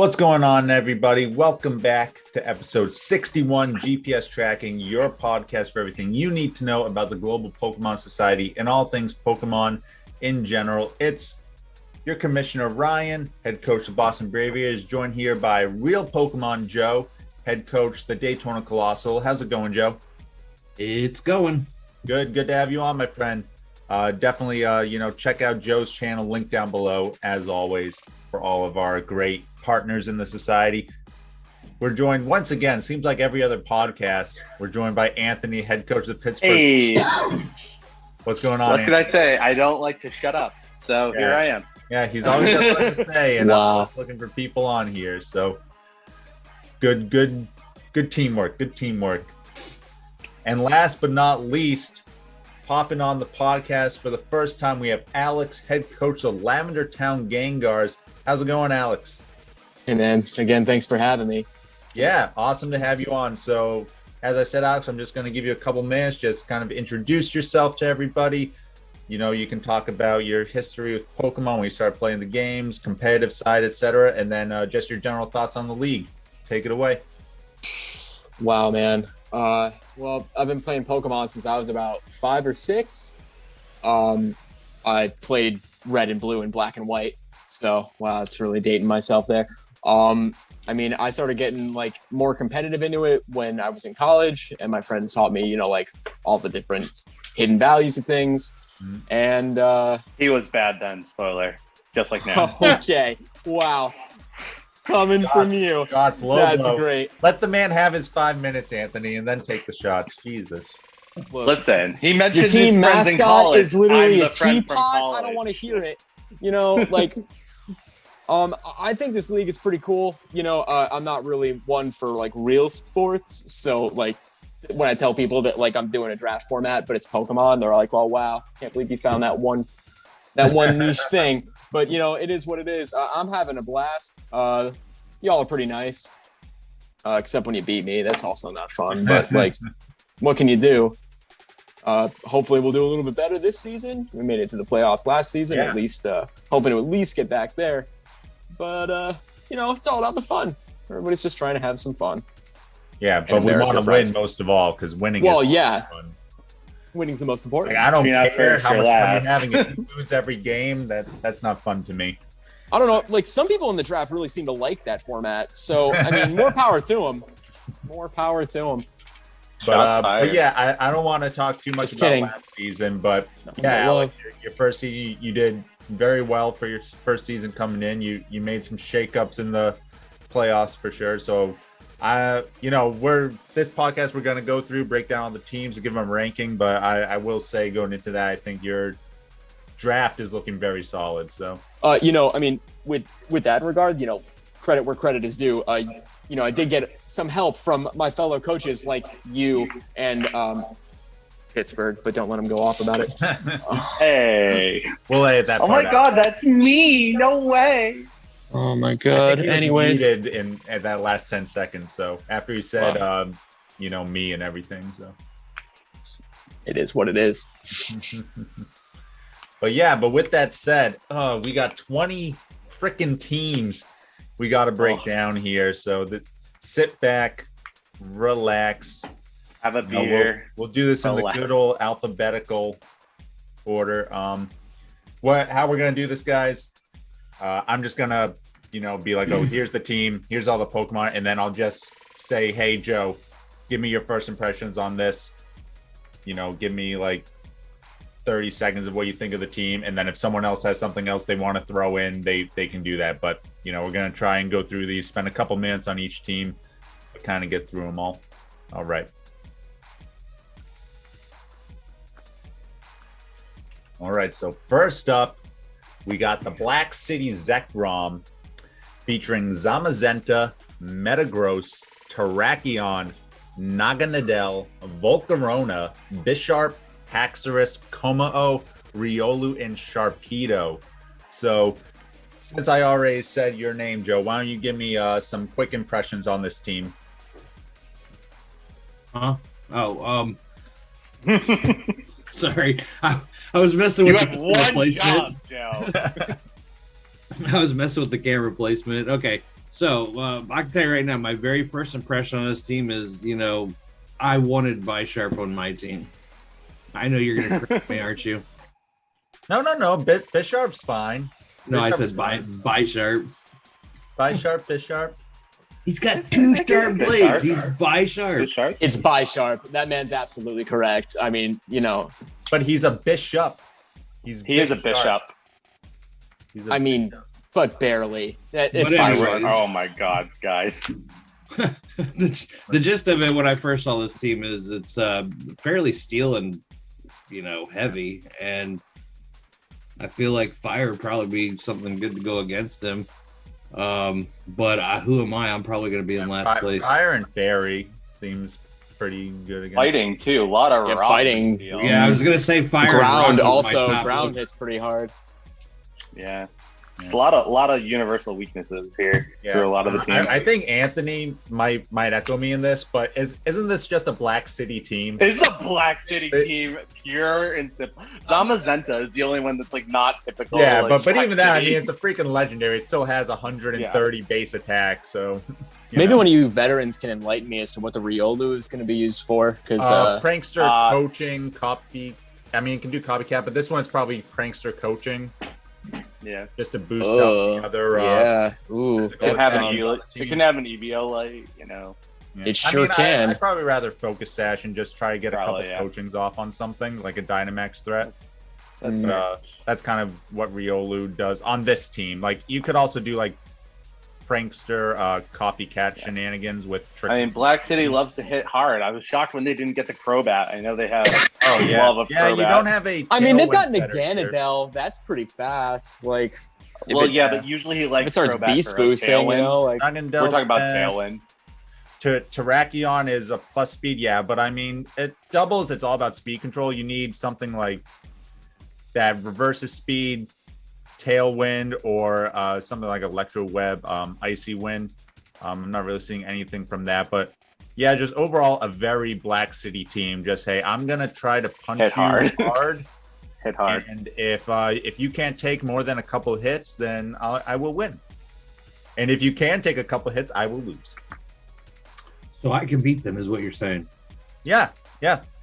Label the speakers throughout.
Speaker 1: What's going on, everybody? Welcome back to episode 61, GPS Tracking, your podcast for everything you need to know about the global Pokemon Society and all things Pokemon in general. It's your commissioner, Ryan, head coach of Boston Braviers, joined here by real Pokemon Joe, head coach, the Daytona Colossal. How's it going, Joe?
Speaker 2: It's going.
Speaker 1: Good to have you on, my friend. Definitely, check out Joe's channel, link down below, as always, for all of our great partners in the society. We're joined once again, seems like every other podcast, we're joined by Anthony, head coach of Pittsburgh.
Speaker 3: Hey,
Speaker 1: what's going on?
Speaker 3: What can I say? I don't like to shut up, so here I am.
Speaker 1: Yeah, he's always got something to say, and
Speaker 3: Wow.
Speaker 1: I'm just looking for people on here. So good teamwork. Good teamwork. And last but not least, popping on the podcast for the first time, we have Alex, head coach of Lavender Town Gengars. How's it going, Alex?
Speaker 4: Hey, man. Again, thanks for having me.
Speaker 1: Yeah, awesome to have you on. So, as I said, Alex, I'm just going to give you a couple minutes, just kind of introduce yourself to everybody. You know, you can talk about your history with Pokemon when you start playing the games, competitive side, etc., and then just your general thoughts on the league. Take it away.
Speaker 4: Wow, man. Well, I've been playing Pokemon since I was about 5 or 6. I played red and blue and black and white. So, wow, it's really dating myself there. I mean, I started getting more competitive into it when I was in college, and my friends taught me, all the different hidden values of things. And
Speaker 3: He was bad then, spoiler, just like now.
Speaker 4: okay, wow, coming from you.
Speaker 1: Shots low.
Speaker 4: That's
Speaker 1: blow.
Speaker 4: great.
Speaker 1: Let the man have his 5 minutes, Anthony, and then take the shots. Jesus.
Speaker 4: Look,
Speaker 3: Listen, he
Speaker 4: your
Speaker 3: mentioned his
Speaker 4: team
Speaker 3: friends in
Speaker 4: mascot
Speaker 3: college.
Speaker 4: is literally
Speaker 3: I'm
Speaker 4: a
Speaker 3: the friend from
Speaker 4: teapot.
Speaker 3: college.
Speaker 4: I don't want to hear it. I think this league is pretty cool. I'm not really one for real sports. So when I tell people that I'm doing a draft format, but it's Pokemon, they're like, "Oh wow, can't believe you found that one niche thing." But it is what it is. I'm having a blast. Y'all are pretty nice, except when you beat me. That's also not fun. But what can you do? Hopefully we'll do a little bit better this season. We made it to the playoffs last season,
Speaker 1: Yeah.
Speaker 4: at least hoping to at least get back there. But it's all about the fun. Everybody's just trying to have some fun.
Speaker 1: Yeah, but we
Speaker 4: embarrass
Speaker 1: want to
Speaker 4: their
Speaker 1: win
Speaker 4: friends.
Speaker 1: most of all, because winning
Speaker 4: Well,
Speaker 1: is
Speaker 4: yeah.
Speaker 1: fun.
Speaker 4: Winning's the most important.
Speaker 1: I don't
Speaker 3: You're not
Speaker 1: care
Speaker 3: first
Speaker 1: how
Speaker 3: or
Speaker 1: much fun you're
Speaker 3: last.
Speaker 1: having. If you lose every game, that's not fun to me.
Speaker 4: I don't know. Some people in the draft really seem to like that format. So, I mean, more power to them. More power to them.
Speaker 3: Shots
Speaker 1: But
Speaker 3: fired.
Speaker 1: yeah, I don't want to talk too much
Speaker 4: Just
Speaker 1: about
Speaker 4: kidding.
Speaker 1: last season, but
Speaker 4: Nothing
Speaker 1: yeah,
Speaker 4: but
Speaker 1: Alex,
Speaker 4: love.
Speaker 1: your first season, you did very well for your first season coming in. You made some shakeups in the playoffs for sure. So, this podcast we're going to go through, break down all the teams and give them a ranking. But I will say going into that, I think your draft is looking very solid. So,
Speaker 4: I mean, with that regard, credit where credit is due. I did get some help from my fellow coaches like you and Pittsburgh, but don't let them go off about it.
Speaker 3: Hey.
Speaker 1: we'll edit that.
Speaker 3: Oh
Speaker 1: part
Speaker 3: my
Speaker 1: out.
Speaker 3: God, that's me. No way.
Speaker 4: Oh my
Speaker 1: I
Speaker 4: God.
Speaker 1: think he was
Speaker 4: Anyways,
Speaker 1: muted in at that last 10 seconds. So after he said, me and everything. So.
Speaker 4: it is what it is.
Speaker 1: But with that said, we got 20 freaking teams we got to break down here. So sit back, relax.
Speaker 3: Have a
Speaker 1: You know,
Speaker 3: beer.
Speaker 1: we'll do this in the
Speaker 3: Relax.
Speaker 1: good old alphabetical order. How we're gonna do this, guys? I'm just gonna, be like, oh, here's the team, here's all the Pokemon, and then I'll just say, hey, Joe, give me your first impressions on this. Give me 30 seconds of what you think of the team, and then if someone else has something else they want to throw in, they can do that. But we're gonna try and go through these, spend a couple minutes on each team, but kind of get through them all. All right. All right, so first up, we got the Black City Zekrom featuring Zamazenta, Metagross, Terrakion, Naganadel, Volcarona, Bisharp, Haxorus, Komao, Riolu, and Sharpedo. So, since I already said your name, Joe, why don't you give me some quick impressions on this team?
Speaker 2: Sorry. I was messing
Speaker 3: You
Speaker 2: with
Speaker 3: have
Speaker 2: the
Speaker 3: one
Speaker 2: placement.
Speaker 3: job, Joe.
Speaker 2: I was messing with the camera placement. Okay. So I can tell you right now, my very first impression on this team is, I wanted Bisharp on my team. I know you're gonna correct me, aren't you?
Speaker 1: No. Bisharp's fine.
Speaker 2: No, I said
Speaker 1: fine.
Speaker 2: Bisharp.
Speaker 1: Bisharp.
Speaker 2: He's got 2 sharp blades. He's Bisharp.
Speaker 3: Bisharp?
Speaker 4: It's Bisharp. That man's absolutely correct. I mean,
Speaker 1: But he's a bishop.
Speaker 3: He is a bishop.
Speaker 4: but barely. It's
Speaker 2: But
Speaker 4: Bisharp.
Speaker 2: anyways.
Speaker 3: Oh my god, guys.
Speaker 2: The gist of it when I first saw this team is it's fairly steel and heavy, and I feel like fire would probably be something good to go against him. But who am I? I'm probably going to be in last place.
Speaker 1: Fire and fairy seems pretty good against
Speaker 3: Fighting too. A lot of rock
Speaker 4: fighting.
Speaker 3: steel.
Speaker 2: Yeah, I was going to say fire.
Speaker 4: Ground
Speaker 2: and rock was my
Speaker 4: also.
Speaker 2: top
Speaker 4: Ground
Speaker 2: one.
Speaker 4: hits pretty hard.
Speaker 3: Yeah. There's a lot of universal weaknesses here for a lot of the teams.
Speaker 1: I think Anthony might echo me in this, but isn't this just a Black City team?
Speaker 3: It's a Black City team, pure and simple. Zamazenta is the only one that's like not typical.
Speaker 1: Yeah,
Speaker 3: like,
Speaker 1: but
Speaker 3: Black
Speaker 1: even that, I
Speaker 3: City.
Speaker 1: mean, it's a freaking legendary. It still has 130 base attack, so
Speaker 4: Maybe one of you veterans can enlighten me as to what the Riolu is going to be used for. Because
Speaker 1: prankster coaching, copy. I mean, it can do copycat, but this one's probably prankster coaching.
Speaker 3: Yeah,
Speaker 1: just to boost up the other.
Speaker 4: Ooh,
Speaker 3: it can have an EVO light,
Speaker 1: Yeah.
Speaker 4: It sure can.
Speaker 1: I'd probably rather focus Sash and just try to get a couple coachings off on something like a Dynamax threat. That's kind of what Riolu does on this team. Like you could also do like prankster copycat shenanigans with trick.
Speaker 3: I mean, Black City loves to hit hard. I was shocked when they didn't get the Crobat. I know they have love of Crobat.
Speaker 1: You don't have a.
Speaker 4: I mean, they've got Naganadel. That's pretty fast. Like,
Speaker 3: but usually he likes.
Speaker 4: It starts
Speaker 3: Crobat
Speaker 4: beast boosting. Like
Speaker 3: we're talking about Tailwind.
Speaker 1: Terrakion is a plus speed, but I mean, it doubles. It's all about speed control. You need something like that reverses speed. Tailwind or something like Electro Web, Icy Wind. I'm not really seeing anything from that, but yeah, just overall a very Black City team. Just hey, I'm gonna try to punch
Speaker 3: hit hard.
Speaker 1: Hit hard, and if you can't take more than a couple hits, then I will win. And if you can take a couple hits, I will lose.
Speaker 2: So I can beat them, is what you're saying?
Speaker 1: Yeah.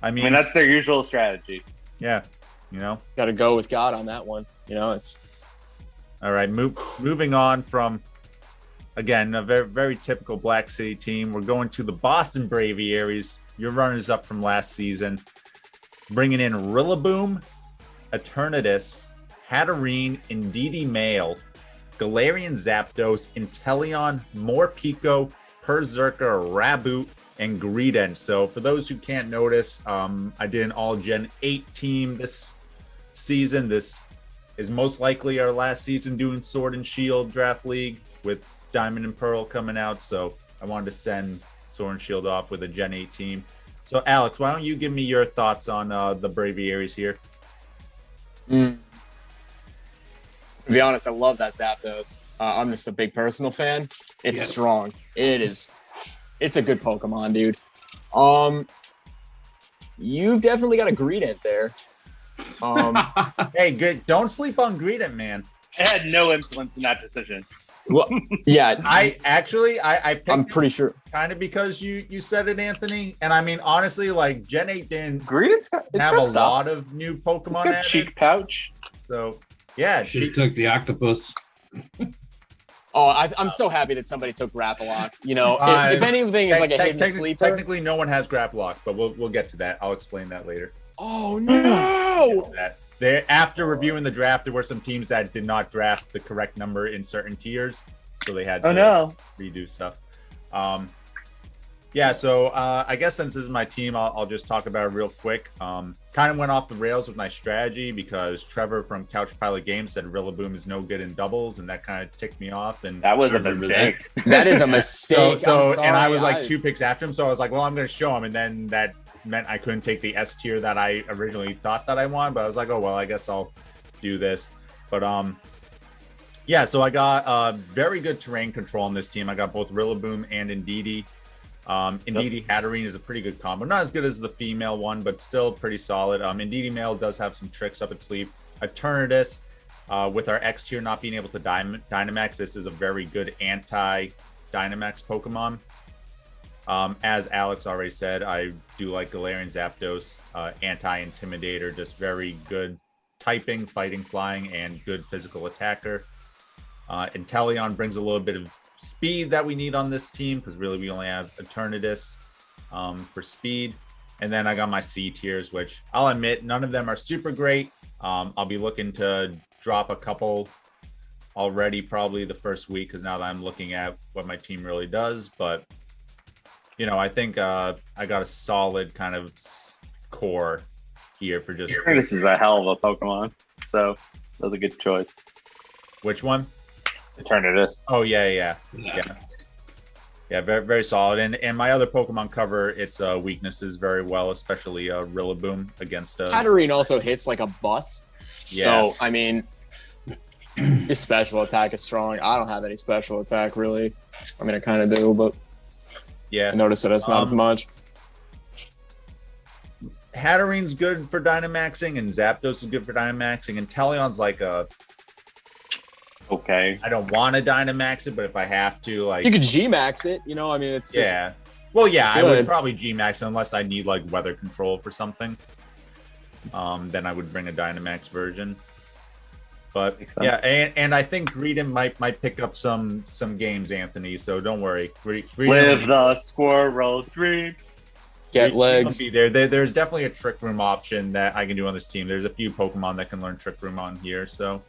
Speaker 1: I mean
Speaker 3: that's their usual strategy.
Speaker 1: Yeah,
Speaker 4: got to go with God on that one. It's.
Speaker 1: All right, moving on from, again, a very, very typical Black City team. We're going to the Boston Braviaries, your runners-up from last season, bringing in Rillaboom, Eternatus, Hatterene, Indeedee Male, Galarian Zapdos, Inteleon, Morpeko, Berserker, Raboot, and Greedent. So for those who can't notice, I did an all-Gen 8 team this season. This is most likely our last season doing Sword and Shield Draft League with Diamond and Pearl coming out. So I wanted to send Sword and Shield off with a Gen 8 team. So Alex, why don't you give me your thoughts on the Braviaries here?
Speaker 4: To be honest, I love that Zapdos. I'm just a big personal fan. It's strong. It's a good Pokemon, dude. You've definitely got a Greedent there.
Speaker 1: Hey, good. Don't sleep on Greedent, man.
Speaker 3: I had no influence in that decision.
Speaker 4: Well, yeah.
Speaker 1: I picked
Speaker 4: I'm pretty sure.
Speaker 1: Kind of because you said it, Anthony. And I mean, honestly, like Gen 8 didn't
Speaker 3: have
Speaker 1: a lot of new Pokemon.
Speaker 3: It's got Cheek Pouch.
Speaker 1: So yeah,
Speaker 2: she took the Octopus.
Speaker 4: Oh, I'm so happy that somebody took Grapplock. If anything is like a hidden sleeper.
Speaker 1: Technically, no one has Grapplock, but we'll get to that. I'll explain that later.
Speaker 4: Oh no!
Speaker 1: After reviewing the draft, there were some teams that did not draft the correct number in certain tiers, so they had to redo stuff. So I guess since this is my team, I'll just talk about it real quick. Kind of went off the rails with my strategy because Trevor from Couch Pilot Games said Rillaboom is no good in doubles, and that kind of ticked me off. And
Speaker 3: that was a mistake.
Speaker 4: That is a mistake.
Speaker 1: And I was like 2 picks after him, so I was like, well, I'm going to show him, and then that meant I couldn't take the S tier that I originally thought that I wanted, but I was like, oh well, I guess I'll do this. But so I got very good terrain control on this team. I got both Rillaboom and Indeedee. Indeedee Hatterene is a pretty good combo. Not as good as the female one, but still pretty solid. Indeedee Male does have some tricks up its sleeve. Eternatus With our X tier not being able to Dynamax, this is a very good anti-Dynamax Pokemon. As Alex already said, I do like Galarian Zapdos, anti-Intimidator, just very good typing, fighting, flying, and good physical attacker. Inteleon brings a little bit of speed that we need on this team, because really we only have Eternatus for speed. And then I got my C tiers, which I'll admit, none of them are super great. I'll be looking to drop a couple already probably the first week, because now that I'm looking at what my team really does. But, I think I got a solid kind of core here for just...
Speaker 3: This is a hell of a Pokemon, so that was a good choice.
Speaker 1: Which one?
Speaker 3: Eternatus.
Speaker 1: Oh, yeah. Yeah, very, very solid. And my other Pokemon cover its weaknesses very well, especially Rillaboom against...
Speaker 4: Hatterene also hits like a bus.
Speaker 1: Yeah.
Speaker 4: So, I mean, his special attack is strong. I don't have any special attack, really. I mean, I kind of do, but
Speaker 1: yeah,
Speaker 4: I noticed that it's not as much.
Speaker 1: Hatterene's good for Dynamaxing, and Zapdos is good for Dynamaxing, and Teleon's like a...
Speaker 3: Okay.
Speaker 1: I don't want to Dynamax it, but if I have to, like...
Speaker 4: You could G-Max it, I mean, it's just...
Speaker 1: Yeah. Well, yeah, I
Speaker 4: good.
Speaker 1: would probably G-Max unless I need, like, weather control for something. Then I would bring a Dynamax version. But, yeah, and I think Greedon might pick up some games, Anthony, so don't worry.
Speaker 3: Live the squirrel dream.
Speaker 4: Get legs.
Speaker 1: Be there. There's definitely a Trick Room option that I can do on this team. There's a few Pokemon that can learn Trick Room on here, so...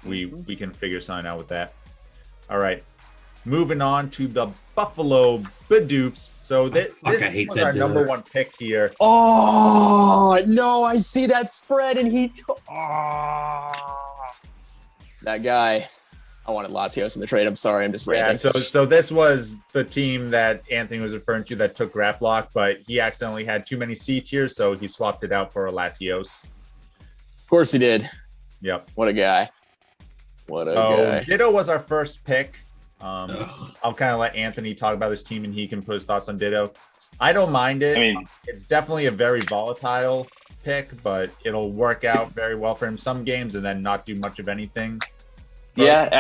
Speaker 1: We can figure something out with that. All right. Moving on to the Buffalo Bidoops. So this was our number one pick here.
Speaker 4: Oh, no, I see that spread and that guy. I wanted Latios in the trade. I'm sorry. I'm just ranting.
Speaker 1: Yeah, so this was the team that Anthony was referring to that took Grapplock, but he accidentally had too many C tiers, so he swapped it out for a Latios.
Speaker 4: Of course he did.
Speaker 1: Yep.
Speaker 4: What a guy. Guy.
Speaker 1: Ditto was our first pick. I'll kind of let Anthony talk about his team and he can put his thoughts on Ditto. I don't mind it. I mean, it's definitely a very volatile pick, but it'll work out very well for him some games and then not do much of anything. But,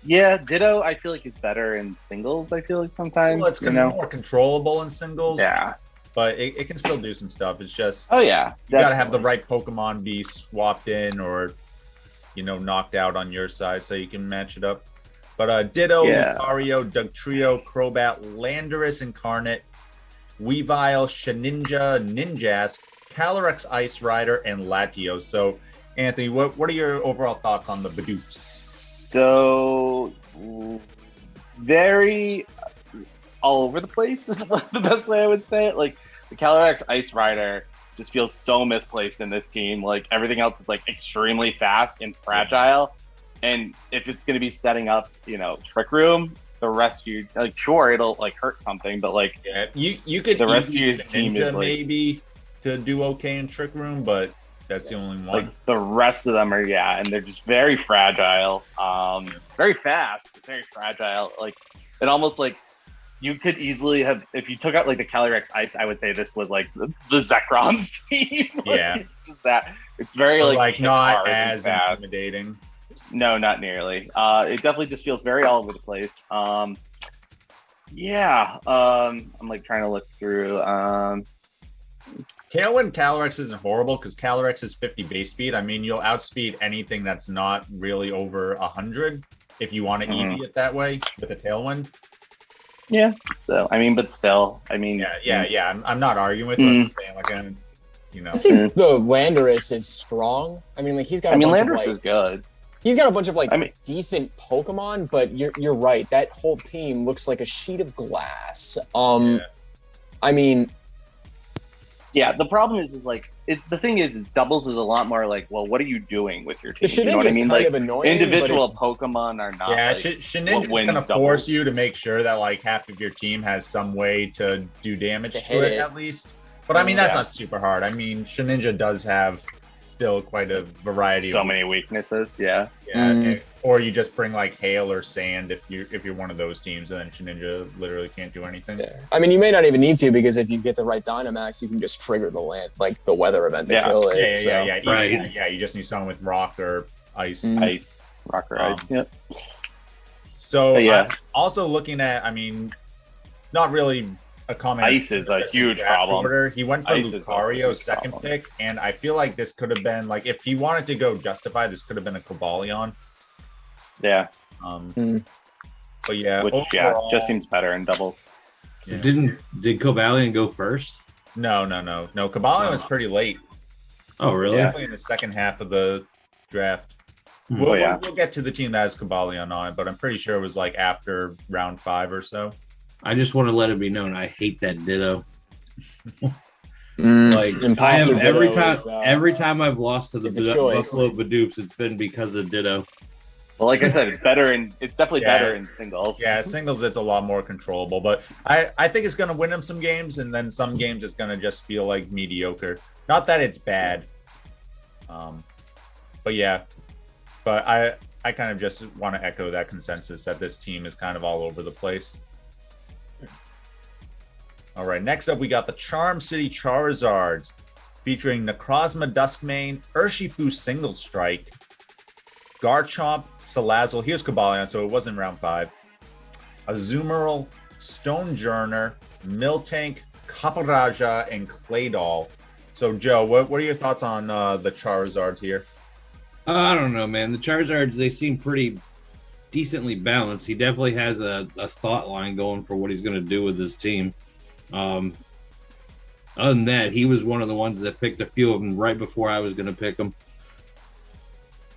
Speaker 3: Ditto I feel like is better in singles, I feel like sometimes.
Speaker 1: Well, it's more controllable in singles.
Speaker 3: Yeah.
Speaker 1: But it can still do some stuff. It's just...
Speaker 3: Oh, yeah.
Speaker 1: You got to have the right Pokemon be swapped in or... knocked out on your side so you can match it up. But Ditto, Lucario, Dugtrio, Crobat, Landorus Incarnate, Weavile, Shedinja, Ninjask, Calyrex Ice Rider, and Latios. So, Anthony, what are your overall thoughts on the Bidoops?
Speaker 3: So, very all over the place is the best way I would say it. Like, the Calyrex Ice Rider just feels so misplaced in this team. Like everything else is like extremely fast and fragile. And if it's going to be setting up, Trick Room, the rest of you, like, sure, it'll like hurt something, but like,
Speaker 1: you could
Speaker 3: the rest of your team is like,
Speaker 1: maybe to do okay in Trick Room, but that's the only one.
Speaker 3: Like the rest of them are, and they're just very fragile, very fast, but very fragile. Like it almost like, you could easily have, if you took out like the Calyrex Ice, I would say this was like the Zekrom's team. Like, just that. It's very like
Speaker 1: not as intimidating.
Speaker 3: No, not nearly. It definitely just feels very all over the place. I'm like trying to look through.
Speaker 1: Tailwind Calyrex isn't horrible because Calyrex is 50 base speed. I mean, you'll outspeed anything that's not really over 100 if you want to EV it that way with a Tailwind.
Speaker 3: Yeah. So, I mean, but still, I mean.
Speaker 1: Yeah. I'm not arguing with you. I'm saying, like,
Speaker 4: I think the Landorus is strong. I mean, like, he's got
Speaker 3: Landorus is good.
Speaker 4: He's got a bunch of, decent Pokemon, but you're right. That whole team looks like a sheet of glass. I mean.
Speaker 3: Yeah, the problem is like, the thing is doubles is a lot more like, well, what are you doing with your team?
Speaker 4: You know what I mean?
Speaker 3: Like,
Speaker 4: of annoying,
Speaker 3: individual Pokemon are not.
Speaker 1: Yeah, Shedinja's going to force you to make sure that like half of your team has some way to do damage to it at least. But I mean, that's not super hard. I mean, Shedinja does have still quite a variety.
Speaker 3: So many weaknesses,
Speaker 1: yeah. Or you just bring like Hail or Sand if you're one of those teams, and then Shedinja literally can't do anything.
Speaker 4: Yeah. I mean, you may not even need to because if you get the right Dynamax, you can just trigger the land, like the weather event to kill it.
Speaker 1: Yeah. You just need someone with Rock or Ice.
Speaker 3: Ice, rocker ice. Yep.
Speaker 1: So
Speaker 3: But yeah.
Speaker 1: I'm also looking at, I mean, not really a comment.
Speaker 3: Ice is a huge problem.
Speaker 1: Order. He went for
Speaker 3: Ice is also a huge
Speaker 1: Lucario's second
Speaker 3: problem.
Speaker 1: pick, and I feel like this could have been like if he wanted to go Justify, this could have been a Cobalion.
Speaker 3: Yeah.
Speaker 1: But yeah,
Speaker 3: Which
Speaker 1: overall,
Speaker 3: just seems better in doubles.
Speaker 1: yeah.
Speaker 2: Did Cobalion go first?
Speaker 1: No. Cobalion was pretty late.
Speaker 2: Oh, really?
Speaker 3: Yeah.
Speaker 1: Definitely in the second half of the draft.
Speaker 2: Hmm.
Speaker 1: We'll get to the team that has Cobalion on it, but I'm pretty sure it was like after round 5 or so.
Speaker 2: I just want to let it be known I hate that Ditto.
Speaker 4: Like
Speaker 2: I have
Speaker 4: Ditto
Speaker 2: every time I've lost to the
Speaker 4: it's a choice.
Speaker 2: Buffalo Bidoops, it's been because of Ditto.
Speaker 3: Well, like I said, it's definitely
Speaker 1: Yeah.
Speaker 3: better in singles.
Speaker 1: Yeah, singles it's a lot more controllable, but I think it's going to win him some games, and then some games it's going to just feel like mediocre. Not that it's bad, but yeah. But I kind of just want to echo that consensus that this team is kind of all over the place. All right, next up we got the Charm City Charizards, featuring Necrozma Duskmane, Urshifu Single Strike, Garchomp, Salazzle. Here's Cobalion, so it wasn't round 5. Azumarill, Stonejourner, Miltank, Caparaja, and Claydol. So, Joe, what are your thoughts on the Charizards here?
Speaker 2: I don't know, man. The Charizards, they seem pretty decently balanced. He definitely has a thought line going for what he's going to do with his team. Other than that, he was one of the ones that picked a few of them right before I was going to pick them.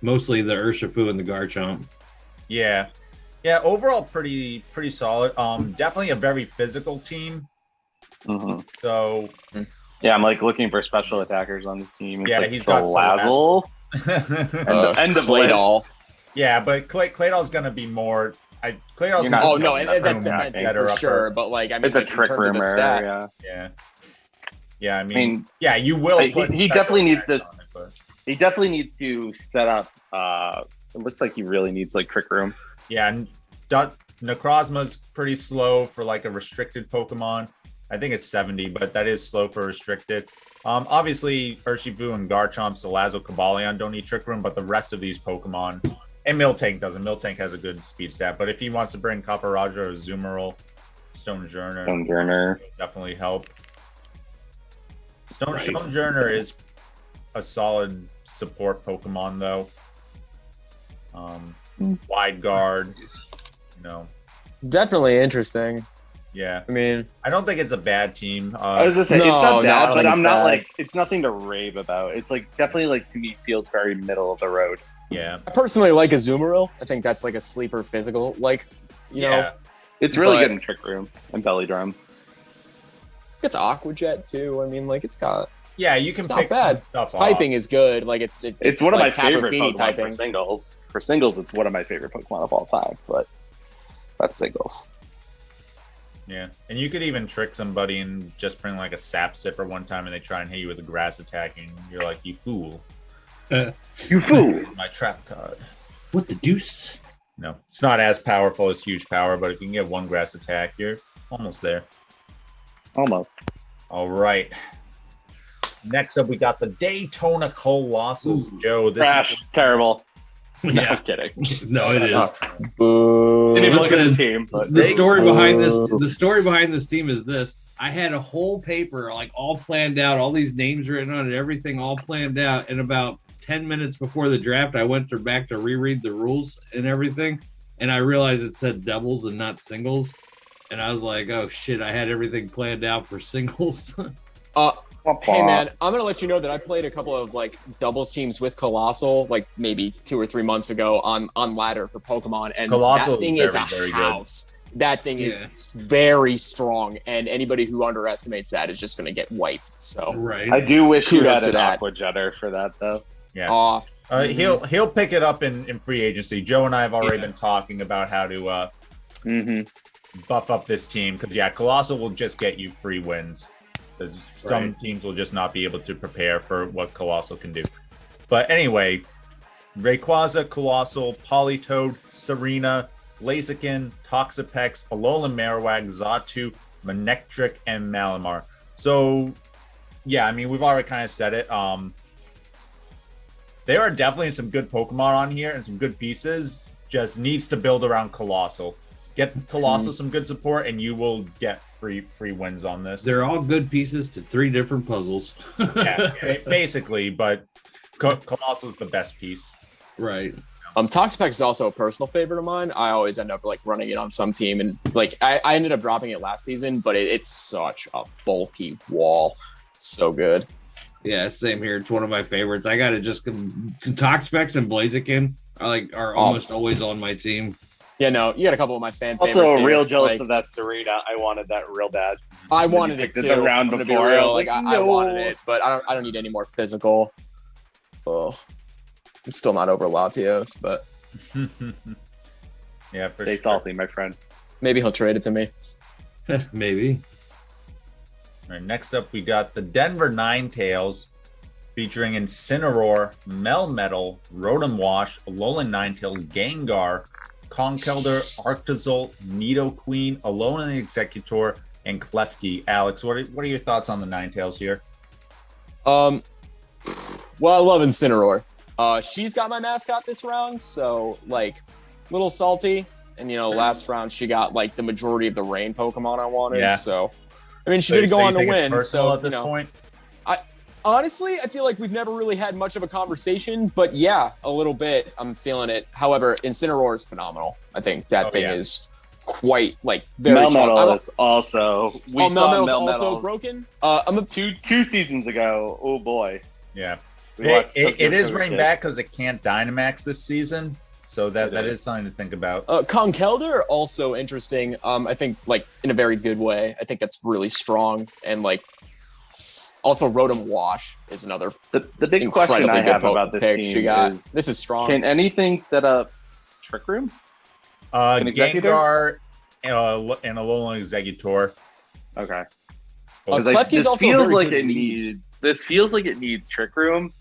Speaker 2: Mostly the Urshifu and the Garchomp.
Speaker 1: Yeah. Overall, pretty solid. Definitely a very physical team.
Speaker 3: Mm-hmm.
Speaker 1: So,
Speaker 3: Yeah, I'm like looking for special attackers on this team. It's
Speaker 1: Yeah,
Speaker 3: like
Speaker 1: he's got
Speaker 3: Salazzle. End of
Speaker 4: Claydol.
Speaker 3: list.
Speaker 1: yeah, but Claydol's going to be more. Claydol's.
Speaker 3: You're not-
Speaker 4: Oh no, that's
Speaker 1: room
Speaker 4: defensive
Speaker 1: better
Speaker 4: for
Speaker 1: upper.
Speaker 4: sure. But like, I mean,
Speaker 3: It's a
Speaker 4: like, in
Speaker 3: trick
Speaker 4: terms of the
Speaker 3: rumor.
Speaker 4: stat,
Speaker 3: Yeah.
Speaker 1: Yeah. I
Speaker 3: I
Speaker 1: mean,
Speaker 3: mean,
Speaker 1: yeah, you will.
Speaker 3: he
Speaker 1: put
Speaker 3: definitely needs
Speaker 1: special
Speaker 3: this-
Speaker 1: attacks on it,
Speaker 3: he definitely needs to set up. It looks like he really needs like trick room.
Speaker 1: yeah, and Necrozma's pretty slow for like a restricted Pokemon. I think it's 70, but that is slow for restricted. Obviously, Urshifu and Garchomp, Salazzle, Cobalion don't need Trick Room, but the rest of these Pokemon, and Miltank doesn't. Miltank has a good speed stat, but if he wants to bring Caparaja or Azumarill, Stonejourner definitely help. Stonejourner is a solid support Pokemon, though. Wide guard,
Speaker 4: definitely interesting.
Speaker 1: yeah.
Speaker 4: I mean,
Speaker 1: I don't think it's a bad team.
Speaker 3: I was just saying
Speaker 4: No,
Speaker 3: it's not
Speaker 4: no, I
Speaker 3: bad,
Speaker 4: don't
Speaker 3: but
Speaker 4: think it's
Speaker 3: I'm not
Speaker 4: bad.
Speaker 3: like it's nothing to rave about. It's like definitely like to me feels very middle of the road.
Speaker 1: Yeah.
Speaker 4: I personally like Azumarill. I think that's like a sleeper physical. Like, you know,
Speaker 3: It's really
Speaker 4: But-
Speaker 3: good in trick room and belly drum.
Speaker 4: it's Aqua Jet too. I mean, like it's got.
Speaker 1: Yeah, you can
Speaker 4: It's
Speaker 1: pick
Speaker 4: not bad.
Speaker 1: some stuff
Speaker 4: Its
Speaker 1: off.
Speaker 4: typing is good. Like it's
Speaker 3: One of my
Speaker 4: like
Speaker 3: favorite
Speaker 4: Tapu
Speaker 3: Pokemon
Speaker 4: Fini
Speaker 3: for singles. For singles, it's one of my favorite Pokemon of all time. But that's singles.
Speaker 1: Yeah, and you could even trick somebody and just bring like a Sap Sipper one time, and they try and hit you with a Grass Attack, and you're like, "You fool!
Speaker 3: You fool!
Speaker 1: My trap card."
Speaker 2: What the deuce?
Speaker 1: No, it's not as powerful as Huge Power, but if you can get one Grass Attack, you're almost there.
Speaker 3: Almost.
Speaker 1: All right. Next up, we got the Daytona Colossals. Joe, this
Speaker 3: Trash. Terrible. No, I'm
Speaker 2: Yeah,
Speaker 3: kidding.
Speaker 2: no, it is.
Speaker 4: Boo.
Speaker 3: Didn't even look at
Speaker 2: Listen,
Speaker 3: this team. But
Speaker 2: The story behind this team is this. I had a whole paper like all planned out, all these names written on it, everything all planned out. And about 10 minutes before the draft, I went back to reread the rules and everything, and I realized it said doubles and not singles. And I was like, oh shit, I had everything planned out for singles.
Speaker 4: Hey man, I'm gonna let you know that I played a couple of like doubles teams with Coalossal, like maybe 2 or 3 months ago on ladder for Pokemon, and
Speaker 1: Coalossal
Speaker 4: that thing
Speaker 1: is
Speaker 4: is a
Speaker 1: very good.
Speaker 4: house. That thing is very strong, and anybody who underestimates that is just gonna get wiped. So
Speaker 2: Right.
Speaker 3: I do wish you
Speaker 4: Kudos
Speaker 3: had
Speaker 4: to
Speaker 3: an
Speaker 4: that.
Speaker 3: Aqua Jetter for that though.
Speaker 1: Yeah. He'll pick it up in free agency. Joe and I have already been talking about how to buff up this team because Colossal will just get you free wins. Because some teams will just not be able to prepare for what Coalossal can do. But anyway, Rayquaza, Coalossal, Politoed, Serena, Blaziken, Toxapex, Alolan Marowak, Xatu, Manectric, and Malamar. So, yeah, I mean, we've already kind of said it. there are definitely some good Pokemon on here and some good pieces. Just needs to build around Coalossal. Get Coalossal some good support, and you will get free wins on this.
Speaker 2: They're all good pieces to 3 different puzzles.
Speaker 1: Yeah, basically, but Coalossal is the best piece.
Speaker 2: Right.
Speaker 4: Toxapex is also a personal favorite of mine. I always end up like running it on some team, and like I ended up dropping it last season, but it's such a bulky wall. It's so good.
Speaker 2: Yeah, same here. It's one of my favorites. I got to just Toxapex and Blaziken are almost always on my team.
Speaker 4: Yeah, no, you got a couple of my fan
Speaker 3: Also,
Speaker 4: favorites.
Speaker 3: real
Speaker 4: here.
Speaker 3: jealous
Speaker 4: like,
Speaker 3: of that Serena. I wanted that real bad.
Speaker 4: I wanted it
Speaker 3: picked it
Speaker 4: too.
Speaker 3: the round
Speaker 4: I'm gonna
Speaker 3: before.
Speaker 4: be real.
Speaker 3: I was like,
Speaker 4: I
Speaker 3: no.
Speaker 4: wanted it, but I don't need any more physical. Oh, I'm still not over Latios, but
Speaker 1: Yeah, for
Speaker 3: Stay
Speaker 1: sure.
Speaker 3: salty, my friend.
Speaker 4: maybe he'll trade it to me.
Speaker 2: Maybe.
Speaker 1: All right, next up, we got the Denver Ninetales, featuring Incineroar, Melmetal, Rotom Wash, Alolan Ninetales, Gengar, Conkeldurr, Arctozolt, Nidoqueen, Alolan Executor, and Klefki. Alex, what are your thoughts on the Ninetales here?
Speaker 4: Well, I love Incineroar. She's got my mascot this round, so like, little salty. And last round she got like the majority of the rain Pokemon I wanted.
Speaker 1: Yeah.
Speaker 4: So, I mean, she did go on to win. So
Speaker 1: at this point,
Speaker 4: honestly, I feel like we've never really had much of a conversation, but yeah, a little bit. I'm feeling it. However, Incineroar is phenomenal. I think that thing is quite like very strong.
Speaker 3: Melmetal is also. We saw
Speaker 4: Melmetal's also
Speaker 3: Melmetal
Speaker 4: broken.
Speaker 3: two seasons ago. Oh boy.
Speaker 1: yeah.
Speaker 3: We watched
Speaker 1: It
Speaker 3: Tokyo
Speaker 1: is
Speaker 3: River
Speaker 1: rained
Speaker 3: Kids.
Speaker 1: back because it can't Dynamax this season. So that
Speaker 3: It
Speaker 1: is something to think about.
Speaker 4: Conkeldurr also interesting. I think like in a very good way. I think that's really strong, and like also Rotom Wash is another.
Speaker 3: The big question I have about this team is:
Speaker 4: this is strong.
Speaker 3: Can anything set up Trick Room?
Speaker 1: Gengar and Alolan Executor.
Speaker 3: Okay.
Speaker 4: Klefki's
Speaker 3: this
Speaker 4: also a
Speaker 3: feels
Speaker 4: very
Speaker 3: like
Speaker 4: good
Speaker 3: it
Speaker 4: lead.
Speaker 3: needs. This feels like it needs Trick Room.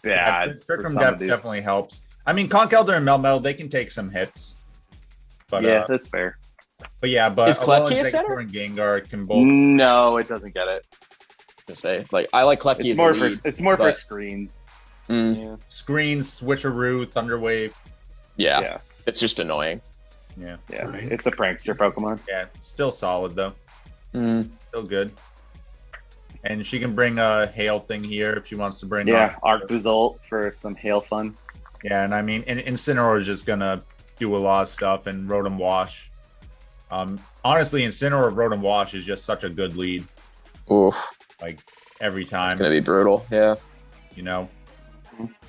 Speaker 3: Bad.
Speaker 1: Trick
Speaker 3: for
Speaker 1: Room
Speaker 3: some of these.
Speaker 1: definitely helps. I mean, Conkeldurr and Melmetal, they can take some hits. But
Speaker 3: Yeah, that's fair.
Speaker 1: but yeah, but
Speaker 4: Is Klefki
Speaker 1: Alolan
Speaker 4: a setter?
Speaker 1: Executor and Gengar can both.
Speaker 3: No, it doesn't get it.
Speaker 4: To say like I like Klefki
Speaker 3: It's
Speaker 4: as
Speaker 3: more
Speaker 4: a lead.
Speaker 3: for for
Speaker 4: but-
Speaker 3: screens.
Speaker 4: Mm,
Speaker 3: Yeah.
Speaker 1: Screens, Switcheroo, Thunder Wave.
Speaker 4: yeah,
Speaker 3: Yeah.
Speaker 4: it's just annoying.
Speaker 1: Yeah,
Speaker 3: Yeah.
Speaker 2: Right.
Speaker 3: It's a prankster Pokemon.
Speaker 1: yeah, still solid though.
Speaker 4: Mm.
Speaker 1: Still good. And she can bring a hail thing here if she wants to bring.
Speaker 3: Yeah, Arctozolt for some hail fun.
Speaker 1: Yeah, and I mean, and Incineroar is just gonna do a lot of stuff, and Rotom Wash. Honestly, Incineroar Rotom Wash is just such a good lead,
Speaker 4: Oof,
Speaker 1: like every time,
Speaker 4: it's gonna be brutal. Yeah.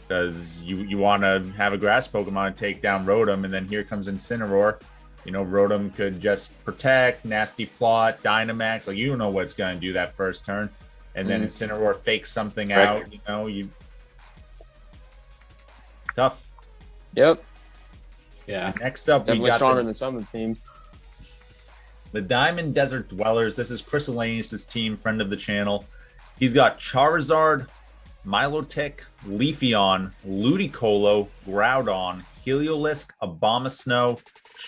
Speaker 1: because you want to have a grass Pokemon take down Rotom, and then here comes Incineroar. Rotom could just protect, nasty plot, Dynamax. Like, you don't know what's going to do that first turn. And then Incineroar fakes something
Speaker 3: Right.
Speaker 1: out, tough.
Speaker 4: Yep.
Speaker 2: Yeah.
Speaker 1: Next up, we
Speaker 4: Definitely
Speaker 1: got
Speaker 4: stronger than some of the teams.
Speaker 1: the Diamond Desert Dwellers. This is Chris Elanius' team, friend of the channel. He's got Charizard, Milotic, Leafeon, Ludicolo, Groudon, Heliolisk, Abomasnow,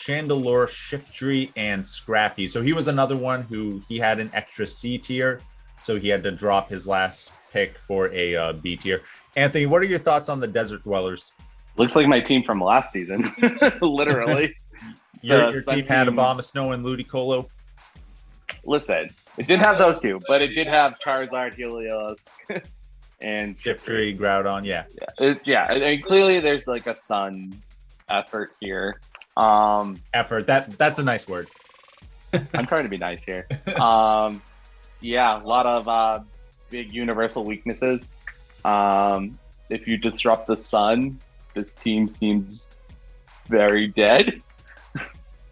Speaker 1: Chandelure, Shiftry, and Scrappy. So he was another one who he had an extra C tier, so he had to drop his last pick for a B tier. Anthony, what are your thoughts on the Desert Dwellers?
Speaker 3: Looks like my team from last season. Literally.
Speaker 1: Your
Speaker 3: The
Speaker 1: team
Speaker 3: Sun
Speaker 1: had
Speaker 3: team-
Speaker 1: Abomasnow and Ludicolo.
Speaker 3: Listen, it did have those two, but it did have Charizard, Helios, and
Speaker 1: Shiftry, Groudon, yeah.
Speaker 3: I mean, clearly there's like a sun effort here.
Speaker 1: Effort. That's a nice word.
Speaker 3: I'm trying to be nice here. Yeah, a lot of big universal weaknesses. If you disrupt the sun, this team seems very dead.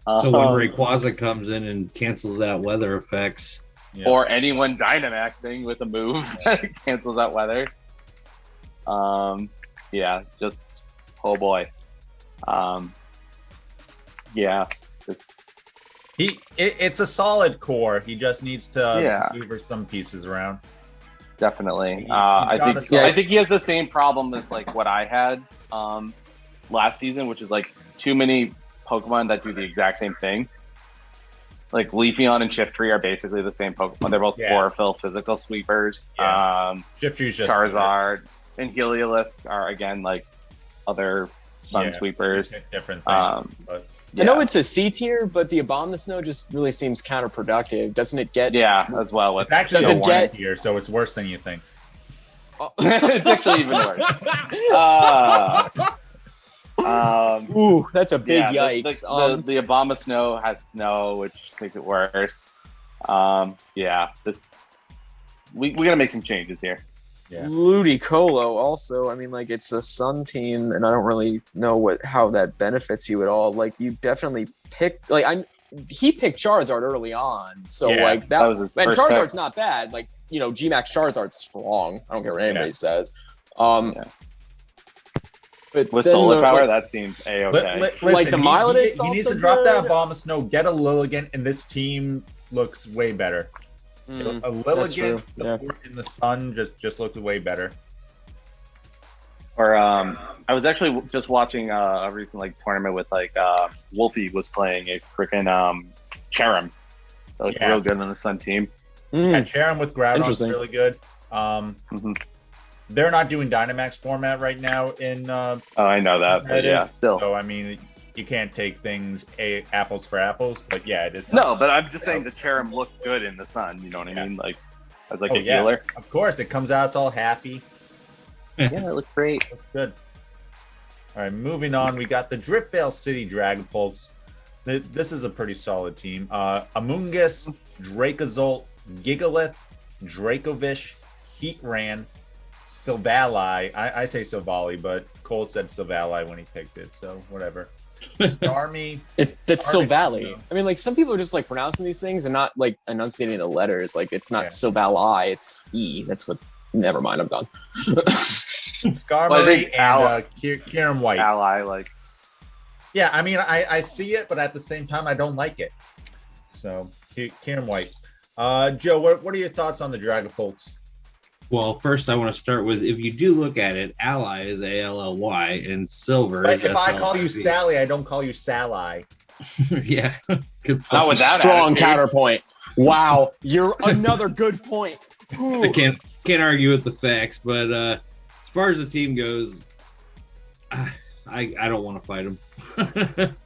Speaker 2: So when Rayquaza comes in and cancels out weather effects,
Speaker 1: Yeah.
Speaker 3: Or anyone Dynamaxing with a move that cancels out weather. Yeah, just oh boy. Yeah,
Speaker 1: it's a solid core. He just needs to maneuver some pieces around.
Speaker 3: definitely.
Speaker 1: He's
Speaker 3: I
Speaker 1: got
Speaker 3: think
Speaker 1: a
Speaker 3: I think he has the same problem as like what I had last season, which is like too many Pokemon that do the exact same thing. Like Leafeon and Shiftry are basically the same Pokemon. They're both
Speaker 1: Yeah.
Speaker 3: chlorophyll physical sweepers.
Speaker 1: Yeah. Shiftry's just
Speaker 3: Charizard. and Heliolisk are again like other sun sweepers.
Speaker 1: Different things, but
Speaker 4: I know it's a C tier, but the Abomasnow just really seems counterproductive. Doesn't it get?
Speaker 3: Yeah, as well.
Speaker 1: It's actually
Speaker 4: Does
Speaker 1: a
Speaker 4: it
Speaker 1: one
Speaker 4: get-
Speaker 1: here, so it's worse than you think.
Speaker 3: It's actually even worse.
Speaker 4: Ooh, that's a big
Speaker 3: yeah,
Speaker 4: yikes.
Speaker 3: The Abomasnow has snow, which makes it worse. We gotta make some changes here.
Speaker 1: Yeah.
Speaker 4: Ludicolo also, I mean, like, it's a Sun team, and I don't really know how that benefits you at all. Like, you definitely picked, like, he picked Charizard early on, so like
Speaker 3: that was his
Speaker 4: and
Speaker 3: first
Speaker 4: Charizard's
Speaker 3: pick.
Speaker 4: not bad. Like, you know, Gmax Charizard's strong. I don't care what anybody says. But
Speaker 3: With
Speaker 4: then
Speaker 3: solar power,
Speaker 4: like,
Speaker 3: that seems a-okay.
Speaker 4: Like the Milodix
Speaker 1: he needs
Speaker 4: also
Speaker 1: to drop that
Speaker 4: good.
Speaker 1: Abomasnow, get a Lilligant, and this team looks way better. A Lilligant support in the sun just looks way better.
Speaker 3: Or I was actually just watching a recent like tournament with like Wolfie was playing a freaking Cherim. That looked real good on the Sun team.
Speaker 1: Yeah, Cherim with Groudon is
Speaker 4: Interesting.
Speaker 1: really good. They're not doing Dynamax format right now in
Speaker 3: Oh, I know that, but yeah, still.
Speaker 1: So I mean, you can't take things apples for apples, but yeah, it is.
Speaker 3: No, but I'm just saying the Cherim looked good in the sun. You know what I mean? Like as like a healer.
Speaker 1: Of course, it comes out, it's all happy.
Speaker 3: Yeah, it looked great.
Speaker 1: Looks good. All right, moving on. We got the Driftveil City Dragapults. This is a pretty solid team. Amoonguss, Dracozolt, Gigalith, Dracovish, Heatran, Silvally. I say Silvally, but Cole said Silvally when he picked it, so whatever. Starmie.
Speaker 4: That's Silvally. I mean, like, some people are just like pronouncing these things and not like enunciating the letters. Like, it's not Silvally, it's E. That's what. Never mind, I'm done.
Speaker 1: Skarmory and Kieran White.
Speaker 3: Ally, like.
Speaker 1: Yeah, I mean, I see it, but at the same time, I don't like it. So, Kieran White. Joe, what are your thoughts on the Dragapults?
Speaker 2: Well, first I want to start with, if you do look at it, Ally is A-L-L-Y and Silver
Speaker 1: But
Speaker 2: is
Speaker 1: if I call you
Speaker 2: S-L-I-V.
Speaker 1: Sally, I don't call you Sally.
Speaker 2: Yeah. Good point.
Speaker 3: Not with that
Speaker 4: Strong
Speaker 3: attitude.
Speaker 4: counterpoint. Wow, you're another good point.
Speaker 2: I can't argue with the facts, but as far as the team goes, I don't want to fight them.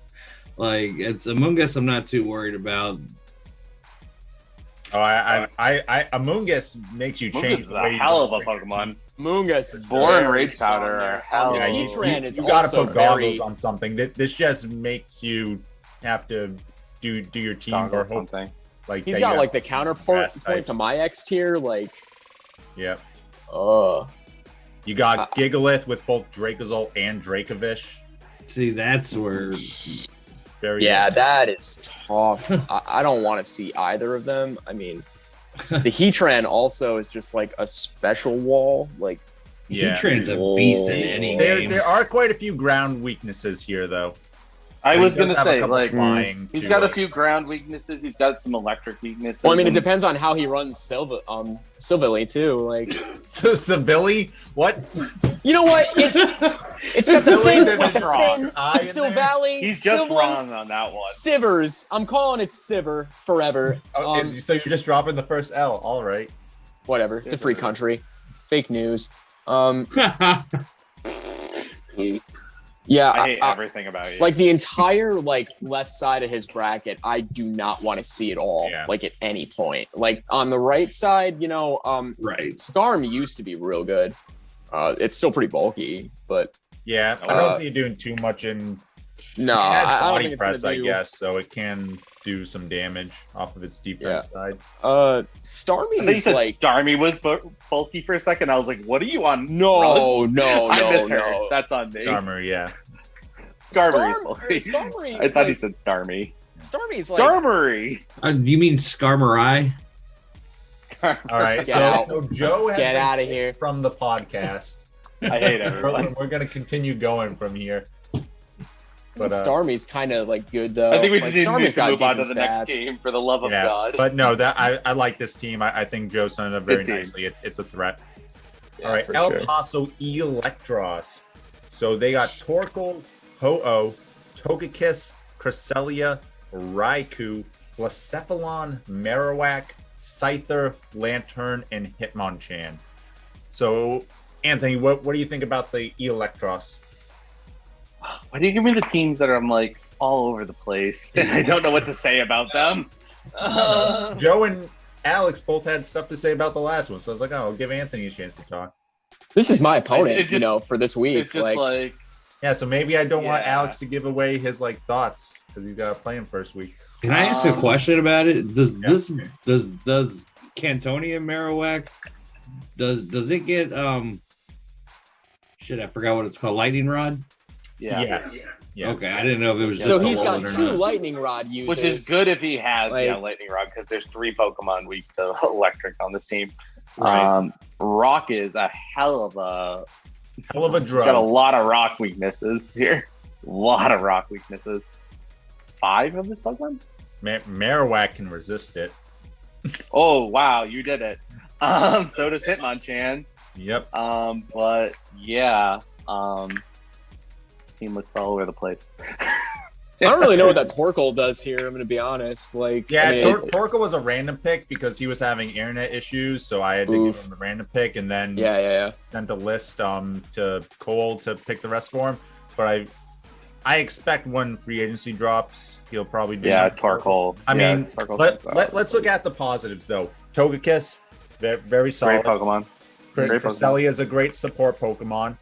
Speaker 2: Like, it's Amoonguss I'm not too worried about.
Speaker 1: Oh, Amoonguss makes you change.
Speaker 3: Is a hell of a Pokemon.
Speaker 4: Moongus is
Speaker 3: Boar and
Speaker 4: very
Speaker 3: Rage Powder
Speaker 4: strong
Speaker 3: are
Speaker 4: there.
Speaker 3: hell
Speaker 1: Yeah,
Speaker 3: of a-
Speaker 4: Heatran is
Speaker 1: you gotta
Speaker 4: also
Speaker 1: put goggles
Speaker 4: very
Speaker 1: on something. This just makes you have to do your team or hope
Speaker 3: something.
Speaker 1: like
Speaker 4: He's
Speaker 1: that
Speaker 4: got
Speaker 1: you
Speaker 4: like
Speaker 1: have
Speaker 4: the counterpoint
Speaker 1: grass types.
Speaker 4: to my X tier. Like,
Speaker 1: Yeah.
Speaker 4: you
Speaker 1: You got Gigalith with both Dracozolt and Dracovish.
Speaker 2: See, that's where
Speaker 1: Very
Speaker 4: yeah, that is tough. I don't want to see either of them. I mean, the Heatran also is just like a special wall. Like,
Speaker 2: Heatran's a beast in any game.
Speaker 1: There are quite a few ground weaknesses here, though.
Speaker 3: I was
Speaker 1: He does
Speaker 3: gonna
Speaker 1: have a
Speaker 3: say,
Speaker 1: couple
Speaker 3: like,
Speaker 1: flying
Speaker 3: he's
Speaker 1: too,
Speaker 3: got a
Speaker 1: like-
Speaker 3: few ground weaknesses. He's got some electric weaknesses.
Speaker 4: well, I mean, it
Speaker 3: and-
Speaker 4: depends on how he runs Sylveon too. Like,
Speaker 1: Sibylle? What?
Speaker 4: you know what? It's got the
Speaker 1: Sylveon
Speaker 4: thing
Speaker 1: did
Speaker 4: with the
Speaker 1: wrong.
Speaker 4: thing.
Speaker 1: I in there?
Speaker 4: Sylvally.
Speaker 3: He's just
Speaker 4: Sylveon,
Speaker 3: wrong on that one.
Speaker 4: Sivers. I'm calling it Siver forever.
Speaker 1: Oh, so you're just dropping the first L. All right.
Speaker 4: Whatever. It's a free country. Fake news. Yeah,
Speaker 3: I hate everything about you.
Speaker 4: like the entire like left side of his bracket, I do not want to see it all.
Speaker 1: Yeah.
Speaker 4: Like at any point. Like on the right side, you know,
Speaker 2: Right.
Speaker 4: Skarm used to be real good. It's still pretty bulky, but
Speaker 1: Yeah, I don't see you doing too much in.
Speaker 4: no,
Speaker 1: It has
Speaker 4: I don't
Speaker 1: body
Speaker 4: think it's
Speaker 1: press,
Speaker 4: gonna
Speaker 1: I
Speaker 4: do.
Speaker 1: guess, so it can do some damage off of its defense side.
Speaker 3: I
Speaker 4: Starmie
Speaker 3: think you
Speaker 4: is
Speaker 3: said
Speaker 4: like
Speaker 3: Starmie was bulky for a second. I was like, "What are you on?"
Speaker 4: no,
Speaker 3: drugs?
Speaker 4: no,
Speaker 3: I
Speaker 4: no,
Speaker 3: misheard.
Speaker 4: no.
Speaker 3: That's on me.
Speaker 1: Armor, yeah.
Speaker 3: Skarmory is
Speaker 4: Starm-
Speaker 3: bulky.
Speaker 4: Starmie,
Speaker 3: I thought he
Speaker 4: like,
Speaker 3: said Starmie.
Speaker 4: Starmie's like
Speaker 3: Starmie.
Speaker 2: You mean Skarmory?
Speaker 1: All right,
Speaker 4: Get out.
Speaker 1: so Joe has
Speaker 4: Get
Speaker 1: been
Speaker 4: outta
Speaker 1: kicked
Speaker 4: here.
Speaker 1: from the podcast.
Speaker 3: I hate everyone.
Speaker 1: We're gonna continue going from here. But
Speaker 4: Starmie's kind of like good though.
Speaker 3: I think we
Speaker 4: Like,
Speaker 3: just need
Speaker 4: Starmie's
Speaker 3: to
Speaker 4: got
Speaker 3: move on to
Speaker 4: decent
Speaker 3: the next
Speaker 4: stats.
Speaker 3: team for the love of
Speaker 1: yeah,
Speaker 3: God.
Speaker 1: but no, that I like this team. I think Joe summed it up very
Speaker 3: Good team.
Speaker 1: nicely. It's a threat.
Speaker 4: Yeah,
Speaker 1: All right,
Speaker 4: for
Speaker 1: El
Speaker 4: sure.
Speaker 1: Paso Electros. So they got Torkoal, Ho-Oh, Togekiss, Cresselia, Raikou, Blacephalon, Marowak, Scyther, Lantern, and Hitmonchan. So Anthony, what do you think about the Electros?
Speaker 3: Why do you give me the teams that are like all over the place and I don't know what to say about them?
Speaker 1: Joe and Alex both had stuff to say about the last one, so I was like, oh, I'll give Anthony a chance to talk.
Speaker 4: This is my opponent,
Speaker 3: It's just-
Speaker 4: for this week.
Speaker 3: It's just like
Speaker 1: Yeah, so maybe I don't want
Speaker 3: Yeah.
Speaker 1: Alex to give away his like thoughts because he's got to play him first week.
Speaker 2: Can I ask a question about it? Does
Speaker 1: Yeah.
Speaker 2: does Cantonia Marowak does it get shit, I forgot what it's called, lightning rod?
Speaker 3: yeah.
Speaker 1: Yes. Yeah.
Speaker 2: Okay, I didn't know if it was just
Speaker 4: so
Speaker 2: a
Speaker 4: he's got
Speaker 2: wallet or
Speaker 4: 2
Speaker 2: not.
Speaker 4: lightning rod users.
Speaker 3: Which is good if he has
Speaker 4: Like-
Speaker 3: lightning rod because there's 3 Pokemon weak to electric on this team.
Speaker 2: Right.
Speaker 3: Rock is a hell of a
Speaker 1: Hell of a
Speaker 3: got a
Speaker 1: drug.
Speaker 3: lot of rock weaknesses here. A lot of rock weaknesses. 5 of this Pokemon?
Speaker 1: Marowak can resist it.
Speaker 3: Oh wow, you did it. So does Hitmonchan.
Speaker 1: Yep.
Speaker 3: But yeah, this team looks all over the place.
Speaker 4: I don't really know what that Torkoal does here. I'm going to be honest.
Speaker 1: Yeah,
Speaker 4: I mean,
Speaker 1: Torkoal was a random pick because he was having internet issues, so I had to give him the random pick and then
Speaker 4: yeah.
Speaker 1: sent a list to Cole to pick the rest for him. But I expect when free agency drops, he'll probably do
Speaker 3: Yeah,
Speaker 1: something.
Speaker 3: Torkoal.
Speaker 1: I
Speaker 3: Yeah,
Speaker 1: mean,
Speaker 3: Torkoal's
Speaker 1: let's look at the positives though. Togekiss, very solid.
Speaker 3: great Pokemon. Great Pokemon.
Speaker 1: Cresselia is a great support Pokemon.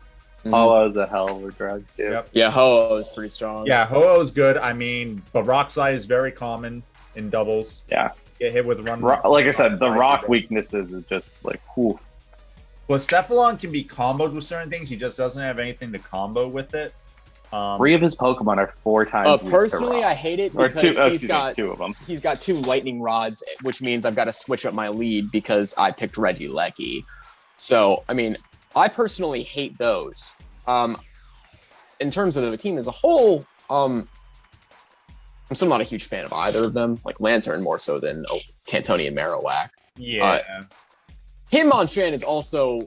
Speaker 3: Ho-Oh's a hell of a drug, too.
Speaker 1: Yep.
Speaker 4: Yeah, Ho-Oh is pretty strong.
Speaker 1: Yeah, Ho-Oh's good. I mean, but Rock Slide is very common in doubles.
Speaker 3: Yeah.
Speaker 1: Get hit with run.
Speaker 3: Like I said, the rock weaknesses is just like, whew.
Speaker 1: Blacephalon can be comboed with certain things. He just doesn't have anything to combo with it.
Speaker 3: 3 of his Pokemon are 4 times. weak to
Speaker 4: Personally,
Speaker 3: rock.
Speaker 4: I hate it
Speaker 3: Or
Speaker 4: because
Speaker 3: 2,
Speaker 4: he's got
Speaker 3: 2 of them.
Speaker 4: he's got 2 lightning rods, which means I've got to switch up my lead because I picked Reggie Lecky. So, I mean, I personally hate those. In terms of the team as a whole, I'm still not a huge fan of either of them. Like Lantern more so than Cantoni and Marowak.
Speaker 1: Yeah.
Speaker 4: Hitmonchan is also,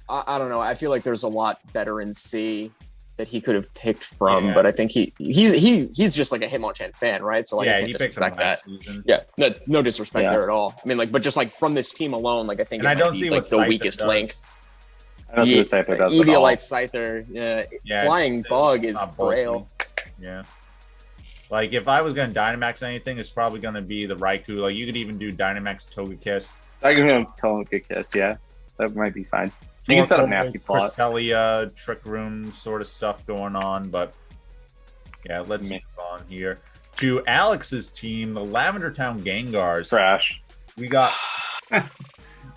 Speaker 4: I don't know. I feel like there's a lot better in C that he could have picked from,
Speaker 1: Yeah.
Speaker 4: but I think he's just like a Hitmonchan fan, right? So like, I
Speaker 1: Yeah,
Speaker 4: can't
Speaker 1: he picked him
Speaker 4: disrespect that.
Speaker 1: last season.
Speaker 4: Yeah, no disrespect
Speaker 3: Yeah.
Speaker 4: there at all. I mean, like, but just like from this team alone, like I think
Speaker 1: And
Speaker 4: it
Speaker 1: I
Speaker 4: might
Speaker 1: don't
Speaker 4: be
Speaker 1: see
Speaker 4: like
Speaker 1: what
Speaker 4: the
Speaker 1: Scyther
Speaker 4: weakest
Speaker 1: does.
Speaker 4: link.
Speaker 3: I don't see what Scyther does at all.
Speaker 4: Eviolite Scyther,
Speaker 1: Yeah,
Speaker 4: flying
Speaker 1: it's
Speaker 4: bug is
Speaker 1: not bulky.
Speaker 4: frail.
Speaker 1: Yeah. Like if I was gonna Dynamax anything, it's probably gonna be the Raikou. Like you could even do Dynamax Togekiss.
Speaker 3: I can him Togekiss, yeah. That might be fine. You can set up Nasty Plot.
Speaker 1: Cresselia, Trick Room sort of stuff going on, but yeah, let's
Speaker 3: Meh.
Speaker 1: move on here to Alex's team, the Lavender Town Gengars.
Speaker 3: Trash.
Speaker 1: We got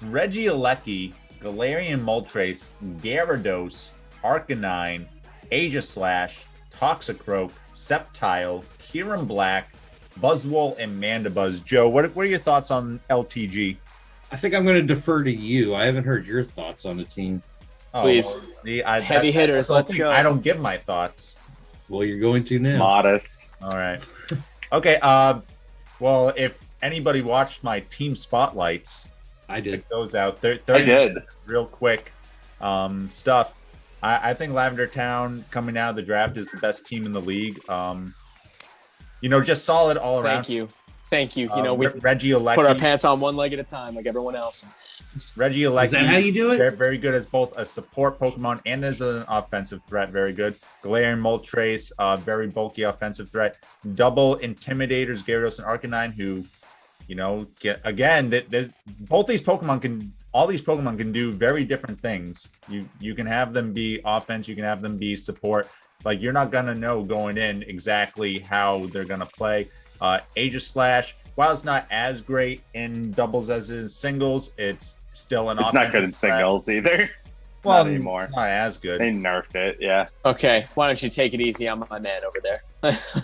Speaker 1: Regieleki, Galarian Moltres, Gyarados, Arcanine, Aegislash, Toxicroak, Sceptile, Kieran Black, Buzzwole, and Mandibuzz. Joe, what are your thoughts on LTG?
Speaker 2: I think I'm going to defer to you. I haven't heard your thoughts on the team.
Speaker 1: Oh,
Speaker 4: Please.
Speaker 1: well, see,
Speaker 4: Heavy hitters,
Speaker 1: that's the
Speaker 4: let's
Speaker 1: thing.
Speaker 4: go.
Speaker 1: I don't give my thoughts.
Speaker 2: Well, you're going to now.
Speaker 3: Modest.
Speaker 1: All right. Okay. Well, if anybody watched my team spotlights,
Speaker 2: I did.
Speaker 1: check those out.
Speaker 3: I
Speaker 1: 30
Speaker 3: did.
Speaker 1: real quick stuff. I think Lavender Town coming out of the draft is the best team in the league. Just solid all around.
Speaker 4: Thank you. We
Speaker 1: Reggie
Speaker 4: put our
Speaker 1: Alecki.
Speaker 4: pants on one leg at a time, like everyone else.
Speaker 1: Reggie Alecki.
Speaker 2: Is that how you do it?
Speaker 1: Very good as both a support Pokemon and as an offensive threat. Very good. Galarian Moltres, very bulky offensive threat. Double Intimidators, Gyarados and Arcanine, who, both these Pokemon can do very different things. You can have them be offense, you can have them be support. Like you're not gonna know going in exactly how they're gonna play. Aegislash, while it's not as great in doubles as in singles, it's still an
Speaker 3: It's not good in singles either.
Speaker 1: Well,
Speaker 3: not anymore.
Speaker 1: Not as good.
Speaker 3: They nerfed it, yeah.
Speaker 4: Okay, why don't you take it easy on my man over there?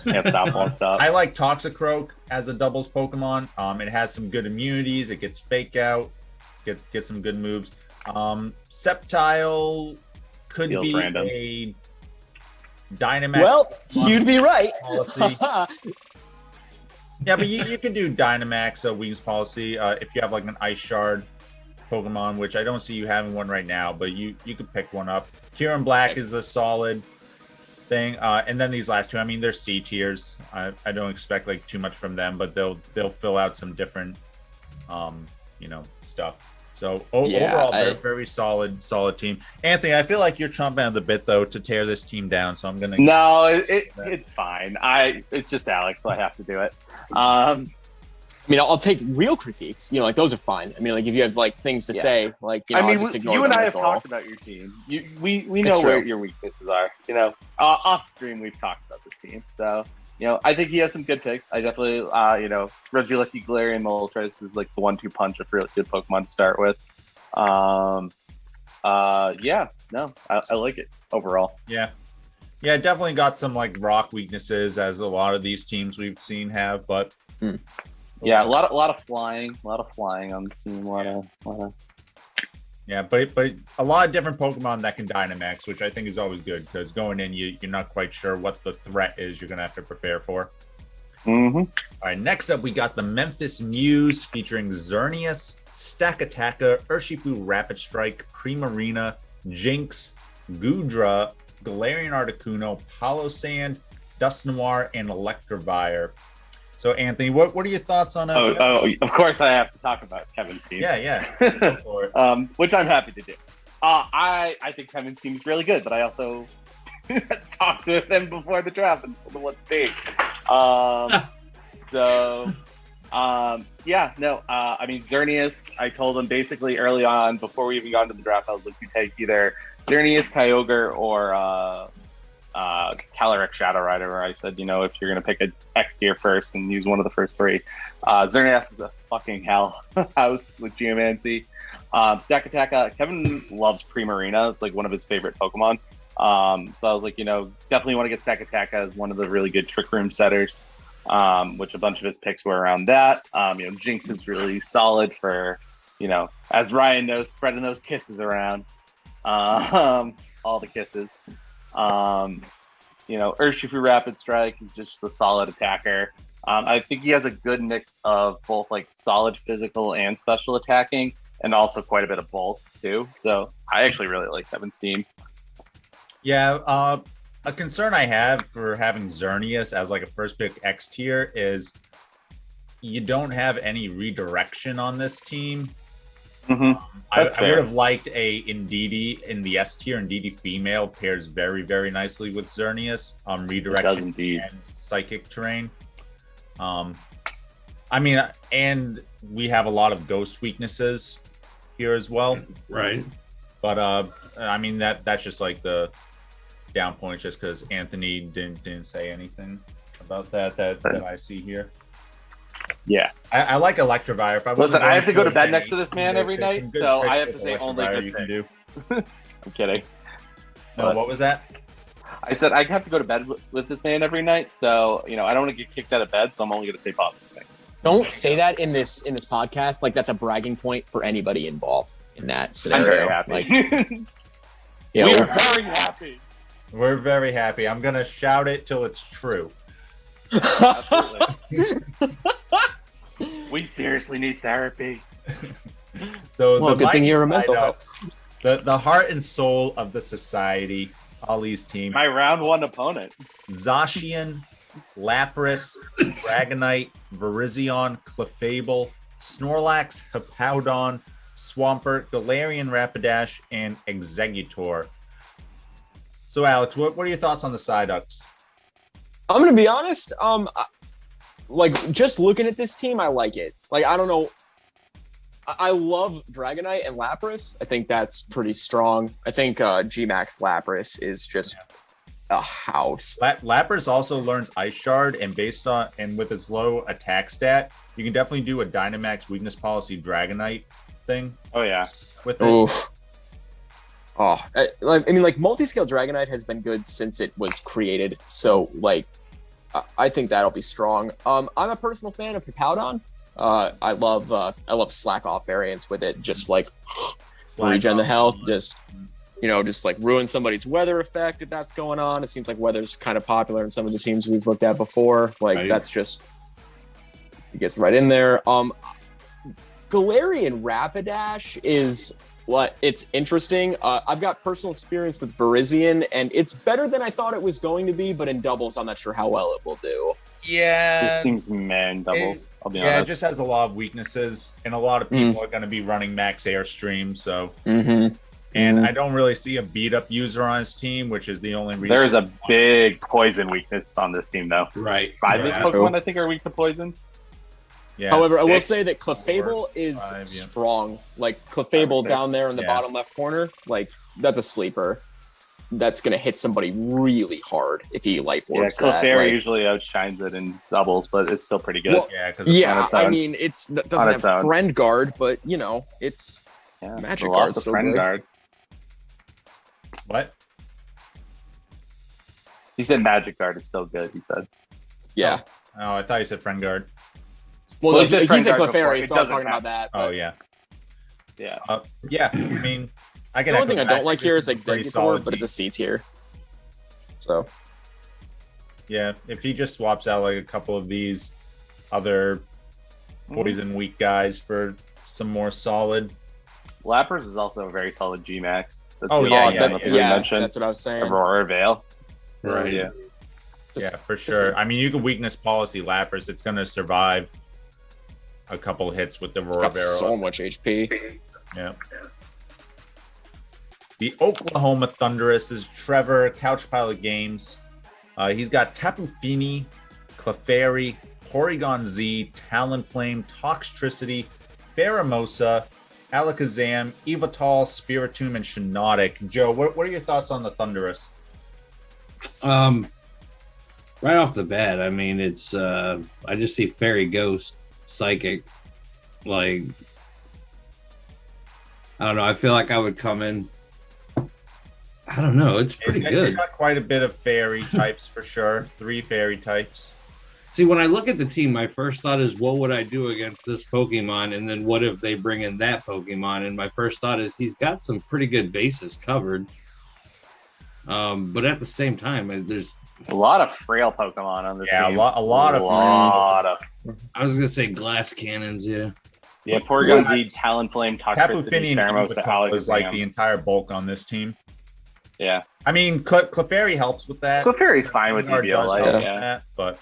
Speaker 3: Yeah, stop, won't stop.
Speaker 1: I like Toxicroak as a doubles Pokemon. It has some good immunities. It gets fake out. Get some good moves. Sceptile could
Speaker 3: Feels
Speaker 1: be
Speaker 3: random.
Speaker 1: a Dynamax.
Speaker 4: Well, you'd be right.
Speaker 1: Policy. Yeah, but you can do Dynamax Wings Policy if you have like an Ice Shard Pokemon, which I don't see you having one right now, but you could pick one up. Kieran Black is a solid thing, and then these last two, I mean, they're C tiers. I don't expect like too much from them, but they'll fill out some different, stuff. So overall, very solid team. Anthony, I feel like you're chomping at the bit though to tear this team down. So I'm gonna.
Speaker 3: No, it's fine. It's just Alex, so I have to do it. I
Speaker 4: mean, I'll take real critiques. You know, like those are fine. I mean, like if you have like things to say, like you know,
Speaker 3: I mean,
Speaker 4: just ignore
Speaker 3: you and I have
Speaker 4: off.
Speaker 3: talked about your team. We know where your weaknesses are. You know, off stream we've talked about this team. So you know, I think he has some good picks. I definitely, you know, Regieleki, Galarian, Moltres is like the 1-2 punch of really good Pokemon to start with. Yeah, no, I like it overall.
Speaker 1: Yeah, definitely got some like rock weaknesses as a lot of these teams we've seen have, but
Speaker 3: yeah, a lot of flying on this team. A lot of.
Speaker 1: Yeah, but a lot of different Pokemon that can Dynamax, which I think is always good because going in, you're not quite sure what the threat is you're going to have to prepare for.
Speaker 3: Mm-hmm.
Speaker 1: All right, next up, we got the Memphis Muse featuring Xerneas, Stakataka, Urshifu Rapid Strike, Primarina, Jinx, Goodra, Galarian Articuno, Palossand, Dusknoir, and Electivire. So, Anthony, what are your thoughts on that?
Speaker 3: Of course I have to talk about Kevin's team.
Speaker 1: Yeah. Go for it.
Speaker 3: Which I'm happy to do. I think Kevin's team is really good, but I also talked to him before the draft and told him what to take. I mean, Xerneas, I told him basically early on, before we even got into the draft, I was like, you take either Xerneas, Kyogre, or Calyrex Shadow Rider, where I said, you know, if you're going to pick an X tier first and use one of the first three, Xerneas is a fucking hell house with Geomancy. Stakataka, Kevin loves Primarina. It's like one of his favorite Pokemon. So I was like, you know, definitely want to get Stakataka as one of the really good Trick Room setters, which a bunch of his picks were around that. You know, Jinx is really solid for, you know, as Ryan knows, spreading those kisses around. All the kisses. You know, Urshifu Rapid Strike is just a solid attacker. I think he has a good mix of both like solid physical and special attacking, and also quite a bit of both too. So I actually really like Kevin's team.
Speaker 1: Yeah, a concern I have for having Xerneas as like a first pick X tier is you don't have any redirection on this team.
Speaker 3: Mm-hmm.
Speaker 1: I would have liked a Indeedee in the S tier. Indeedee female pairs very, very nicely with Xerneas. Redirection and psychic terrain. I mean, and we have a lot of ghost weaknesses here as well.
Speaker 2: Right.
Speaker 1: But I mean that's just like the down points, just because Anthony didn't say anything about that I see here.
Speaker 3: Yeah,
Speaker 1: I like Electivire.
Speaker 3: Listen, I have to go to bed next to this man every night, so I have to say only good
Speaker 1: you can do.
Speaker 3: I'm kidding.
Speaker 1: No, what was that?
Speaker 3: I said I have to go to bed with this man every night, so you know I don't want to get kicked out of bed, so I'm only going to say positive things.
Speaker 4: Don't say that in this podcast. Like that's a bragging point for anybody involved in that scenario.
Speaker 3: I'm very happy.
Speaker 4: Like,
Speaker 3: we are very happy.
Speaker 1: We're very happy. I'm gonna shout it till it's true.
Speaker 3: Absolutely. We seriously need therapy.
Speaker 1: So
Speaker 4: well, good thing you're a mental health.
Speaker 1: The heart and soul of the society, Ollie's team.
Speaker 3: My round one opponent.
Speaker 1: Zacian, Lapras, Dragonite, Virizion, Clefable, Snorlax, Hippowdon, Swampert, Galarian Rapidash, and Exeggutor. So, Alex, what are your thoughts on the Psyducks?
Speaker 4: I'm gonna be honest. Like just looking at this team, I like it. Like I don't know. I love Dragonite and Lapras. I think that's pretty strong. I think Gmax Lapras is just a house.
Speaker 1: Lapras also learns Ice Shard, and with its low attack stat, you can definitely do a Dynamax weakness policy Dragonite thing.
Speaker 3: Oh yeah,
Speaker 1: with it.
Speaker 4: Oof. Oh, I mean, like multi-scale Dragonite has been good since it was created. So, like, I think that'll be strong. I'm a personal fan of Hippowdon. I love slack off variants with it, just like regen the health, just like ruin somebody's weather effect if that's going on. It seems like weather's kind of popular in some of the teams we've looked at before. Like right. That's just it gets right in there. Galarian Rapidash is. It's interesting. I've got personal experience with Virizion, and it's better than I thought it was going to be, but in doubles, I'm not sure how well it will do.
Speaker 1: Yeah.
Speaker 3: It seems man doubles. I'll be
Speaker 1: Yeah, it
Speaker 3: honest.
Speaker 1: just has a lot of weaknesses, and a lot of people are going to be running max airstream. So,
Speaker 4: Mm-hmm.
Speaker 1: and I don't really see a beat up user on his team, which is the only reason.
Speaker 3: There is a big poison weakness on this team, though.
Speaker 2: Right.
Speaker 3: 5 of
Speaker 2: Yeah.
Speaker 3: his Pokemon, I think, are weak to poison.
Speaker 1: Yeah.
Speaker 4: However, I will
Speaker 3: 6,
Speaker 4: say that Clefable is
Speaker 1: 5, yeah.
Speaker 4: strong. Like Clefable
Speaker 3: 6.
Speaker 4: down there in the
Speaker 1: Yeah.
Speaker 4: bottom left corner, like that's a sleeper. That's gonna hit somebody really hard if he life
Speaker 3: Yeah,
Speaker 4: orbs that.
Speaker 3: Clefairy
Speaker 4: Like,
Speaker 3: usually outshines it in doubles, but it's still pretty good.
Speaker 4: Well,
Speaker 1: Yeah, because
Speaker 3: on
Speaker 4: yeah,
Speaker 3: its
Speaker 4: I
Speaker 3: own.
Speaker 4: mean it
Speaker 3: On
Speaker 4: doesn't
Speaker 3: its
Speaker 4: have
Speaker 3: own.
Speaker 4: friend guard, but you know it's
Speaker 3: Yeah,
Speaker 4: Magic
Speaker 3: the
Speaker 4: Guard's
Speaker 3: loss of
Speaker 4: still
Speaker 3: friend
Speaker 4: good.
Speaker 3: guard.
Speaker 1: what?
Speaker 3: He said Magic Guard is still good. He said.
Speaker 4: yeah.
Speaker 1: Oh, I thought you said friend guard.
Speaker 4: Well,
Speaker 3: Well,
Speaker 4: no,
Speaker 3: he said
Speaker 4: he
Speaker 3: friend
Speaker 4: said
Speaker 3: guard before.
Speaker 4: Clefairy,
Speaker 3: It
Speaker 4: so I was
Speaker 3: doesn't
Speaker 4: talking about that.
Speaker 1: Oh
Speaker 4: but
Speaker 1: yeah,
Speaker 3: Yeah.
Speaker 1: yeah. I mean, I can.
Speaker 4: The only
Speaker 1: echo
Speaker 4: thing I
Speaker 1: that.
Speaker 4: don't like
Speaker 1: This
Speaker 4: here is
Speaker 1: a pretty
Speaker 4: Executor,
Speaker 1: solid
Speaker 4: but it's a
Speaker 1: team.
Speaker 4: C tier. So
Speaker 1: Yeah, if he just swaps out like a couple of these other poison weak guys for some more solid.
Speaker 3: Lapras is also a very solid G Max. That's
Speaker 1: Oh,
Speaker 3: the
Speaker 1: yeah,
Speaker 3: only
Speaker 1: yeah,
Speaker 3: thing
Speaker 1: yeah.
Speaker 3: that we mentioned.
Speaker 4: that's what I was saying.
Speaker 3: Aurora Veil.
Speaker 2: Right.
Speaker 3: Yeah.
Speaker 4: Just-
Speaker 1: Yeah, for
Speaker 4: just
Speaker 1: sure.
Speaker 4: a-
Speaker 1: I mean, you can weakness policy Lapras. It's going to survive a couple hits with the
Speaker 4: It's
Speaker 1: Aurora
Speaker 4: got
Speaker 1: Barrel.
Speaker 4: so much HP.
Speaker 1: Yeah. The Oklahoma Thunderous is Trevor, Couch Pilot Games. He's got Tapu Fini, Clefairy, Porygon Z, Talonflame, Toxtricity, Pheromosa, Alakazam, Evital, Spiritomb, and Shiinotic. Joe, what are your thoughts on the Thunderous?
Speaker 2: Right off the bat, I mean, it's I just see Fairy Ghost, Psychic, like I don't know. I feel like I would come in. I don't know. It's pretty
Speaker 1: It's
Speaker 2: good.
Speaker 1: got quite a bit of fairy types for sure. 3 fairy types.
Speaker 2: See, when I look at the team, my first thought is, what would I do against this Pokemon? And then what if they bring in that Pokemon? And my first thought is, he's got some pretty good bases covered. But at the same time, there's
Speaker 3: A lot of frail Pokemon on this
Speaker 1: Yeah,
Speaker 3: team.
Speaker 1: a lot of
Speaker 2: I was gonna say glass cannons, yeah.
Speaker 3: Yeah, Porygon Z, Talonflame,
Speaker 1: Tapu
Speaker 3: Toxtricity,
Speaker 1: Fini and
Speaker 3: Pheromosa,
Speaker 1: Evital is like
Speaker 3: Alakazam.
Speaker 1: the entire bulk on this team.
Speaker 3: Yeah.
Speaker 1: I mean, Clefairy helps with that.
Speaker 3: Clefairy's fine with
Speaker 1: Gengar
Speaker 3: EVO,
Speaker 1: does
Speaker 3: like,
Speaker 1: help with
Speaker 3: yeah.
Speaker 1: that, but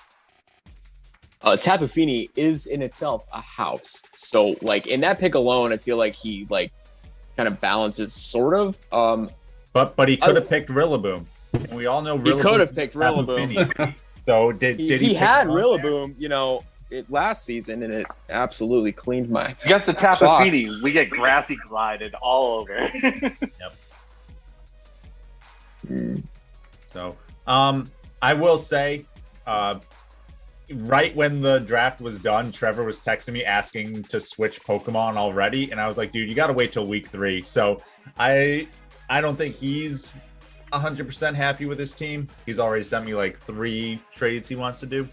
Speaker 4: Tapu Fini is in itself a house. So like in that pick alone, I feel like he like kind of balances sort of.
Speaker 1: but he could have picked Rillaboom. And we all know
Speaker 4: He
Speaker 1: Rillaboom.
Speaker 4: could have picked
Speaker 1: is Tapu
Speaker 4: Rillaboom.
Speaker 1: Fini. So did he?
Speaker 4: He
Speaker 1: pick
Speaker 4: had
Speaker 1: him up there?
Speaker 4: Rillaboom, you know, last season, and it absolutely cleaned my.
Speaker 3: Against the Tapu
Speaker 4: Fox.
Speaker 3: Fini, we get grassy glided all over.
Speaker 1: So, I will say, right when the draft was done, Trevor was texting me asking to switch Pokemon already, and I was like, dude, you got to wait till week 3. So I don't think he's 100% happy with his team. He's already sent me like 3 trades he wants to do.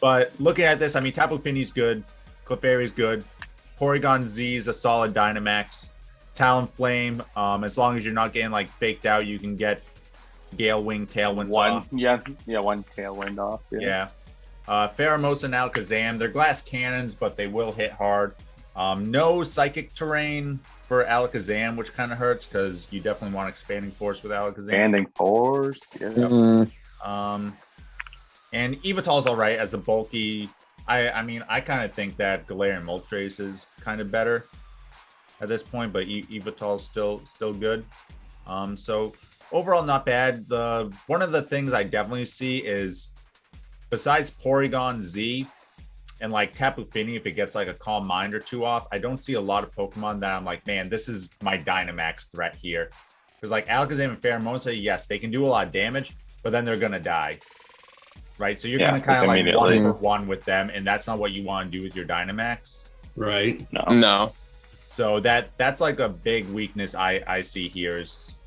Speaker 1: But looking at this, I mean, Tapu Fini's good, Clefairy's good, Porygon Z is a solid Dynamax. Talonflame, as long as you're not getting like faked out, you can get Gale Wing, Tailwind off.
Speaker 3: One Tailwind off.
Speaker 1: Yeah. Pheromosa and Alakazam, they're glass cannons, but they will hit hard. No psychic terrain for Alakazam, which kind of hurts because you definitely want expanding force with Alakazam.
Speaker 3: Standing force. Yeah.
Speaker 1: And Evital's all right as a bulky. I mean, I kind of think that Galarian Moltres is kind of better at this point, but Evital's still good. So overall, not bad. One of the things I definitely see is, besides Porygon Z and like Tapu Fini, if it gets like a Calm Mind or 2 off, I don't see a lot of Pokemon that I'm like, man, this is my Dynamax threat here. Because like Alakazam and Pheromosa, yes, they can do a lot of damage, but then they're gonna die. Right, so you're gonna kind of like
Speaker 3: immediately.
Speaker 1: 1-for-1 with them, and that's not what you want to do with your Dynamax.
Speaker 2: Right.
Speaker 4: No.
Speaker 1: So that's like a big weakness I see here is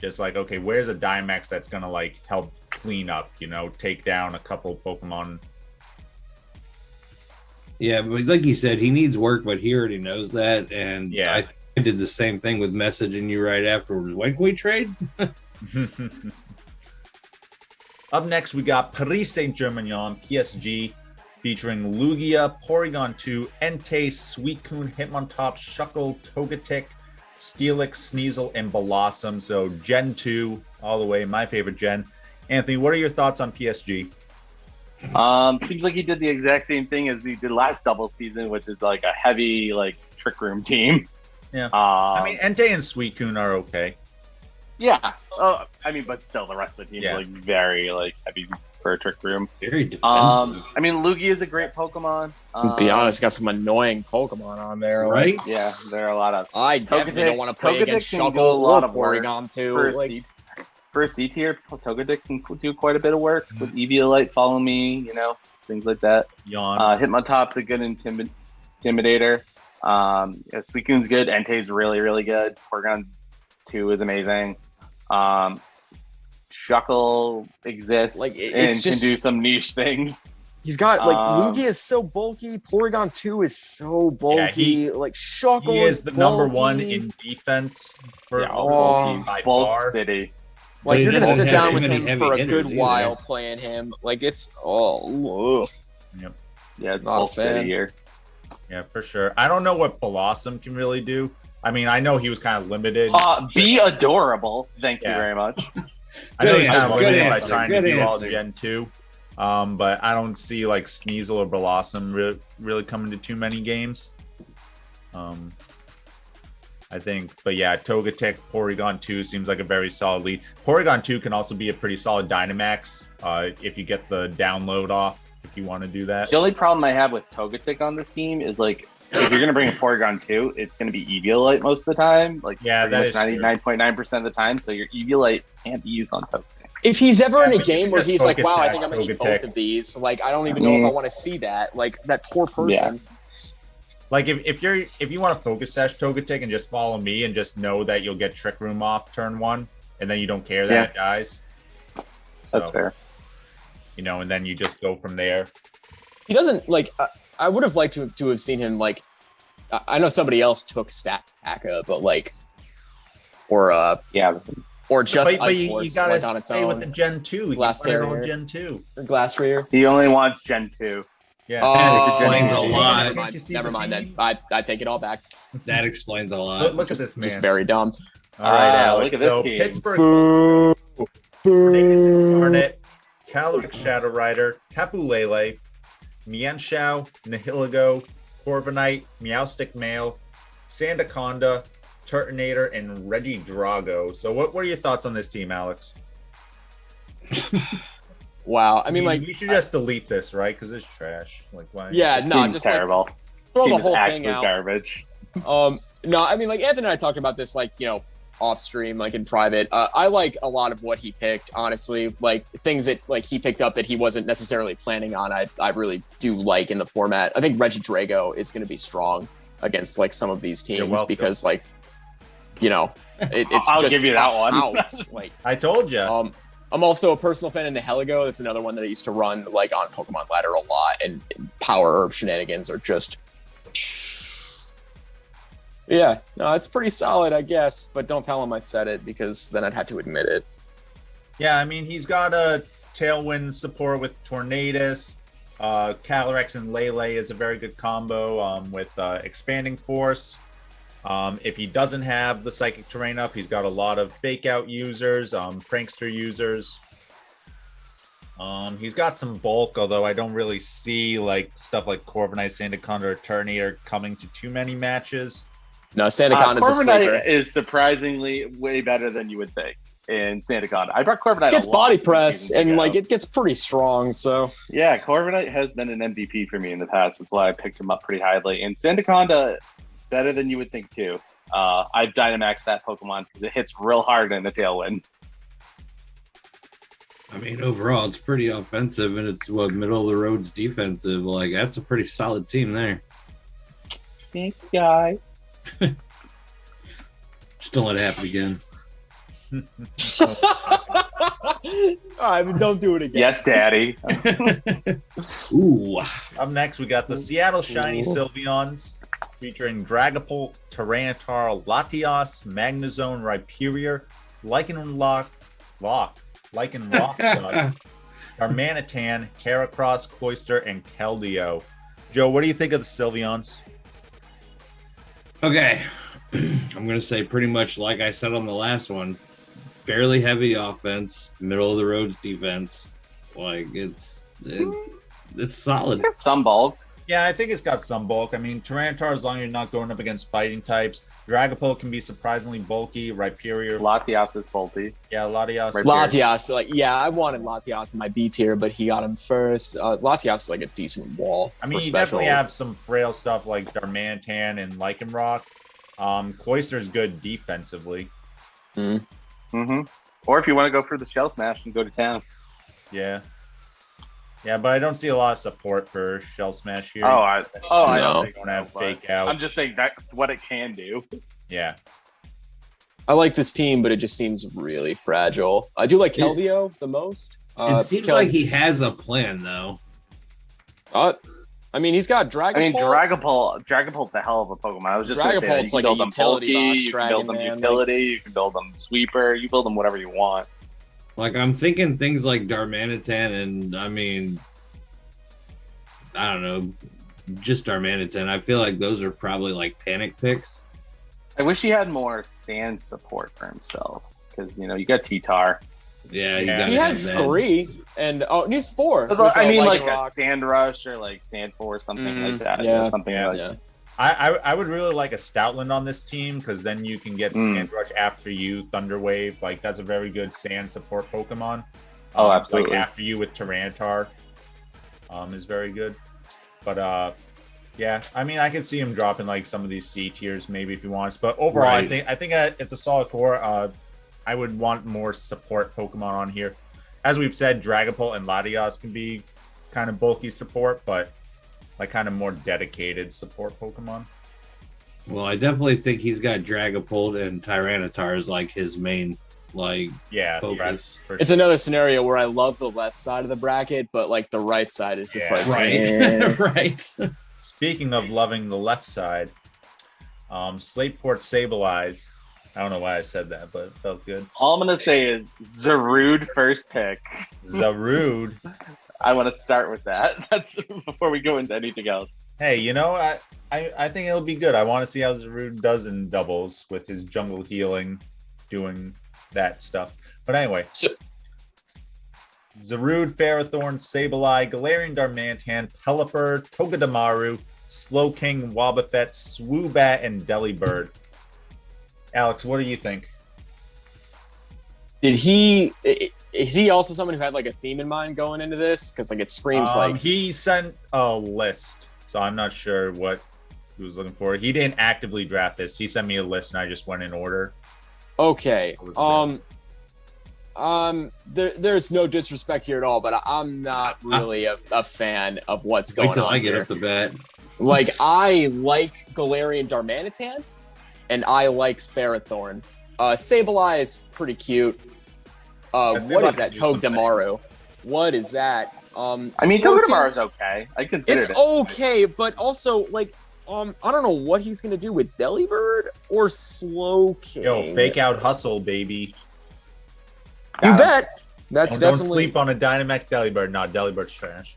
Speaker 1: just like, okay, where's a Dynamax that's gonna like help clean up, take down a couple Pokemon.
Speaker 2: Yeah, but like you said, he needs work, but he already knows that. And
Speaker 1: Yeah.
Speaker 2: I did the same thing with messaging you right afterwards. When can we trade?
Speaker 1: Up next, we got Paris Saint-Germain PSG featuring Lugia, Porygon 2, Entei, Suicune, Hitmontop, Shuckle, Togetic, Steelix, Sneasel, and Blossom. So Gen 2 all the way, my favorite gen. Anthony, what are your thoughts on PSG?
Speaker 3: Seems like he did the exact same thing as he did last double season, which is like a heavy like Trick Room team.
Speaker 1: Yeah. I mean, Entei and Suicune are okay.
Speaker 3: Yeah. I mean, but still, the rest of the team is like very like heavy for a Trick Room.
Speaker 2: Very defensive.
Speaker 3: I mean, Lugia is a great Pokemon.
Speaker 4: To be honest, got some annoying Pokemon on there.
Speaker 2: Right?
Speaker 4: Like,
Speaker 3: Yeah, there are a lot of.
Speaker 4: I definitely don't want to play against
Speaker 3: can do
Speaker 4: Shuckle
Speaker 3: a lot
Speaker 4: or
Speaker 3: of work
Speaker 4: Porygon too.
Speaker 3: For a
Speaker 4: Like,
Speaker 3: for a C tier, Togetic can do quite a bit of work with Eviolite, Follow Me, things like that.
Speaker 1: Yawn.
Speaker 3: Hitmontop's a good intimidator. Suicune's good. Entei's really, really good. Porygon 2 is amazing. Shuckle exists and can do some niche things.
Speaker 4: He's got Lugia is so bulky. Porygon 2 is so bulky.
Speaker 1: Yeah,
Speaker 4: Shuckle
Speaker 1: is the
Speaker 4: bulky.
Speaker 1: number one in defense for bulky by
Speaker 3: Bulk
Speaker 1: far.
Speaker 3: City.
Speaker 4: Like, you're gonna
Speaker 2: doesn't
Speaker 4: sit
Speaker 2: have
Speaker 4: down with
Speaker 2: many
Speaker 4: him
Speaker 2: heavy
Speaker 4: for a
Speaker 2: hitters
Speaker 4: good
Speaker 2: either.
Speaker 4: while playing him. Like, it's
Speaker 1: Yep.
Speaker 3: Yeah, it's
Speaker 4: Not a
Speaker 3: Bulk City
Speaker 4: fan.
Speaker 3: here.
Speaker 1: Yeah, for sure. I don't know what Blossom can really do. I mean, I know he was kind of limited.
Speaker 3: Be adorable. Thank you
Speaker 1: Yeah.
Speaker 3: very much.
Speaker 1: I know he's
Speaker 2: Good
Speaker 1: kind of
Speaker 2: answer,
Speaker 1: limited
Speaker 2: good
Speaker 1: by
Speaker 2: answer,
Speaker 1: trying to
Speaker 2: good
Speaker 1: do all
Speaker 2: answer.
Speaker 1: Gen 2. But I don't see like Sneasel or Blossom really coming to too many games. I think, but yeah, Togetic, Porygon 2 seems like a very solid lead. Porygon 2 can also be a pretty solid Dynamax if you get the download off, if you want to do that.
Speaker 3: The only problem I have with Togetic on this team is like if you're gonna bring a Porygon 2, it's gonna be Eviolite most of the time. Like
Speaker 1: Yeah, that is true.
Speaker 3: 99.9% of the time. So your Eviolite can't be used on Togetic.
Speaker 4: if he's ever in a
Speaker 1: but you
Speaker 4: game
Speaker 1: can
Speaker 4: where
Speaker 1: just
Speaker 4: he's like,
Speaker 1: focus
Speaker 4: wow, I
Speaker 1: that
Speaker 4: think I'm gonna need
Speaker 1: Togetic.
Speaker 4: both of these. Like, I don't even know if I want to see that. Like, that poor person.
Speaker 3: Yeah.
Speaker 1: Like if you want to focus Sash Togetic and just follow me and just know that you'll get Trick Room off turn 1, and then you don't care that it dies.
Speaker 3: That's
Speaker 1: So,
Speaker 3: fair.
Speaker 1: and then you just go from there.
Speaker 4: He doesn't like. I would have liked to have seen him like. I know somebody else took Stakka, but like, or
Speaker 3: Yeah.
Speaker 4: or just
Speaker 1: but
Speaker 4: Ice
Speaker 1: you
Speaker 4: Horse
Speaker 1: gotta
Speaker 4: like on its
Speaker 1: stay with the
Speaker 4: own.
Speaker 1: Gen 2.
Speaker 4: Glass
Speaker 1: You want it on
Speaker 4: Terrier.
Speaker 1: Gen 2.
Speaker 4: Glass Rear.
Speaker 3: He only wants Gen 2.
Speaker 1: Yeah.
Speaker 4: Oh,
Speaker 2: explains a
Speaker 4: never
Speaker 2: lot.
Speaker 4: mind. Never mind. Then I take it all back.
Speaker 2: That explains a lot.
Speaker 1: Look at this man.
Speaker 4: Just very dumb.
Speaker 1: All right, Alex.
Speaker 3: look at this
Speaker 1: so
Speaker 3: team.
Speaker 1: Pittsburgh,
Speaker 4: Boo. Boo.
Speaker 1: Hornet, Calyrex Shadow Rider, Tapu Lele, Mienshao, Nihilego, Corviknight, Meowstic Male, Sandaconda, Turtonator, and Regidrago. So what are your thoughts on this team, Alex?
Speaker 4: Wow. I mean, like,
Speaker 1: you should just delete this, right? Because it's trash. Like, why?
Speaker 4: yeah, no,
Speaker 3: Team's
Speaker 4: just like,
Speaker 3: terrible.
Speaker 4: throw the
Speaker 3: Team's
Speaker 4: whole thing
Speaker 3: absolute
Speaker 4: out.
Speaker 3: garbage.
Speaker 4: No, I mean, like, Anthony and I talked about this, like, off stream, like in private. I like a lot of what he picked, honestly. Like, things that like he picked up that he wasn't necessarily planning on. I really do like in the format. I think Regidrago is going to be strong against like some of these teams because like, it's
Speaker 3: I'll
Speaker 4: just
Speaker 3: give you that
Speaker 4: a
Speaker 3: one.
Speaker 4: house. Like,
Speaker 1: I told you.
Speaker 4: I'm also a personal fan of Nihilego. That's another one that I used to run like on Pokemon Ladder a lot, and Power Herb shenanigans are just. Yeah, no, it's pretty solid, I guess, but don't tell him I said it because then I'd have to admit it.
Speaker 1: Yeah, I mean, he's got a Tailwind support with Tornadus. Calyrex and Lele is a very good combo with Expanding Force. If he doesn't have the Psychic Terrain up, he's got a lot of Fake Out users, Prankster users. He's got some bulk, although I don't really see like stuff like Corviknight, Sandaconda, or Turtonator coming to too many matches.
Speaker 4: No, Sandaconda is a sleeper.
Speaker 3: Corviknight is surprisingly way better than you would think in Sandaconda. I brought Corviknight.
Speaker 4: It gets
Speaker 3: a lot
Speaker 4: body
Speaker 3: from
Speaker 4: press
Speaker 3: seasons
Speaker 4: and
Speaker 3: ago.
Speaker 4: like it gets pretty strong. So
Speaker 3: Yeah, Corviknight has been an MVP for me in the past. That's why I picked him up pretty highly. And Sandaconda, better than you would think too. I've Dynamaxed that Pokemon because it hits real hard in the Tailwind.
Speaker 2: I mean, overall, it's pretty offensive, and it's middle of the road's defensive. Like, that's a pretty solid team there.
Speaker 3: Thanks, guys.
Speaker 2: Just don't let it happen again.
Speaker 4: I mean, don't do it again.
Speaker 3: Yes, Daddy.
Speaker 2: Ooh.
Speaker 1: Up next, we got the Seattle Shiny Sylveons featuring Dragapult, Tyranitar, Latios, Magnezone, Rhyperior, Lycanroc, Darmanitan, Heracross, Cloyster, and Keldeo. Joe, what do you think of the Sylveons?
Speaker 2: Okay. I'm going to say pretty much like I said on the last one. Fairly heavy offense, middle of the road defense. Like, it's It's solid.
Speaker 3: Got some bulk.
Speaker 1: Yeah, I think it's got some bulk. I mean, Tyranitar, as long as you're not going up against fighting types. Dragapult can be surprisingly bulky. Rhyperior.
Speaker 3: Latias is bulky.
Speaker 1: Yeah, Latias.
Speaker 4: Latias, like, yeah, I wanted Latias in my B tier, but he got him first. Latias is like a decent wall.
Speaker 1: I mean,
Speaker 4: for
Speaker 1: you
Speaker 4: special.
Speaker 1: definitely have some frail stuff like Darmanitan and Lycanroc. Cloyster's good defensively.
Speaker 3: Mm-hmm. Or if you want to go for the Shell Smash and go to town.
Speaker 1: Yeah. Yeah, but I don't see a lot of support for Shell Smash here.
Speaker 3: I
Speaker 4: know.
Speaker 1: They don't have fake outs.
Speaker 3: I'm just saying that's what it can do.
Speaker 1: Yeah.
Speaker 4: I like this team, but it just seems really fragile. I do like Keldeo the most.
Speaker 2: It seems like he has a plan, though.
Speaker 4: I mean, he's got Dragapult.
Speaker 3: I mean, Dragapult's a hell of a Pokemon. I was just going to say that.
Speaker 4: Dragapult's
Speaker 3: You
Speaker 4: like
Speaker 3: can
Speaker 4: a
Speaker 3: build them
Speaker 4: utility
Speaker 3: bulky,
Speaker 4: box
Speaker 3: you can build them
Speaker 4: Dragon Man,
Speaker 3: utility, you can build them sweeper, you build them whatever you want.
Speaker 2: Like, I'm thinking things like Darmanitan and, I mean, I don't know, just Darmanitan. I feel like those are probably like panic picks.
Speaker 3: I wish he had more sand support for himself because, you got T-Tar.
Speaker 2: Yeah,
Speaker 1: Yeah.
Speaker 4: He has 3, and he's 4.
Speaker 3: I mean, like a
Speaker 4: Lycanroc.
Speaker 3: Sand Rush or like Sand Force, something like that.
Speaker 4: yeah.
Speaker 3: Or something like
Speaker 4: Yeah.
Speaker 1: I would really like a Stoutland on this team because then you can get Sand Rush after you, Thunder Wave. Like, that's a very good sand support Pokemon.
Speaker 3: Oh, absolutely.
Speaker 1: Like, after you with Tyranitar is very good. But, yeah, I mean, I can see him dropping, like, some of these C tiers maybe if he wants. But overall,
Speaker 2: Right.
Speaker 1: I think it's a solid core. I would want more support Pokemon on here. As we've said, Dragapult and Latias can be kind of bulky support, but like kind of more dedicated support Pokemon.
Speaker 2: Well, I definitely think he's got Dragapult and Tyranitar as like his main
Speaker 1: Yeah,
Speaker 2: focus.
Speaker 4: It's another scenario where I love the left side of the bracket, but like the right side is just
Speaker 1: Yeah.
Speaker 4: like
Speaker 2: Right. Right.
Speaker 1: Speaking of loving the left side, Slateport Sableye. I don't know why I said that, but it felt good.
Speaker 3: All I'm going to say is Zarude first pick.
Speaker 1: Zarude.
Speaker 3: I want to start with that. That's before we go into anything else.
Speaker 1: Hey, I think it'll be good. I want to see how Zarude does in doubles with his jungle healing, doing that stuff. But anyway, Zarude, Ferrothorn, Sableye, Galarian Darmanitan, Pelipper, Togedemaru, Slowking, Wobbuffet, Swoobat, and Delibird. Alex, what do you think?
Speaker 4: is he also someone who had like a theme in mind going into this? Because like it screams like
Speaker 1: he sent a list, so I'm not sure what he was looking for. He didn't actively draft this. He sent me a list, and I just went in order.
Speaker 4: okay. There's no disrespect here at all, but I'm not really a fan of what's going
Speaker 2: Wait till
Speaker 4: on
Speaker 2: I get
Speaker 4: here.
Speaker 2: up the bat.
Speaker 4: Like I like Galarian Darmanitan, and I like Ferrothorn. Sableye is pretty cute. What is that? Togedemaru. What is that?
Speaker 3: I mean, Togedemaru's okay. I consider
Speaker 4: It's
Speaker 3: it.
Speaker 4: okay, but also like I don't know what he's gonna do with Delibird or Slowking.
Speaker 1: Yo, fake out hustle, baby.
Speaker 4: You bet. That's
Speaker 1: Don't
Speaker 4: definitely.
Speaker 1: sleep on a Dynamax Delibird. No, Delibird's trash.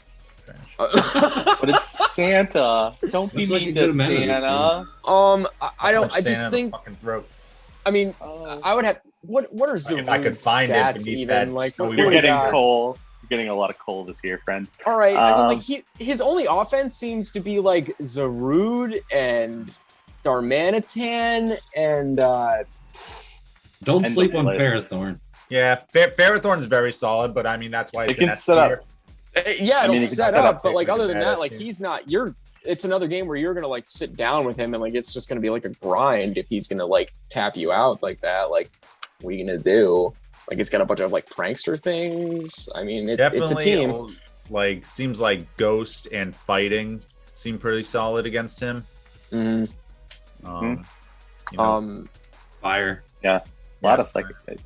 Speaker 3: But it's Santa. Don't be
Speaker 2: Looks like
Speaker 3: mean
Speaker 2: a good
Speaker 3: to
Speaker 2: amount of this
Speaker 3: Santa.
Speaker 4: I don't.
Speaker 1: Punch
Speaker 4: I just
Speaker 1: Santa in the
Speaker 4: think.
Speaker 1: fucking throat.
Speaker 4: I mean,
Speaker 3: Oh.
Speaker 4: I would have. What are Zarude's
Speaker 1: If I could find it
Speaker 4: stats
Speaker 1: beneath
Speaker 4: even?
Speaker 1: that
Speaker 4: Like,
Speaker 1: snowy
Speaker 4: what
Speaker 3: You're
Speaker 4: do we
Speaker 3: getting
Speaker 4: got?
Speaker 3: coal. You're getting a lot of coal this year, friend.
Speaker 4: All right. I mean,
Speaker 3: Um,
Speaker 4: like his only offense seems to be like Zarude and Darmanitan and
Speaker 2: Don't
Speaker 3: And
Speaker 2: sleep
Speaker 3: the
Speaker 2: on
Speaker 3: list.
Speaker 2: Ferrothorn.
Speaker 1: Yeah, Ferrothorn's very solid, but I mean that's why it's
Speaker 3: It can
Speaker 1: an S
Speaker 3: set up.
Speaker 1: tier.
Speaker 4: yeah,
Speaker 3: I
Speaker 4: it'll
Speaker 3: mean, he can
Speaker 4: set
Speaker 3: set
Speaker 4: up.
Speaker 3: up
Speaker 4: But like
Speaker 1: big
Speaker 4: other than that,
Speaker 1: badass
Speaker 4: like
Speaker 1: team.
Speaker 4: he's not. It's another game where you're gonna like sit down with him and like it's just gonna be like a grind if he's gonna like tap you out like that. Like, what are you gonna do? Like it's got a bunch of like prankster things. I mean, it's a
Speaker 1: Definitely,
Speaker 4: team.
Speaker 1: like seems like Ghost and Fighting seem pretty solid against him.
Speaker 4: Mhm.
Speaker 1: You know,
Speaker 2: Fire.
Speaker 3: A lot of psychic states.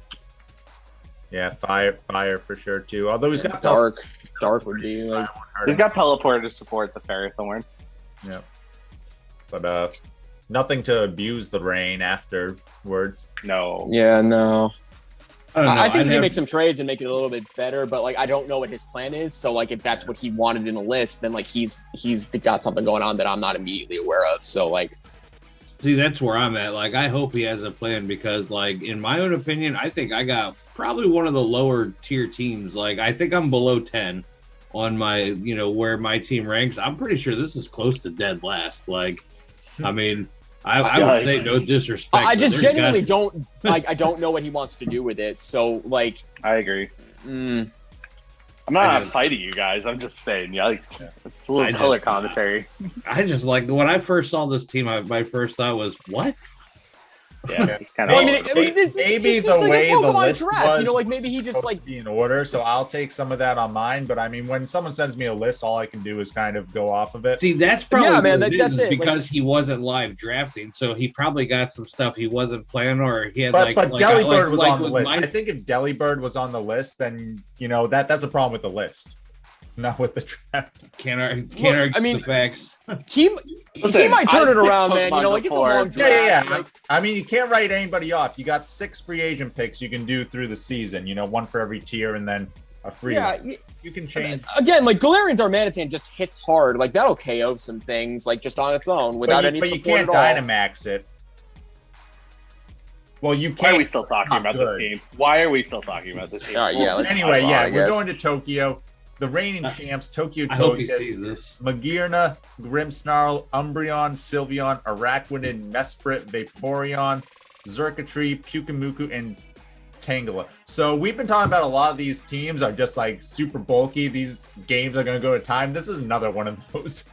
Speaker 1: yeah, fire for sure too. Although he's got
Speaker 4: Dark would be like.
Speaker 3: He's got Pelipper to support the Ferrothorn.
Speaker 1: yeah, but nothing to abuse the rain afterwards.
Speaker 3: No.
Speaker 4: Yeah, no.
Speaker 2: I don't know.
Speaker 4: I think
Speaker 2: I'd
Speaker 4: he can
Speaker 2: have-
Speaker 4: make some trades and make it a little bit better, but like I don't know what his plan is. So like if that's what he wanted in a list, then like he's got something going on that I'm not immediately aware of. So like
Speaker 2: See, that's where I'm at. Like, I hope he has a plan because, like, in my own opinion, I think I got probably one of the lower tier teams. Like, I think I'm below 10 on my, where my team ranks, I'm pretty sure this is close to dead last. Like, I mean, I would say no disrespect.
Speaker 4: I just genuinely don't like. I don't know what he wants to do with it. So like,
Speaker 3: I agree. I'm not fighting you guys. I'm just saying, it's a little color commentary.
Speaker 2: I just like when I first saw this team. My first thought was, what?
Speaker 3: Yeah, kind
Speaker 1: of.
Speaker 3: Well,
Speaker 1: maybe the way the list
Speaker 4: draft,
Speaker 1: was,
Speaker 4: like maybe he just like
Speaker 1: be in order. So I'll take some of that on mine. But I mean, when someone sends me a list, all I can do is kind of go off of it.
Speaker 2: See, that's probably that's it. Because he wasn't live drafting, so he probably got some stuff he wasn't planning, or he had
Speaker 1: but Delibird was on the list. I think if Delibird was on the list, then that's a problem with the list. Not with the draft.
Speaker 2: Can't argue the facts.
Speaker 4: He might turn it around, man. It's a long draft.
Speaker 1: Yeah. I mean, you can't write anybody off. You got 6 free agent picks you can do through the season. one for every tier, and then a free. Yeah, you can change.
Speaker 4: Again, like Galarian's Armanitan just hits hard. Like that'll KO some things, like just on its own without any support.
Speaker 1: But you can't Dynamax it. Well, you can't.
Speaker 3: Why are we still talking about this game? Why are we still talking about this game?
Speaker 1: Anyway, we're going to Tokyo. The reigning champs, Tokyo
Speaker 2: I hope he sees this.
Speaker 1: Magearna, Grimmsnarl, Umbreon, Sylveon, Araquanid, Mesprit, Vaporeon, Xurkitree, Pyukumuku, and Tangela. So we've been talking about a lot of these teams are just like super bulky. These games are going to go to time. This is another one of those.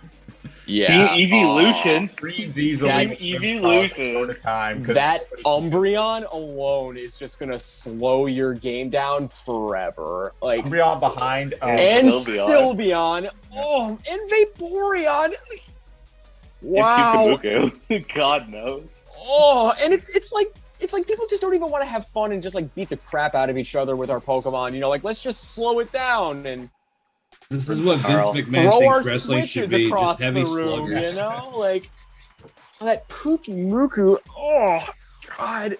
Speaker 3: Yeah. Team Evolution.
Speaker 1: Breeds easily.
Speaker 3: Evolution.
Speaker 1: To time.
Speaker 4: That Umbreon alone is just going to slow your game down forever. Like
Speaker 1: Umbreon behind.
Speaker 4: And Sylveon. Oh, and Vaporeon. Wow.
Speaker 3: And God knows.
Speaker 4: Oh, and it's like people just don't even want to have fun and just like beat the crap out of each other with our Pokemon. Let's just slow it down and
Speaker 2: this is what Vince McMahon
Speaker 4: throw our
Speaker 2: thinks wrestling should
Speaker 4: switches
Speaker 2: be,
Speaker 4: across
Speaker 2: just heavy
Speaker 4: the room,
Speaker 2: sluggers.
Speaker 4: Like that Pyukumuku. Oh God,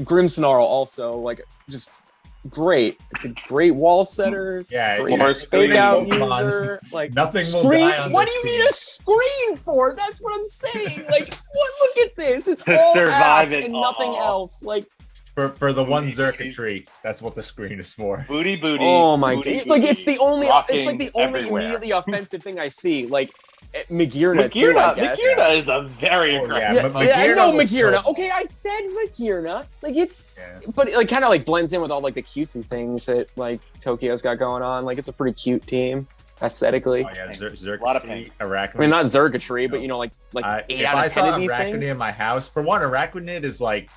Speaker 4: Grimmsnarl also just great. It's a great wall setter.
Speaker 1: Yeah,
Speaker 4: great fake out user. Like
Speaker 1: nothing will
Speaker 4: screen.
Speaker 1: die on
Speaker 4: What do
Speaker 1: this
Speaker 4: you
Speaker 1: team.
Speaker 4: need a screen for? That's what I'm saying. Like, look at this. It's
Speaker 3: to
Speaker 4: all
Speaker 3: survive
Speaker 4: ass
Speaker 3: it
Speaker 4: and
Speaker 3: all.
Speaker 4: nothing else. Like.
Speaker 1: For the one Xurkitree, that's what the screen is for.
Speaker 3: Booty.
Speaker 4: Oh my god! It's like it's the only
Speaker 3: everywhere.
Speaker 4: immediately offensive thing I see. Like Magearna too, I guess.
Speaker 3: Magearna is a very aggressive.
Speaker 4: I know Magearna. Okay, I said Magearna. Like but it kind of like blends in with all like the cutesy things that like Tokyo's got going on. Like it's a pretty cute team aesthetically.
Speaker 1: Oh yeah, Xurkitree,
Speaker 3: a lot of pink.
Speaker 1: Araquanid.
Speaker 4: I mean, not Xurkitree, but like 8 out of 10 of these things.
Speaker 1: If I saw Araquanid in my house, for one, Araquanid is like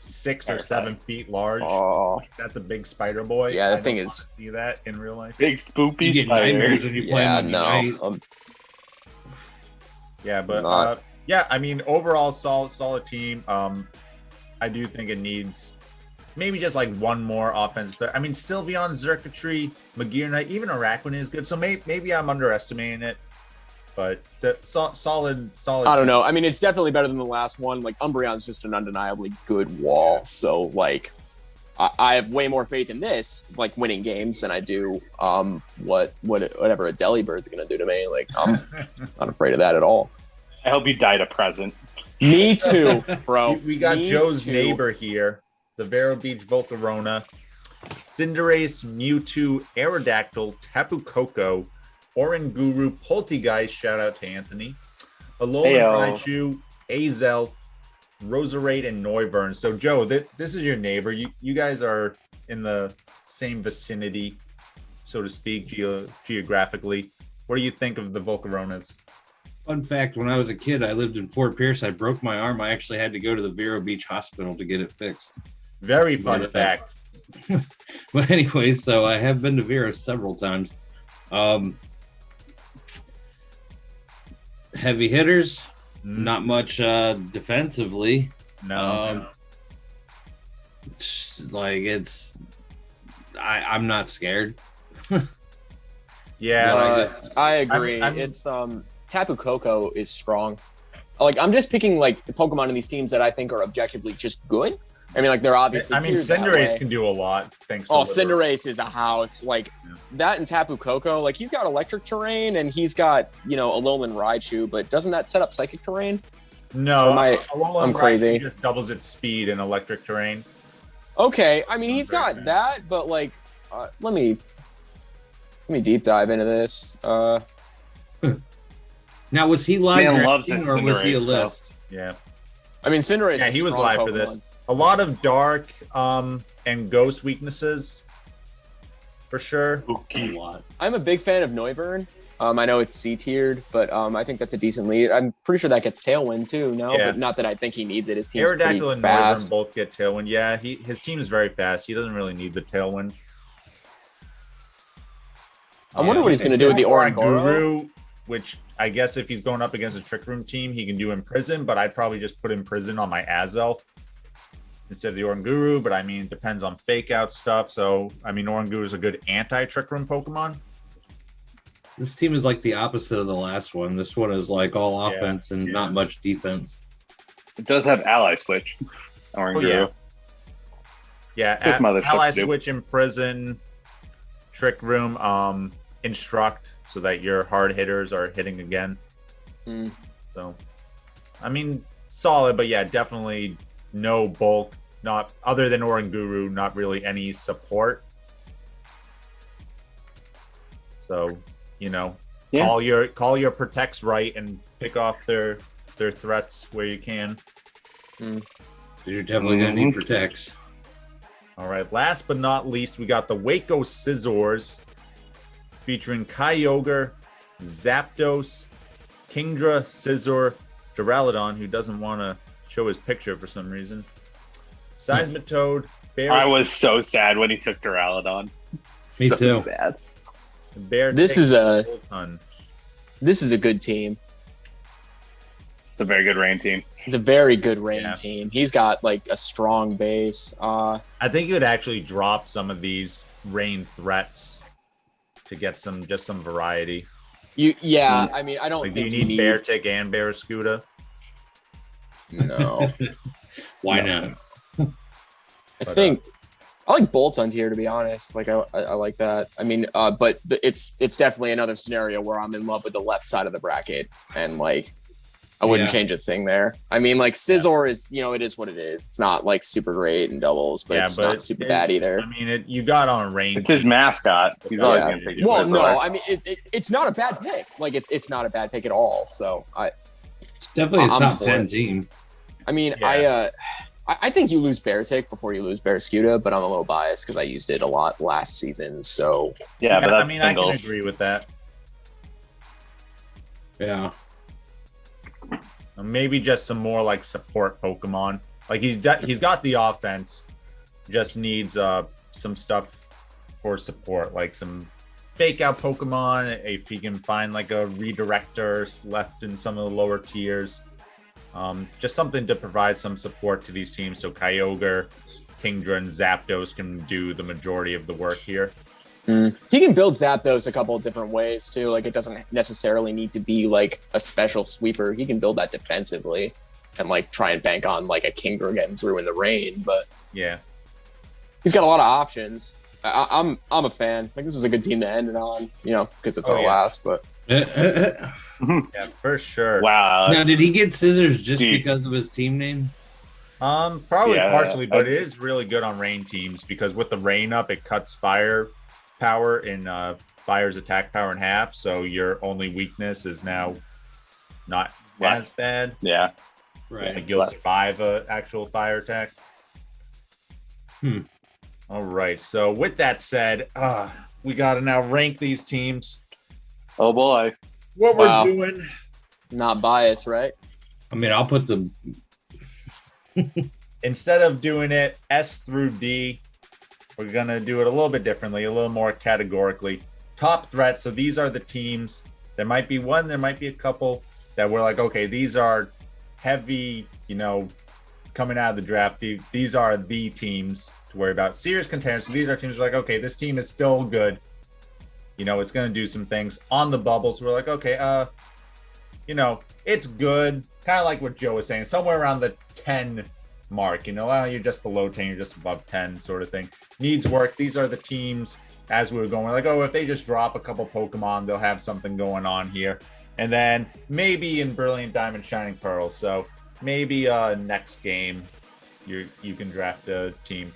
Speaker 1: 6 or 7 feet large.
Speaker 4: Oh,
Speaker 1: that's a big spider boy.
Speaker 4: Yeah, that thing is.
Speaker 1: See that in real life?
Speaker 3: Big spoopy
Speaker 2: you nightmares when you play him.
Speaker 1: Yeah, but I mean, overall, solid team. I do think it needs maybe just like one more offensive. I mean, Sylveon, Xurkitree, Magearna, even Araquanid is good. So maybe I'm underestimating it. But the solid.
Speaker 4: I don't know. I mean, it's definitely better than the last one. Like Umbreon's just an undeniably good wall. So like, I have way more faith in this, like winning games, than I do whatever a Delibird's gonna do to me. Like I'm not afraid of that at all.
Speaker 3: I hope you died a present.
Speaker 4: Me too, bro.
Speaker 1: We got Joe's neighbor here, the Vero Beach Volcarona, Cinderace, Mewtwo, Aerodactyl, Tapu Koko, Oranguru, Polteageist, shout out to Anthony, Alolan Raichu, Azelf, Roserade, and Noivern. So, Joe, this is your neighbor. You guys are in the same vicinity, so to speak, geographically. What do you think of the Volcaronas?
Speaker 2: Fun fact, when I was a kid, I lived in Fort Pierce. I broke my arm. I actually had to go to the Vero Beach Hospital to get it fixed.
Speaker 1: Very fun fact.
Speaker 2: But anyways, so I have been to Vero several times. Heavy hitters, not much defensively.
Speaker 1: No.
Speaker 2: I'm not scared.
Speaker 1: Yeah,
Speaker 4: I agree. It's Tapu Koko is strong. Like I'm just picking like the Pokemon in these teams that I think are objectively just good. I mean, like they're obviously.
Speaker 1: I mean, Cinderace can do a lot. Thanks.
Speaker 4: Cinderace is a house. Like that and Tapu Koko. Like he's got electric terrain and he's got Alolan Raichu, but doesn't that set up psychic terrain?
Speaker 1: No,
Speaker 4: I'm crazy.
Speaker 1: Raichu just doubles its speed in electric terrain.
Speaker 4: Okay, I mean he's got that, but like, let me Let me deep dive into this.
Speaker 2: Now, was he live
Speaker 3: Man loves
Speaker 2: drafting
Speaker 3: his
Speaker 2: or was he a
Speaker 3: Cinderace, though.
Speaker 2: list?
Speaker 1: Yeah.
Speaker 4: I mean, Cinderace.
Speaker 1: Yeah,
Speaker 4: is
Speaker 1: he was
Speaker 4: strong
Speaker 1: live for
Speaker 4: Pokemon.
Speaker 1: this. A lot of dark and ghost weaknesses for sure.
Speaker 2: A lot.
Speaker 4: I'm a big fan of Noivern. I know it's C-tiered, but I think that's a decent lead. I'm pretty sure that gets Tailwind too, no?
Speaker 1: Yeah.
Speaker 4: But not that I think he needs it. His team's pretty
Speaker 1: Aerodactyl and
Speaker 4: fast.
Speaker 1: Noivern both get Tailwind. Yeah, his team is very fast. He doesn't really need the Tailwind.
Speaker 4: I wonder what he's going to do with the Oranguru.
Speaker 1: Guru, which I guess if he's going up against a Trick Room team, he can do Imprison, but I'd probably just put Imprison on my Azelf instead of the Oranguru. But I mean, it depends on fake out stuff. So, I mean, Oranguru is a good anti-Trick Room Pokemon.
Speaker 2: This team is like the opposite of the last one. This one is like all
Speaker 1: Yeah,
Speaker 2: offense and not much defense.
Speaker 3: It does have Ally Switch. Oranguru.
Speaker 1: Yeah,
Speaker 3: There's some other stuff
Speaker 1: Ally
Speaker 3: to do.
Speaker 1: Switch, Imprison, Trick Room, Instruct, so that your hard hitters are hitting again.
Speaker 4: Mm.
Speaker 1: So, I mean, solid, but yeah, definitely no bulk. Not other than Oranguru, not really any support. So, you know,
Speaker 3: Yeah.
Speaker 1: call your protects right and pick off their threats where you can.
Speaker 2: You're definitely going to need protects.
Speaker 1: All right, last but not least, we got the Waco Scizors featuring Kyogre, Zapdos, Kingdra, Scizor, Duraludon, who doesn't want to show his picture for some reason, Seismitoad, Bear.
Speaker 3: I was so sad when he took Duraludon.
Speaker 2: Me
Speaker 3: so
Speaker 2: too.
Speaker 3: sad.
Speaker 1: Bear.
Speaker 4: This is a
Speaker 1: ton.
Speaker 4: this is a good team.
Speaker 3: It's a very good rain team.
Speaker 4: It's a very good rain
Speaker 1: Yeah.
Speaker 4: team. He's got like a strong base.
Speaker 1: I think you would actually drop some of these rain threats to get some variety.
Speaker 4: I mean, I don't
Speaker 1: Like, do
Speaker 4: think
Speaker 1: you need Beartick and Barraskewda?
Speaker 4: No,
Speaker 2: Why
Speaker 4: No.
Speaker 2: not?
Speaker 4: I
Speaker 1: But,
Speaker 4: think I like Boltund here, to be honest. Like I like that. I mean, but it's definitely another scenario where I'm in love with the left side of the bracket, and like I wouldn't
Speaker 2: Yeah.
Speaker 4: change a thing there. I mean, like Scizor is, it is what it is. It's not like super great in doubles, but it's not super bad either.
Speaker 1: I mean, you got on a rain.
Speaker 3: It's his mascot. He's always
Speaker 1: Yeah.
Speaker 3: going to take it.
Speaker 4: Well, no, I mean it's not a bad pick. Like it's not a bad pick at all. So
Speaker 2: It's definitely a
Speaker 4: I'm
Speaker 2: top
Speaker 4: for
Speaker 2: 10
Speaker 4: it.
Speaker 2: team.
Speaker 4: I mean,
Speaker 1: Yeah.
Speaker 4: I think you lose Beartick before you lose Barraskewda, but I'm a little biased because I used it a lot last season. So
Speaker 3: Yeah, but that's
Speaker 1: I mean, I
Speaker 3: singles.
Speaker 1: can agree with that.
Speaker 2: Yeah.
Speaker 1: Maybe just some more like support Pokemon. Like he's got the offense, just needs some stuff for support, like some fake out Pokemon. If he can find like a redirector left in some of the lower tiers, just something to provide some support to these teams. So Kyogre, Kingdra, and Zapdos can do the majority of the work here.
Speaker 4: he can build Zapdos a couple of different ways too. Like it doesn't necessarily need to be like a special sweeper. He can build that defensively and like try and bank on like a Kingdra getting through in the rain. But
Speaker 1: Yeah.
Speaker 4: he's got a lot of options. I'm a fan. Like this is a good team to end it on, because it's
Speaker 1: Oh,
Speaker 4: gonna
Speaker 1: yeah.
Speaker 4: last. But
Speaker 1: Yeah, for sure.
Speaker 3: Wow.
Speaker 2: Now, did he get scissors just
Speaker 3: Dude.
Speaker 2: because of his team name?
Speaker 1: Probably
Speaker 3: Yeah,
Speaker 1: partially, but it is really good on rain teams because with the rain up, it cuts fire power in fire's attack power in half. So your only weakness is now not as
Speaker 3: Less.
Speaker 1: bad.
Speaker 3: Yeah.
Speaker 1: Like you'll
Speaker 3: less.
Speaker 1: survive a actual fire attack. All right. So with that said, we got to now rank these teams.
Speaker 3: Oh boy.
Speaker 1: What
Speaker 4: Wow.
Speaker 1: we're doing.
Speaker 4: not biased, right?
Speaker 2: I mean, I'll put the
Speaker 1: Instead of doing it S through D, we're going to do it a little bit differently, a little more categorically. Top threats. So these are the teams. There might be one, there might be a couple that we're like, okay, these are heavy, coming out of the draft. These are the teams to worry about. Serious contenders. So these are teams we're like, okay, this team is still good. It's going to do some things on the bubble. So we're like, okay, it's good. Kind of like what Joe was saying, somewhere around the 10 mark, you're just below 10, you're just above 10 sort of thing. Needs work. These are the teams as we were going, we're like, oh, if they just drop a couple Pokemon, they'll have something going on here. And then maybe in Brilliant Diamond, Shining Pearl. So maybe next game you can draft a team.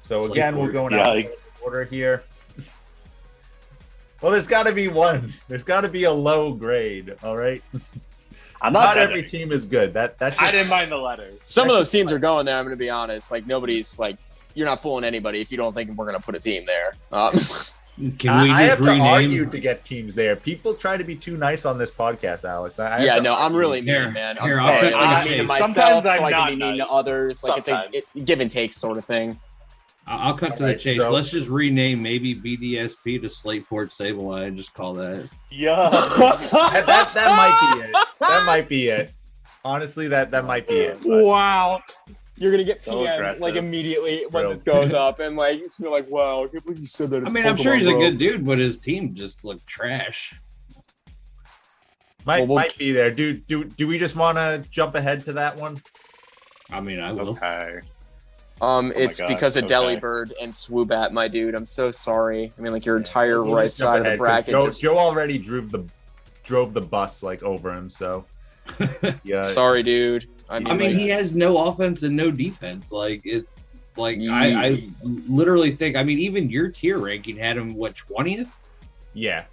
Speaker 1: So again, we're going out of
Speaker 3: Yikes.
Speaker 1: order here. Well, there's got to be one. There's got to be a low grade. All right.
Speaker 3: I'm
Speaker 1: Not
Speaker 3: not
Speaker 1: every team is good. That's
Speaker 3: I
Speaker 1: just,
Speaker 3: didn't mind the letters.
Speaker 4: Some of those teams are going there. I'm going to be honest. Like nobody's like you're not fooling anybody if you don't think we're going to put a team there.
Speaker 2: Can we
Speaker 1: I
Speaker 2: just
Speaker 1: have to argue
Speaker 2: rename?
Speaker 1: to get teams there. People try to be too nice on this podcast, Alex.
Speaker 4: Yeah, no, I'm really
Speaker 2: Here,
Speaker 4: mean, man. I'm
Speaker 2: here, I'll
Speaker 4: sorry.
Speaker 2: cut to the
Speaker 4: I'm mean to
Speaker 2: chase.
Speaker 4: myself,
Speaker 3: Sometimes
Speaker 4: so
Speaker 3: I'm
Speaker 4: I
Speaker 3: not
Speaker 4: can be mean to
Speaker 3: nice.
Speaker 4: others. Like
Speaker 3: Sometimes.
Speaker 4: it's a give and take sort of thing.
Speaker 2: I'll cut to the
Speaker 1: Alright,
Speaker 2: chase.
Speaker 1: so-
Speaker 2: Let's just rename maybe BDSP to Slateport Sableye and just call that.
Speaker 3: Yeah.
Speaker 1: that might be it. That might be it. Honestly, that might be it. but-
Speaker 4: Wow. You're gonna get
Speaker 3: So
Speaker 4: PM'd
Speaker 3: aggressive.
Speaker 4: like immediately when
Speaker 1: Real.
Speaker 4: this goes up, and like it's gonna be like, wow, I can't believe you said that.
Speaker 2: I
Speaker 4: It's
Speaker 2: mean, I'm sure
Speaker 4: Pokemon,
Speaker 2: he's a
Speaker 4: bro.
Speaker 2: good dude, but his team just looked trash.
Speaker 1: Might
Speaker 4: Well,
Speaker 1: might be there. Do we just want to jump ahead to that one?
Speaker 2: I mean, I will.
Speaker 3: Okay.
Speaker 4: It's
Speaker 3: God,
Speaker 4: because of
Speaker 3: okay.
Speaker 4: Delibird and Swoobat, my dude. I'm so sorry. I mean, like your entire
Speaker 1: We'll
Speaker 4: right
Speaker 1: just jump
Speaker 4: side of the
Speaker 1: ahead, 'cause
Speaker 4: bracket.
Speaker 1: Joe,
Speaker 4: just...
Speaker 1: Joe already drove the bus like over him. So yeah.
Speaker 4: Sorry, dude.
Speaker 2: I mean,
Speaker 4: like,
Speaker 2: he has no offense and no defense. Like it's like
Speaker 4: Yeah.
Speaker 2: I literally think. I mean, even your tier ranking had him what 20th.
Speaker 1: Yeah.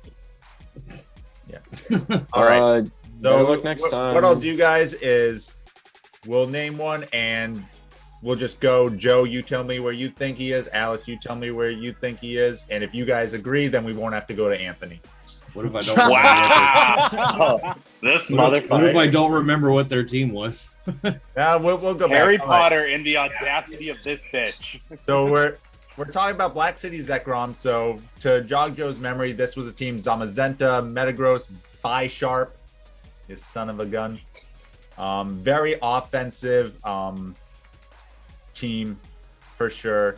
Speaker 1: All right.
Speaker 4: better
Speaker 1: So
Speaker 4: luck next time.
Speaker 1: What I'll do, guys, is we'll name one and we'll just go. Joe, you tell me where you think he is. Alex, you tell me where you think he is. And if you guys agree, then we won't have to go to Anthony.
Speaker 2: What if I don't?
Speaker 3: Wow. This
Speaker 2: What if
Speaker 3: motherfucker.
Speaker 2: I don't remember what their team was?
Speaker 1: We'll go
Speaker 3: Harry
Speaker 1: back. All right.
Speaker 3: Potter in the audacity of this bitch.
Speaker 1: So we're talking about Black City Zekrom. So to jog Joe's memory, this was a team: Zamazenta, Metagross, Bisharp, his son of a gun. Very offensive team for sure.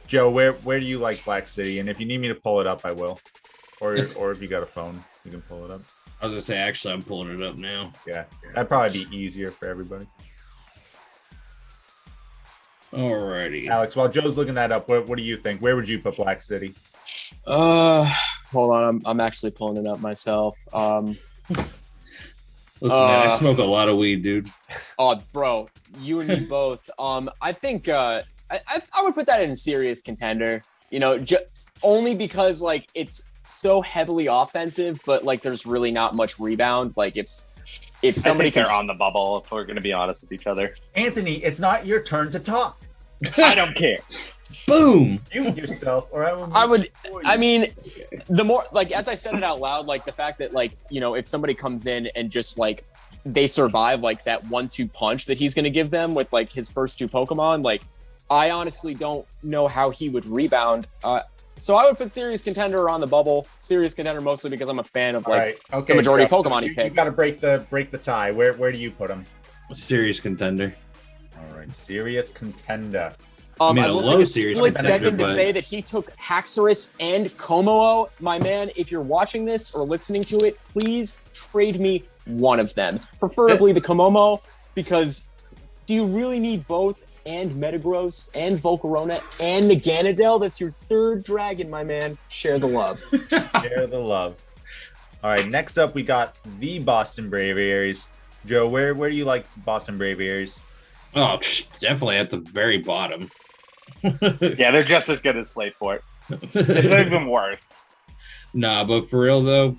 Speaker 1: Joe, where do you like Black City? And if you need me to pull it up, I will. Or if you got a phone, you can pull it up.
Speaker 2: I was gonna say, actually, I'm pulling it up now.
Speaker 1: Yeah, that'd probably be easier for everybody.
Speaker 2: Alrighty.
Speaker 1: Alex, while Joe's looking that up, what do you think? Where would you put Black City?
Speaker 4: Hold on. I'm actually pulling it up myself.
Speaker 2: Listen, man, I smoke a lot of weed, dude.
Speaker 4: Oh, bro, you and me both. I think I would put that in serious contender. You know, only because like it's so heavily offensive, but like there's really not much rebound. Like if somebody
Speaker 3: I think
Speaker 4: can,
Speaker 3: they're on the bubble, if we're going to be honest with each other.
Speaker 1: Anthony, it's not your turn to talk.
Speaker 3: I don't care.
Speaker 2: Boom.
Speaker 1: Mute yourself, or
Speaker 4: I would. I mean, the more like as I said it out loud, like the fact that like you know if somebody comes in and just like they survive like that 1-2 punch that he's going to give them with like his first two Pokemon, like I honestly don't know how he would rebound. So I would put serious contender on the bubble. Serious contender mostly because I'm a fan of like
Speaker 1: okay,
Speaker 4: the majority of
Speaker 1: Jeff,
Speaker 4: Pokemon he
Speaker 1: you
Speaker 4: picked.
Speaker 1: got to break the tie. Where do you put him?
Speaker 2: Serious contender.
Speaker 1: All right, serious contender.
Speaker 2: I mean,
Speaker 4: I
Speaker 2: a
Speaker 4: will
Speaker 2: low
Speaker 4: take a
Speaker 2: series
Speaker 4: split
Speaker 2: contender,
Speaker 4: second to
Speaker 2: but-
Speaker 4: say that he took Haxorus and Komo. My man, if you're watching this or listening to it, please trade me one of them. Preferably the Komomo, because do you really need both? And Metagross and Volcarona and Naganadel? That's your third dragon, my man. Share the love.
Speaker 1: Share the love. All right, next up we got the Boston Braviaries. Joe, where do you like Boston Braviaries?
Speaker 2: Oh, definitely at the very bottom.
Speaker 3: Yeah, they're just as good as Slateport. They're even worse.
Speaker 2: Nah, but for real though.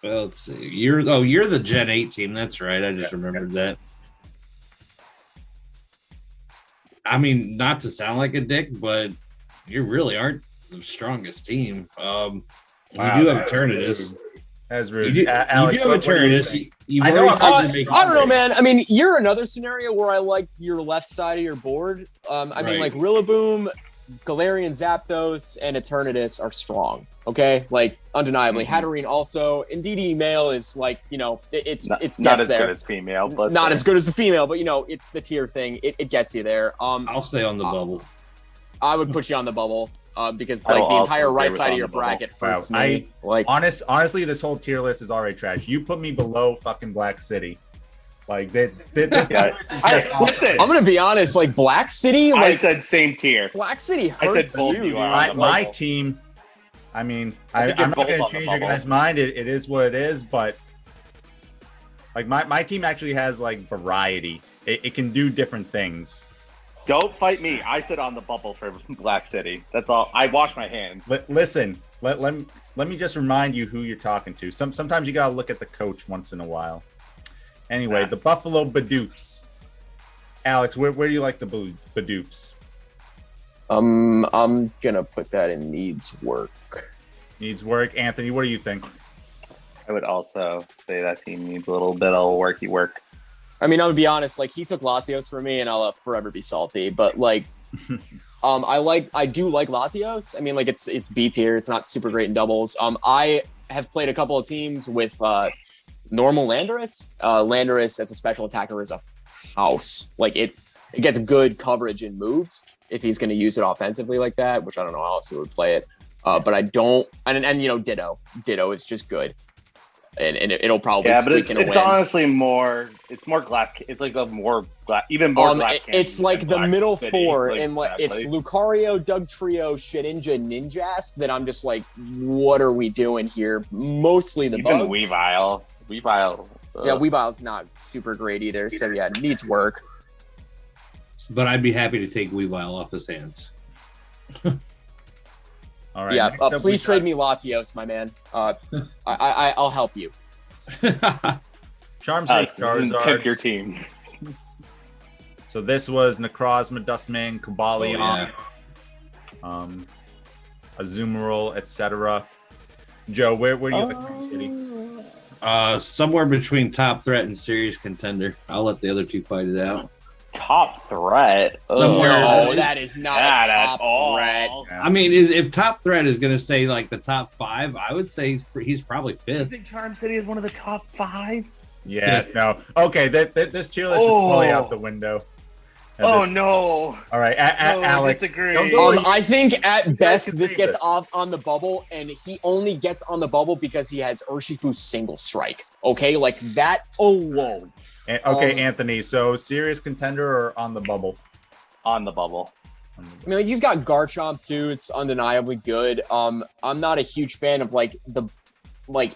Speaker 2: Well, let's see. You're the Gen 8 team. That's right. I just remembered that. I mean, not to sound like a dick, but you really aren't the strongest team.
Speaker 1: Wow,
Speaker 2: you do have
Speaker 1: that's
Speaker 2: Eternatus.
Speaker 1: rude. That's rude.
Speaker 2: You do,
Speaker 1: Alex,
Speaker 2: you do have
Speaker 1: what do you
Speaker 2: Eternatus.
Speaker 1: think?
Speaker 2: You've
Speaker 1: I know
Speaker 2: already
Speaker 1: I'm
Speaker 2: said
Speaker 1: not
Speaker 2: you're making-
Speaker 4: I don't know, man. I mean, you're another scenario where I like your left side of your board. I mean,
Speaker 2: Right.
Speaker 4: like Rillaboom, Galarian Zapdos, and Eternatus are strong. Okay, like undeniably.
Speaker 3: Mhm.
Speaker 4: Hatterene also. Indeedee male is like it's
Speaker 3: Not
Speaker 4: gets
Speaker 3: as
Speaker 4: there.
Speaker 3: good as female, but
Speaker 4: Not as good as the female, but it's the tier thing. It gets you there.
Speaker 2: I'll stay on the bubble.
Speaker 4: I would put you on the bubble because
Speaker 3: I will
Speaker 4: like the
Speaker 3: also
Speaker 4: entire
Speaker 3: agree
Speaker 4: right
Speaker 3: with
Speaker 4: side
Speaker 3: on
Speaker 4: of your
Speaker 3: the bubble.
Speaker 4: bracket
Speaker 1: Wow,
Speaker 4: hurts me. Like
Speaker 1: Honestly, this whole tier list is already trash. You put me below fucking Black City. Like this
Speaker 3: Yeah.
Speaker 1: tier list is just awful.
Speaker 3: Listen,
Speaker 4: I'm gonna be honest, like Black City,
Speaker 3: I
Speaker 4: like
Speaker 3: said same tier.
Speaker 4: Black City
Speaker 3: I
Speaker 4: hurts
Speaker 3: said both
Speaker 4: you.
Speaker 3: you
Speaker 4: dude.
Speaker 3: are on
Speaker 1: my,
Speaker 3: the
Speaker 1: my
Speaker 3: bubble.
Speaker 1: team. I mean,
Speaker 3: I think you're
Speaker 1: I'm not
Speaker 3: both
Speaker 1: going
Speaker 3: on
Speaker 1: to
Speaker 3: the
Speaker 1: change your
Speaker 3: bubble.
Speaker 1: guys' mind. It is what it is, but like my team actually has like variety. It can do different things.
Speaker 3: Don't fight me. I sit on the bubble for Black City. That's all. I wash my hands.
Speaker 1: Listen, let me just remind you who you're talking to. Sometimes you gotta look at the coach once in a while. Anyway, the Buffalo Bidoops. Alex, where do you like the Bidoops?
Speaker 4: I'm gonna put that in needs work.
Speaker 1: Needs work. Anthony, what do you think?
Speaker 3: I would also say that team needs a little bit of worky work.
Speaker 4: I mean, I'm gonna be honest. Like, he took Latios for me, and I'll forever be salty. But like, I do like Latios. I mean, like, it's B tier. It's not super great in doubles. I have played a couple of teams with normal Landorus. Landorus as a special attacker is a house. Like, it gets good coverage and moves if he's going to use it offensively like that, which I don't know how else he would play it. But I don't, and you know, Ditto is just good. And it'll probably
Speaker 3: but it's
Speaker 4: win.
Speaker 3: honestly more. It's more glass. It's like a more glass, even more glass.
Speaker 4: It's like the middle
Speaker 3: City,
Speaker 4: four,
Speaker 3: like,
Speaker 4: and it's
Speaker 3: exactly.
Speaker 4: Lucario, Doug Trio, Shedinja, Ninjask. That I'm just like, what are we doing here? Mostly the
Speaker 3: even
Speaker 4: bugs.
Speaker 3: Weavile.
Speaker 4: Yeah, Weavile's not super great either. So yeah, it needs work.
Speaker 2: But I'd be happy to take Weavile off his hands.
Speaker 1: All right.
Speaker 4: Yeah,
Speaker 1: next up
Speaker 4: please
Speaker 1: we
Speaker 4: trade
Speaker 1: got
Speaker 4: me Latios, my man. I'll help you.
Speaker 1: Charmsy
Speaker 3: Pick your
Speaker 1: Charizards.
Speaker 3: team.
Speaker 1: So this was Necrozma, Dustman, Cobalion, Azumarill, etc. Joe, where do you like City?
Speaker 2: Somewhere between top threat and serious contender. I'll let the other two fight it out.
Speaker 3: Top threat.
Speaker 2: Somewhere-
Speaker 4: No,
Speaker 2: it's
Speaker 4: that is not
Speaker 3: Not
Speaker 4: a
Speaker 3: at
Speaker 4: top
Speaker 3: all.
Speaker 4: threat.
Speaker 2: I mean, if top threat is going to say like the top 5, I would say he's probably
Speaker 3: You
Speaker 2: 5th.
Speaker 3: think Charm City is one of the top 5?
Speaker 1: Yeah, no. Okay, this tier list is fully out the window.
Speaker 3: Oh no!
Speaker 1: All right, Alex.
Speaker 3: Disagree.
Speaker 1: don't go-
Speaker 4: I think at best
Speaker 1: can
Speaker 4: this
Speaker 1: say
Speaker 4: gets
Speaker 1: this.
Speaker 4: off on the bubble, and he only gets on the bubble because he has Urshifu's single strike. Okay, like that alone.
Speaker 1: Okay, Anthony. So serious contender or on the bubble?
Speaker 3: On the bubble.
Speaker 4: I mean, like, he's got Garchomp too. It's undeniably good. I'm not a huge fan of like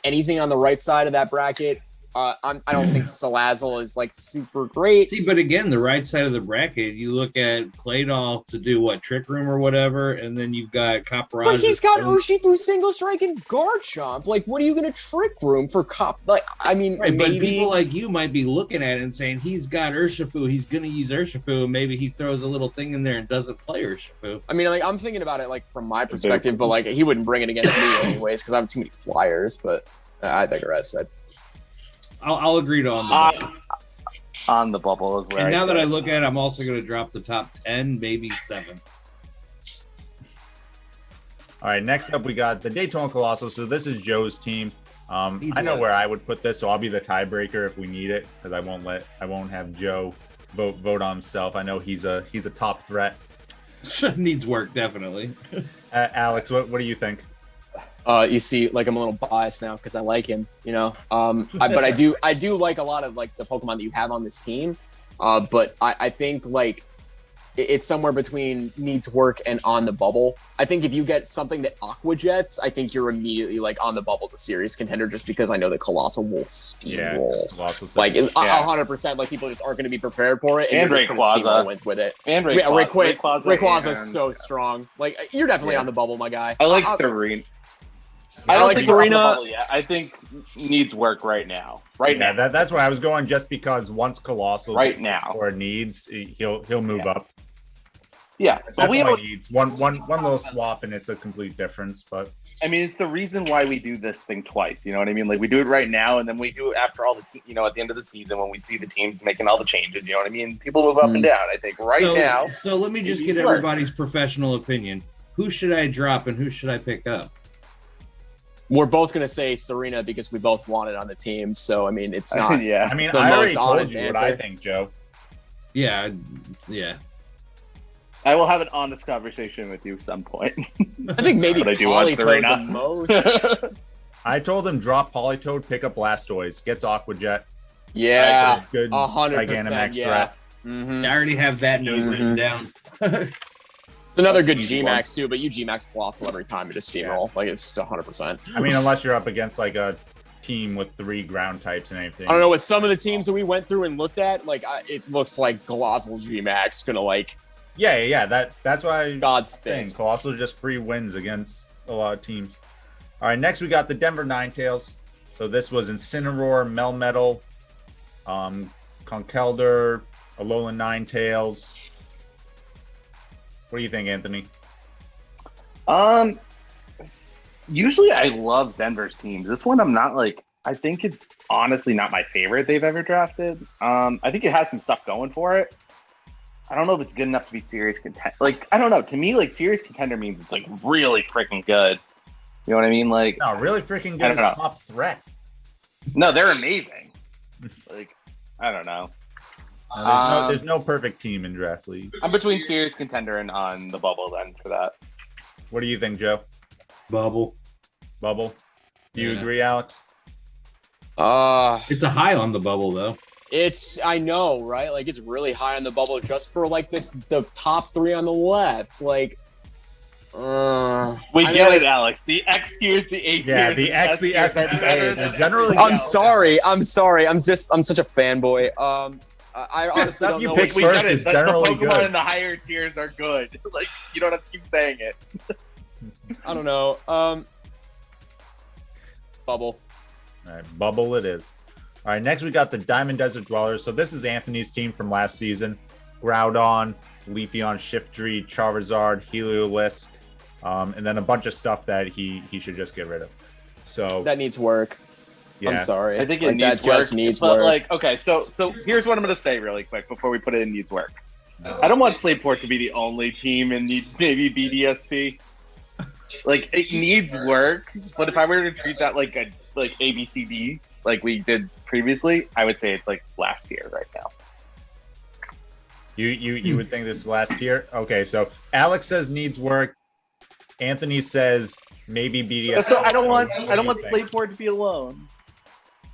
Speaker 4: anything on the right side of that bracket. I don't think Salazzle is like super great.
Speaker 2: See, but again, the right side of the bracket, you look at Claydol to do what, Trick Room or whatever, and then you've got Copperajah.
Speaker 4: But he's got Urshifu single strike and Garchomp. Like, what are you going to Trick Room for Cop? Like, I mean,
Speaker 2: Right,
Speaker 4: maybe.
Speaker 2: but people like you might be looking at it and saying he's got Urshifu, he's going to use Urshifu, and maybe he throws a little thing in there and doesn't play Urshifu.
Speaker 4: I mean, like, I'm thinking about it like from my perspective, but like he wouldn't bring it against me anyways because I have too many flyers. But I digress.
Speaker 2: I'll agree to on the bubble.
Speaker 3: On the bubble is where.
Speaker 2: And now that I look at it, I'm also going to drop the top 10, maybe 7.
Speaker 1: All right, next up we got the Daytona Colossal. So this is Joe's team. I know where I would put this, so I'll be the tiebreaker if we need it, because I won't have Joe vote on himself. I know he's a top threat.
Speaker 2: Needs work, definitely.
Speaker 1: Alex, what do you think?
Speaker 4: You see, like I'm a little biased now because I like him, you know. But I do like a lot of like the Pokemon that you have on this team. But I think like it's somewhere between needs work and on the bubble. I think if you get something that Aqua Jets, I think you're immediately like on the bubble, the series contender, just because I know that Colossal will steamroll. Like 100%, like people just aren't going to be prepared for it,
Speaker 3: And
Speaker 4: you're just gonna
Speaker 3: Rayquaza.
Speaker 4: wins with it.
Speaker 3: And
Speaker 4: Rayquaza is
Speaker 3: and-
Speaker 4: so strong. Like you're definitely on the bubble, my guy.
Speaker 3: I like Serena.
Speaker 4: I
Speaker 3: don't
Speaker 4: like
Speaker 3: think we're on the
Speaker 4: Serena.
Speaker 3: bubble yet. I think needs work right now. Right
Speaker 1: Yeah,
Speaker 3: now.
Speaker 1: that's where I was going. Just because once Colossal
Speaker 3: Right now.
Speaker 1: or needs, he'll move up.
Speaker 3: Yeah, but
Speaker 1: That's
Speaker 3: we
Speaker 1: all
Speaker 3: have.
Speaker 1: he needs. One little swap and it's a complete difference. But
Speaker 3: I mean, it's the reason why we do this thing twice. You know what I mean? Like we do it right now, and then we do it after all the, at the end of the season when we see the teams making all the changes. You know what I mean? People move up and down. I think now.
Speaker 2: So let me just get
Speaker 3: needs work.
Speaker 2: everybody's professional opinion. Who should I drop and who should I pick up?
Speaker 4: We're both going to say Serena because we both want it on the team. So, I mean, it's not.
Speaker 3: Yeah.
Speaker 1: I mean,
Speaker 4: The
Speaker 1: I already
Speaker 4: most
Speaker 1: told
Speaker 4: honest
Speaker 1: you what I
Speaker 4: answer.
Speaker 1: think, Joe.
Speaker 2: Yeah.
Speaker 3: I will have an honest conversation with you at some point.
Speaker 4: I think maybe
Speaker 3: But I do want
Speaker 4: Politoed
Speaker 3: Serena.
Speaker 4: the most.
Speaker 1: I told him drop Politoed, pick up Blastoise, gets Aqua Jet.
Speaker 4: Yeah,
Speaker 1: Good
Speaker 4: 100%.
Speaker 1: Gigantamax
Speaker 4: Yeah.
Speaker 1: threat.
Speaker 4: Mm-hmm.
Speaker 2: I already have that news written down.
Speaker 4: It's another good
Speaker 3: That's an easy
Speaker 4: G-Max too, but you G-Max Colossal every time to just steamroll. Like it's 100%.
Speaker 1: I mean, unless you're up against like a team with 3 ground types and anything.
Speaker 4: I don't know, with some of the teams that we went through and looked at, like it looks like Colossal G-Max gonna like
Speaker 1: Yeah. That's why
Speaker 4: God's
Speaker 1: thing.
Speaker 4: fist.
Speaker 1: Colossal just free wins against a lot of teams. All right, next we got the Denver Ninetales. So this was Incineroar, Melmetal, Conkeldurr, Alolan Ninetales. What do you think, Anthony?
Speaker 3: Usually I love Denver's teams. This one I'm not like. I think it's honestly not my favorite they've ever drafted. I think it has some stuff going for it. I don't know if it's good enough to be serious contender. Like, I don't know. To me, like, serious contender means it's like really freaking good. You know what I mean? Like,
Speaker 1: No, really freaking good is top threat.
Speaker 3: no, they're amazing. Like, I don't know.
Speaker 1: There's no perfect team in draft league.
Speaker 3: I'm between serious contender and on the bubble then for that.
Speaker 1: What do you think, Joe?
Speaker 2: Bubble.
Speaker 1: Bubble? Do you
Speaker 2: Yeah.
Speaker 1: agree, Alex?
Speaker 2: It's a high on the bubble though.
Speaker 4: I know, right? Like, it's really high on the bubble just for like the top 3 on the left. Like,
Speaker 3: We get it, Alex. The X tiers, the A tiers.
Speaker 1: Yeah, the X, the S, and the A. They're generally.
Speaker 4: I'm sorry. I'm such a fanboy. I honestly don't
Speaker 1: you
Speaker 4: know.
Speaker 1: pick
Speaker 3: We
Speaker 1: first
Speaker 3: get it.
Speaker 1: is
Speaker 3: The
Speaker 1: generally
Speaker 3: Pokemon
Speaker 1: good.
Speaker 3: in the higher tiers are good. Like, you don't have to keep saying it.
Speaker 4: I don't know. Bubble.
Speaker 1: All right, bubble it is. All right, next we got the Diamond Desert Dwellers. So this is Anthony's team from last season. Groudon, Leafeon, Shiftry, Charizard, Heliolisk, and then a bunch of stuff that he should just get rid of. So
Speaker 4: That needs work.
Speaker 1: yeah.
Speaker 4: I'm sorry.
Speaker 3: I think it
Speaker 4: Like,
Speaker 3: needs
Speaker 4: that
Speaker 3: work.
Speaker 4: just needs
Speaker 3: but
Speaker 4: work.
Speaker 3: like, okay, so here's what I'm gonna say really quick before we put it in needs work. I don't want Slateport to be the only team in maybe BDSP. Like, it needs work, but if I were to treat that like ABCD like we did previously, I would say it's like last year right now.
Speaker 1: You would think this is last year? Okay, so Alex says needs work. Anthony says maybe BDS.
Speaker 3: So I don't want
Speaker 1: What do you think?
Speaker 3: Slateport to be alone.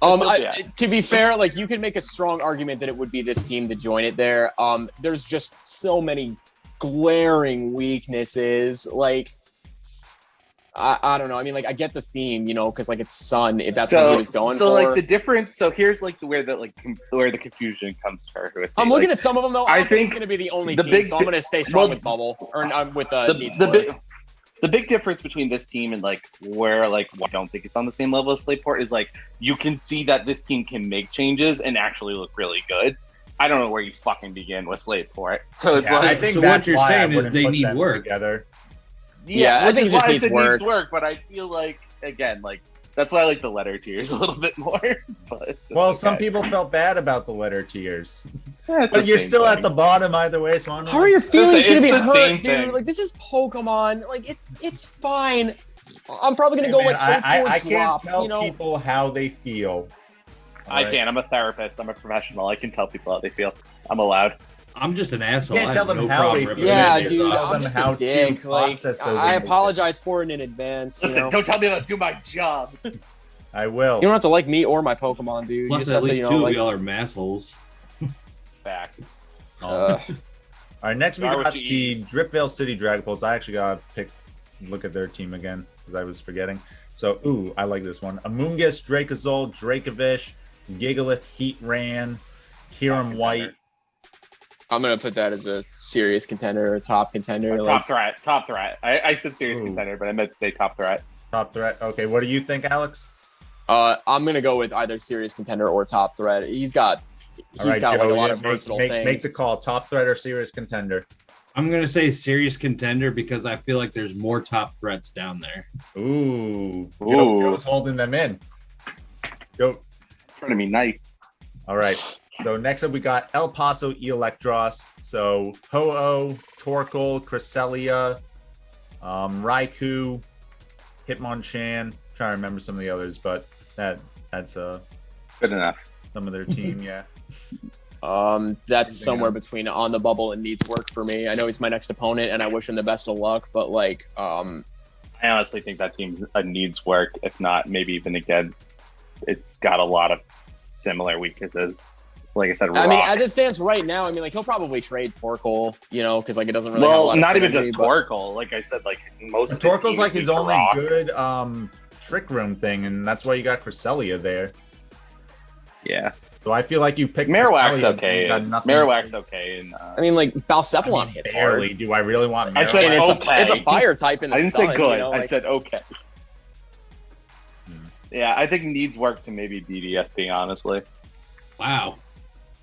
Speaker 3: Yeah.
Speaker 4: To be fair, like, you can make a strong argument that it would be this team to join it there. There's just so many glaring weaknesses. Like, I don't know. I mean, like, I get the theme, you know, because like it's Sun. If that's what he was going
Speaker 3: so
Speaker 4: for.
Speaker 3: like the difference. So here's like where the confusion comes to her. With
Speaker 4: I'm
Speaker 3: me.
Speaker 4: looking
Speaker 3: Like,
Speaker 4: at some of them though. I think it's going to be the only
Speaker 3: the
Speaker 4: team,
Speaker 3: big
Speaker 4: so I'm going to stay strong
Speaker 3: well,
Speaker 4: with Bubble or with needs
Speaker 3: the
Speaker 4: work.
Speaker 3: big difference between this team and like where like I don't think it's on the same level as Slateport is like you can see that this team can make changes and actually look really good. I don't know where you fucking begin with Slateport. So it's
Speaker 1: Yeah, I
Speaker 3: like
Speaker 1: think
Speaker 2: so
Speaker 1: that's
Speaker 2: what you're
Speaker 1: why I
Speaker 2: saying is
Speaker 1: wouldn't
Speaker 2: they
Speaker 1: put
Speaker 2: need
Speaker 1: them
Speaker 2: work.
Speaker 1: together.
Speaker 4: Yeah, I
Speaker 3: which
Speaker 4: think
Speaker 3: is
Speaker 4: it just
Speaker 3: why I
Speaker 4: needs
Speaker 3: said
Speaker 4: work.
Speaker 3: but I feel like again like that's why I like the letter tiers a little bit more. But
Speaker 1: Well,
Speaker 3: okay.
Speaker 1: some people felt bad about the letter tiers,
Speaker 3: Yeah, it's
Speaker 1: but
Speaker 3: the
Speaker 1: you're
Speaker 3: same
Speaker 1: still
Speaker 3: thing.
Speaker 1: at the bottom either way. So I'm
Speaker 4: How are your feelings
Speaker 3: It's
Speaker 4: going to be
Speaker 3: the same
Speaker 4: hurt, dude?
Speaker 3: thing.
Speaker 4: Like, this is Pokemon. Like, it's fine. I'm probably going to go
Speaker 1: Man,
Speaker 4: like 8
Speaker 1: I
Speaker 4: points
Speaker 1: can't
Speaker 4: drop,
Speaker 1: tell
Speaker 4: you know?
Speaker 1: people how they feel.
Speaker 3: I
Speaker 1: All
Speaker 3: can. I'm a therapist. I'm a professional. I can tell people how they feel. I'm allowed.
Speaker 2: I'm just an asshole.
Speaker 1: You can't
Speaker 2: I
Speaker 1: tell
Speaker 2: have
Speaker 1: them
Speaker 2: no
Speaker 1: how
Speaker 2: problem
Speaker 1: they
Speaker 2: ripping
Speaker 1: feel.
Speaker 4: Yeah,
Speaker 1: Tell
Speaker 4: dude,
Speaker 1: them
Speaker 4: I'm just
Speaker 1: how
Speaker 4: a
Speaker 1: to
Speaker 4: dick. Like,
Speaker 1: process those
Speaker 4: I
Speaker 1: emotions.
Speaker 4: apologize for it in advance. You
Speaker 3: Listen,
Speaker 4: know?
Speaker 3: don't tell me how to do my job.
Speaker 1: I will.
Speaker 4: You don't have to like me or my Pokemon, dude. You
Speaker 2: Plus,
Speaker 4: just
Speaker 2: at
Speaker 4: have to,
Speaker 2: least
Speaker 4: you know,
Speaker 2: two
Speaker 4: like,
Speaker 2: of y'all are massholes.
Speaker 3: Back.
Speaker 1: All right, next we
Speaker 3: Start
Speaker 1: got
Speaker 3: with
Speaker 1: the Dripvale City Dragapults. I actually got to look at their team again because I was forgetting. So, ooh, I like this one. Amoonguss, Dracozolt, Dracovish, Gigalith, Heatran, Kiram White.
Speaker 4: I'm going to put that as a serious contender or a top contender.
Speaker 3: Top threat. Top threat. I said serious
Speaker 1: Ooh.
Speaker 3: contender, but I meant to say top threat.
Speaker 1: Top threat. Okay, what do you think, Alex?
Speaker 4: I'm going to go with either serious contender or top threat. He's got
Speaker 1: All right,
Speaker 4: like
Speaker 1: Joe,
Speaker 4: a lot
Speaker 1: yeah,
Speaker 4: of versatile
Speaker 1: make
Speaker 4: things.
Speaker 1: the call. Top threat or serious contender?
Speaker 2: I'm gonna say serious contender because I feel like there's more top threats down there.
Speaker 1: Ooh.
Speaker 3: Ooh.
Speaker 1: Joe's holding them in. Joe.
Speaker 3: Trying to be nice.
Speaker 1: All right. So next up, we got El Paso Electros. So Ho-Oh, Torkoal, Cresselia, Raikou, Hitmonchan. Trying to remember some of the others, but that's
Speaker 3: Good enough.
Speaker 1: some of their team. Yeah.
Speaker 4: That's somewhere between on the bubble and needs work for me. I know he's my next opponent, and I wish him the best of luck. But like,
Speaker 3: I honestly think that team needs work. If not, maybe even again, it's got a lot of similar weaknesses. Like I said,
Speaker 4: I mean,
Speaker 3: Rock.
Speaker 4: as it stands right now, I mean, like he'll probably trade Torkoal, you know, because like it doesn't really have a
Speaker 3: well,
Speaker 4: lot of
Speaker 3: not even
Speaker 4: synergy,
Speaker 3: just
Speaker 4: but-
Speaker 3: Torkoal. Like I said, like most of his
Speaker 1: Torkoal's
Speaker 3: teams
Speaker 1: like his
Speaker 3: need to
Speaker 1: only
Speaker 3: rock.
Speaker 1: good Trick Room thing, and that's why you got Cresselia there.
Speaker 3: Yeah,
Speaker 1: So I feel like you picked
Speaker 3: Marowak's
Speaker 1: Cresselia,
Speaker 3: okay.
Speaker 1: you got nothing-
Speaker 3: Marowak's okay. And,
Speaker 4: I mean, like Balcephalon hits
Speaker 1: barely.
Speaker 4: hard.
Speaker 1: Do I really want
Speaker 3: I
Speaker 1: Marowak?
Speaker 3: said
Speaker 4: And it's
Speaker 3: okay.
Speaker 4: it's a fire type in the
Speaker 3: I didn't
Speaker 4: sun,
Speaker 3: say good.
Speaker 4: You know,
Speaker 3: I
Speaker 4: like,
Speaker 3: said okay.
Speaker 1: Hmm.
Speaker 3: Yeah, I think needs work to maybe BDSP, honestly.
Speaker 2: Wow.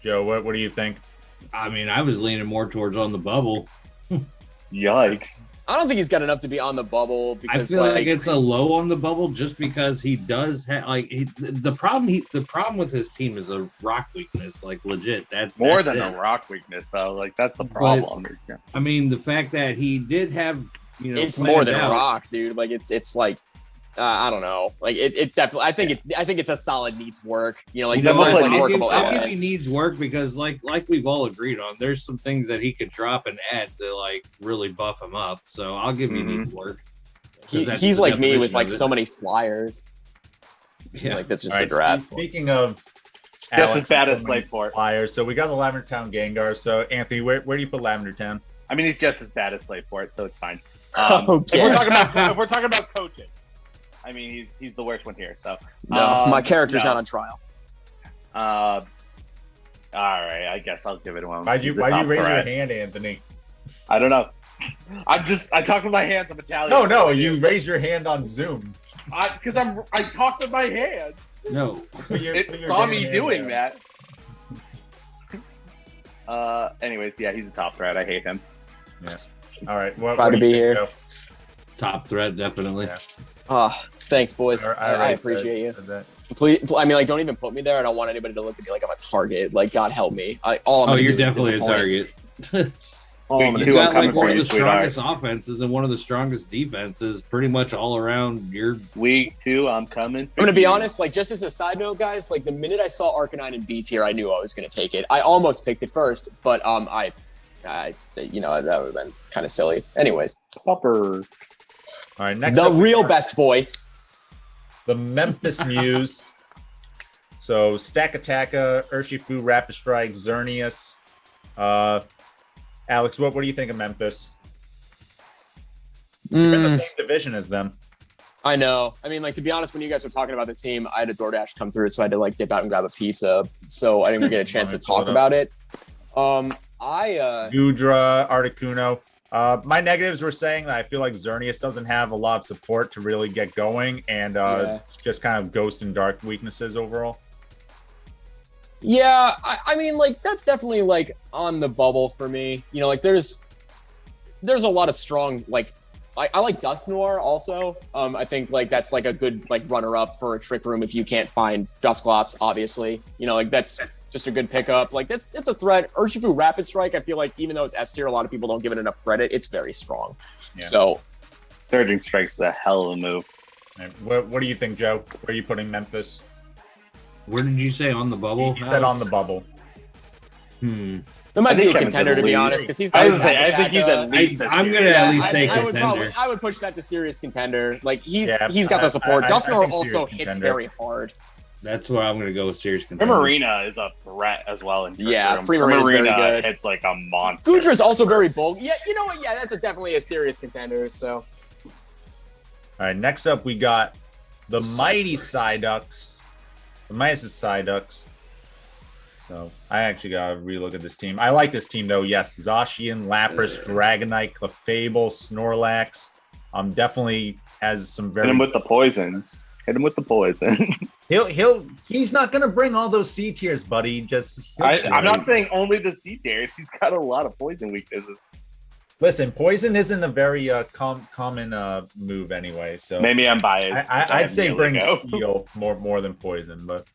Speaker 1: Joe, what do you think?
Speaker 2: I mean, I was leaning more towards on the bubble.
Speaker 3: Yikes.
Speaker 4: I don't think he's got enough to be on the bubble
Speaker 2: I
Speaker 4: because
Speaker 2: feel like it's a low on the bubble just because he does have the problem with his team is a rock weakness, like legit. That's
Speaker 3: More
Speaker 2: that's
Speaker 3: than
Speaker 2: it.
Speaker 3: a rock weakness, though. Like, that's the problem.
Speaker 2: I mean, the fact that he did have,
Speaker 4: it's more than
Speaker 2: planned out-
Speaker 4: rock, dude. Like it's like I don't know. Like it definitely. I think it's a solid needs work. You know, like
Speaker 3: Yeah,
Speaker 4: there's
Speaker 3: but
Speaker 4: like workable
Speaker 2: I'll give he
Speaker 4: elements.
Speaker 2: needs work because like we've all agreed on, there's some things that he could drop and add to like really buff him up. So I'll give he
Speaker 3: Mhm.
Speaker 2: needs work. 'Cause that's
Speaker 4: He's
Speaker 2: the
Speaker 4: like me with
Speaker 2: definition
Speaker 4: like
Speaker 2: of it.
Speaker 4: so many flyers.
Speaker 2: Yeah.
Speaker 4: Like that's just
Speaker 1: All
Speaker 4: a
Speaker 1: right,
Speaker 4: draft.
Speaker 1: speaking of
Speaker 3: Just
Speaker 1: Alex
Speaker 3: as bad
Speaker 1: and
Speaker 3: as
Speaker 1: so many
Speaker 3: Slateport.
Speaker 1: flyers, so we got the Lavender Town Gengar. So Anthony, where do you put Lavender Town?
Speaker 3: I mean, he's just as bad as Slateport, so it's fine.
Speaker 4: Okay.
Speaker 3: If we're talking about coaches, I mean, he's the worst one here. So
Speaker 4: No, my character's
Speaker 3: no.
Speaker 4: not on trial.
Speaker 3: All right, I guess I'll give it to him.
Speaker 1: Why'd you
Speaker 3: He's a
Speaker 1: raise
Speaker 3: top
Speaker 1: your
Speaker 3: threat.
Speaker 1: hand, Anthony?
Speaker 3: I don't know. I talk with my hands. I'm Italian.
Speaker 1: No, you raised your hand on Zoom.
Speaker 3: Because I talk with my hands.
Speaker 2: No.
Speaker 3: It saw me doing that. Anyways, yeah, he's a top threat. I hate him.
Speaker 1: Yeah. All right. What
Speaker 4: Proud
Speaker 1: do
Speaker 4: to
Speaker 1: you
Speaker 4: be
Speaker 1: think,
Speaker 4: here.
Speaker 1: Joe?
Speaker 2: Top threat, definitely.
Speaker 1: Yeah.
Speaker 4: Thanks, boys. I
Speaker 1: already
Speaker 4: appreciate you.
Speaker 1: said that.
Speaker 4: Please, I mean, like, don't even put me there. I don't want anybody to look at me like I'm a target. Like, God help me. All I'm
Speaker 2: Oh,
Speaker 4: gonna
Speaker 2: you're
Speaker 4: do is
Speaker 2: definitely a
Speaker 4: disappoint.
Speaker 2: target.
Speaker 4: All I'm gonna
Speaker 3: Two,
Speaker 2: You've
Speaker 4: do-
Speaker 3: I'm
Speaker 2: got
Speaker 3: coming
Speaker 2: like
Speaker 3: for
Speaker 2: one of
Speaker 3: you,
Speaker 2: the
Speaker 3: sweetheart.
Speaker 2: strongest offenses and one of the strongest defenses, pretty much all around. You're
Speaker 3: Week 2, I'm coming.
Speaker 4: I'm gonna be honest. Like, just as a side note, guys. Like, the minute I saw Arcanine in B tier, I knew I was gonna take it. I almost picked it first, but I you know, that would have been kind of silly. Anyways,
Speaker 3: Popper.
Speaker 1: All right. Next
Speaker 4: the
Speaker 1: up, we
Speaker 4: real
Speaker 1: got
Speaker 4: best boy.
Speaker 1: the Memphis Muse. So Stakataka, Urshifu, Rapid Strike, Xerneas. Alex, what do you think of Memphis? You're in the same division as them.
Speaker 4: I know. I mean, like, to be honest, when you guys were talking about the team, I had a DoorDash come through, so I had to like dip out and grab a pizza. So I didn't get a chance to talk about it.
Speaker 1: Gudra, Articuno. My negatives were saying that I feel like Xerneas doesn't have a lot of support to really get going, and
Speaker 4: Yeah.
Speaker 1: just kind of ghost and dark weaknesses overall.
Speaker 4: Yeah, I mean, like, that's definitely like on the bubble for me. You know, like there's a lot of strong, like, I like Dusk Noir also. I think like that's like a good like runner up for a trick room if you can't find Dusclops, obviously. You know, like that's just a good pickup. Like it's a threat. Urshifu Rapid Strike, I feel like even though it's S tier, a lot of people don't give it enough credit. It's very strong.
Speaker 1: Yeah.
Speaker 4: So
Speaker 3: Surging Strike's a hell of a move.
Speaker 1: And what do you think, Joe? Where are you putting Memphis?
Speaker 2: where did you say on the bubble?
Speaker 1: He said on the bubble.
Speaker 4: that might
Speaker 3: I
Speaker 4: be
Speaker 3: think
Speaker 4: a
Speaker 3: Kevin's
Speaker 4: contender
Speaker 3: at
Speaker 4: to be
Speaker 3: least-
Speaker 4: honest, because he's
Speaker 3: I
Speaker 4: got
Speaker 3: was
Speaker 4: his
Speaker 3: gonna say, I
Speaker 4: attack,
Speaker 3: think he's at least.
Speaker 2: I'm gonna at least say
Speaker 4: I would
Speaker 2: contender.
Speaker 4: I would push that to serious contender. Like he's
Speaker 1: Yeah,
Speaker 4: got the support.
Speaker 1: I
Speaker 4: Dusknoir
Speaker 1: think
Speaker 4: also
Speaker 1: serious
Speaker 4: hits
Speaker 1: contender.
Speaker 4: very hard.
Speaker 2: That's where I'm gonna go with serious contender.
Speaker 3: Primarina is a threat as well. In
Speaker 4: Yeah,
Speaker 3: Trick
Speaker 4: Primarina is very
Speaker 3: Primarina
Speaker 4: good.
Speaker 3: hits like a monster.
Speaker 4: Gudra's also very bold. Yeah, you know what? Yeah, that's definitely a serious contender. So
Speaker 1: All right, next up we got the mighty Psyducks. The mighty Psyducks. So I actually gotta relook at this team. I like this team though. Yes, Zacian, Lapras, Dragonite, Clefable, Snorlax. Definitely has some very.
Speaker 3: Hit him with the poison. Hit him with the poison.
Speaker 1: He's not gonna bring all those C tiers, buddy.
Speaker 3: I'm not saying only the C tiers. He's got a lot of poison weaknesses.
Speaker 1: Listen, poison isn't a very common move anyway. So
Speaker 3: Maybe I'm biased.
Speaker 1: I'd say bring
Speaker 3: Neoligo.
Speaker 1: Steel more than poison, but